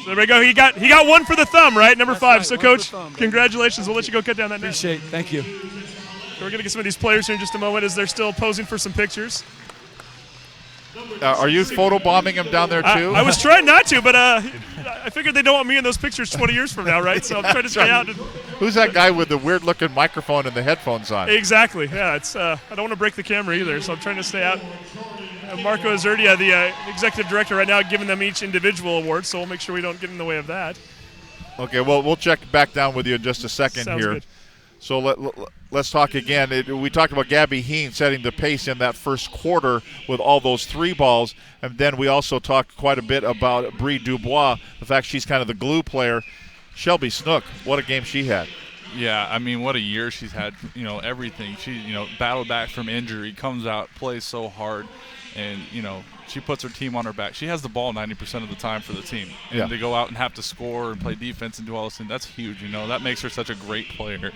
So there we go. He got one for the thumb, right? Number 5. Right, so, Coach, congratulations. We'll let you go cut down that net. Appreciate it. Thank you. So we're going to get some of these players here in just a moment as they're still posing for some pictures. Are you photobombing him down there, too? I was trying not to, but I figured they don't want me in those pictures 20 years from now, right? So I'm trying to stay out. Who's that guy with the weird-looking microphone and the headphones on? Exactly. Yeah, it's. I don't want to break the camera either, so I'm trying to stay out. Marco Azurdia, the executive director right now, giving them each individual award, so we'll make sure we don't get in the way of that. Okay, well, we'll check back down with you in just a second. Sounds here. Good. So let's talk again. We talked about Gabby Heen setting the pace in that first quarter with all those 3 balls, and then we also talked quite a bit about Bree Dubois, the fact she's kind of the glue player. Shelby Snook, what a game she had. Yeah, I mean, what a year she's had. Everything. She, battled back from injury, comes out, plays so hard, and, she puts her team on her back. She has the ball 90% of the time for the team. And to go out and have to score and play defense and do all this thing, that's huge. That makes her such a great player.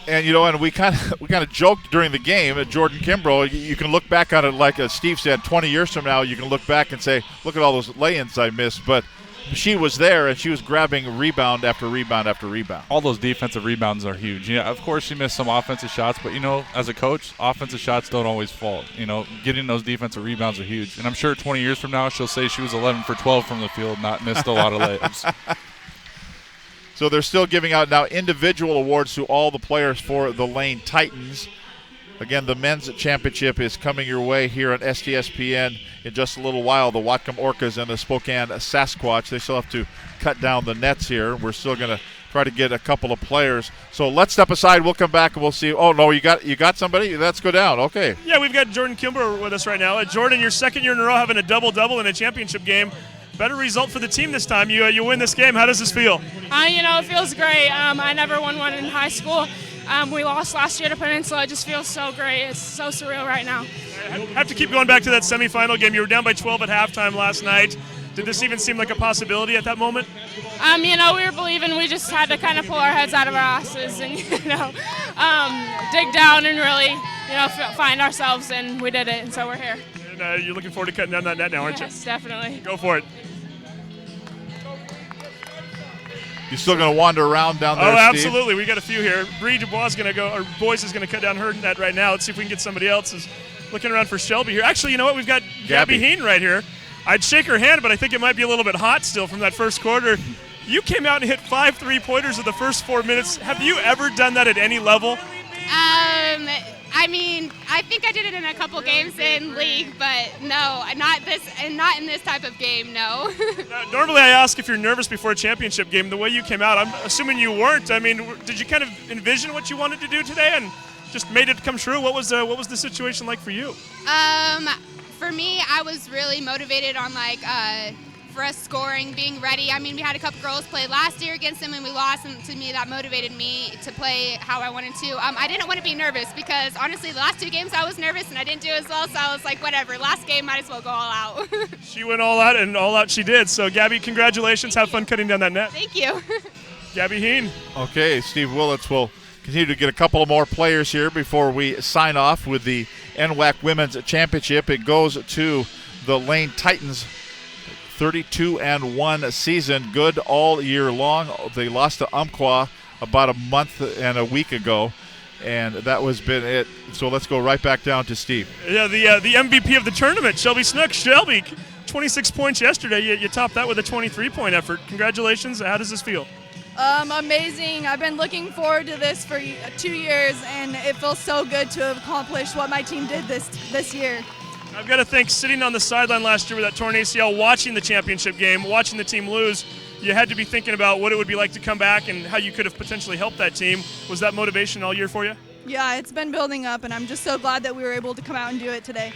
And and we kind of joked during the game at Jordan Kimbrough. You can look back on it like Steve said. 20 years from now, you can look back and say, "Look at all those lay-ins I missed." But she was there, and she was grabbing rebound after rebound after rebound. All those defensive rebounds are huge. Yeah, of course she missed some offensive shots, but as a coach, offensive shots don't always fall. Getting those defensive rebounds are huge. And I'm sure 20 years from now, she'll say she was 11 for 12 from the field, not missed a lot of layups. So they're still giving out now individual awards to all the players for the Lane Titans. Again, the men's championship is coming your way here on STSPN in just a little while. The Whatcom Orcas and the Spokane Sasquatch, they still have to cut down the nets here. We're still going to try to get a couple of players. So let's step aside. We'll come back and we'll see. Oh, no, you got somebody? Let's go down. Okay. Yeah, we've got Jordan Kimbrough with us right now. Jordan, your 2nd year in a row having a double-double in a championship game. Better result for the team this time. You win this game. How does this feel? It feels great. I never won one in high school. We lost last year to Peninsula. It just feels so great. It's so surreal right now. I have to keep going back to that semifinal game. You were down by 12 at halftime last night. Did this even seem like a possibility at that moment? We were believing. We just had to kind of pull our heads out of our asses and, dig down and really, find ourselves, and we did it, and so we're here. And you're looking forward to cutting down that net now, aren't you? Yes, definitely. Go for it. You're still going to wander around down there, Oh, Steve? absolutely. We got a few here. Bree Dubois is going to go, or Boyce is going to cut down her net right now. Let's see if we can get somebody else. Is looking around for Shelby here. Actually, you know what? We've got Gabby Heen right here. I'd shake her hand, but I think it might be a little bit hot still from that first quarter. You came out and hit 5 3-pointers in the first 4 minutes. Have you ever done that at any level? I think I did it in a couple games in league, but no, not in this type of game, no. Normally I ask if you're nervous before a championship game. The way you came out, I'm assuming you weren't. I mean, did you kind of envision what you wanted to do today and just made it come true? What was the situation like for you? For me, I was really motivated on for us scoring, being ready. I mean, we had a couple girls play last year against them and we lost, and to me that motivated me to play how I wanted to. I didn't want to be nervous because honestly the last 2 games I was nervous and I didn't do as well, so I was like, whatever, last game might as well go all out. She went all out, and all out she did. So Gabby, congratulations. Have fun cutting down that net. Thank you. Gabby Heen. Okay, Steve Willits will continue to get a couple of more players here before we sign off with the NWAC Women's Championship. It goes to the Lane Titans. 32-1 season, good all year long. They lost to Umpqua about a month and a week ago, and that was been it. So let's go right back down to Steve. Yeah, the MVP of the tournament, Shelby Snook. Shelby, 26 points yesterday. You topped that with a 23-point effort. Congratulations. How does this feel? Amazing. I've been looking forward to this for 2 years, and it feels so good to have accomplished what my team did this year. I've got to think, sitting on the sideline last year with that torn ACL, watching the championship game, watching the team lose, you had to be thinking about what it would be like to come back and how you could have potentially helped that team. Was that motivation all year for you? Yeah, it's been building up, and I'm just so glad that we were able to come out and do it today.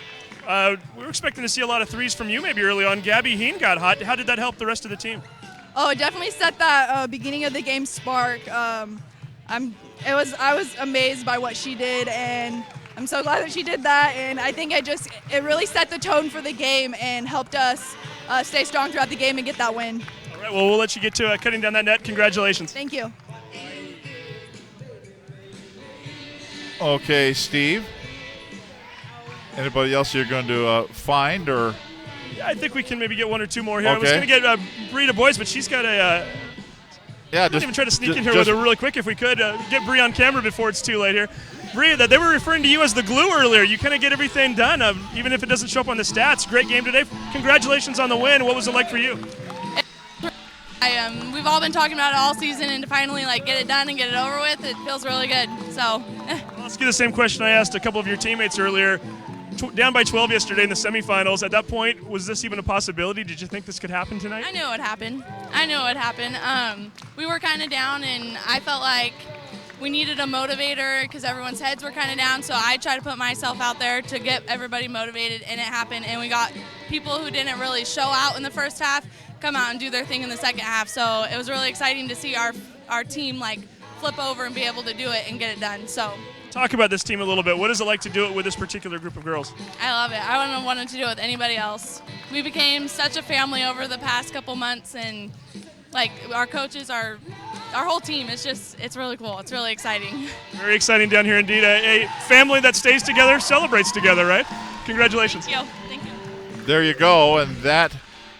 We were expecting to see a lot of threes from you maybe early on. Gabby Heen got hot. How did that help the rest of the team? Oh, it definitely set that beginning of the game spark. I was amazed by what she did, and I'm so glad that she did that, and I think it really set the tone for the game and helped us stay strong throughout the game and get that win. All right, well, we'll let you get to cutting down that net. Congratulations. Thank you. Okay, Steve. Anybody else you're going to find, or? Yeah, I think we can maybe get 1 or 2 more here. Okay. I was going to get Bree Dubois, but she's got a... Yeah, just even try to sneak in here with her really quick if we could. Get Bree on camera before it's too late here. Bree, they were referring to you as the glue earlier. You kind of get everything done, even if it doesn't show up on the stats. Great game today. Congratulations on the win. What was it like for you? We've all been talking about it all season, and to finally get it done and get it over with, it feels really good. So, let's get the same question I asked a couple of your teammates earlier. Down by 12 yesterday in the semifinals. At that point, was this even a possibility? Did you think this could happen tonight? I knew it would happen. We were kind of down, and I felt like we needed a motivator because everyone's heads were kind of down, so I tried to put myself out there to get everybody motivated, and it happened, and we got people who didn't really show out in the first half come out and do their thing in the second half, so it was really exciting to see our team flip over and be able to do it and get it done. So talk about this team a little bit. What is it like to do it with this particular group of girls? I love it. I wouldn't have wanted to do it with anybody else. We became such a family over the past couple months, and our coaches, our whole team, it's really cool. It's really exciting. Very exciting down here indeed. A family that stays together, celebrates together, right? Congratulations. Thank you. There you go, and that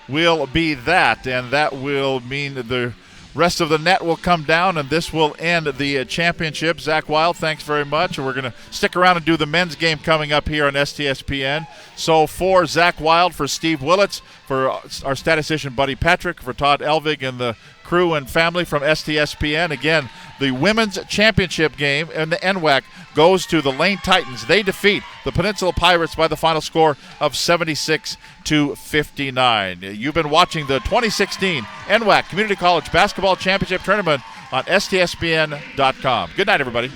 will be that, and that will mean the rest of the net will come down, and this will end the championship. Zach Wild, thanks very much. We're going to stick around and do the men's game coming up here on STSPN. So for Zach Wild, for Steve Willits, for our statistician Buddy Patrick, for Todd Elvig and the crew and family from STSPN, again, the women's championship game in the NWAC goes to the Lane Titans. They defeat the Peninsula Pirates by the final score of 76-59. You've been watching the 2016 NWAC Community College Basketball Championship Tournament on STSPN.com. Good night, everybody.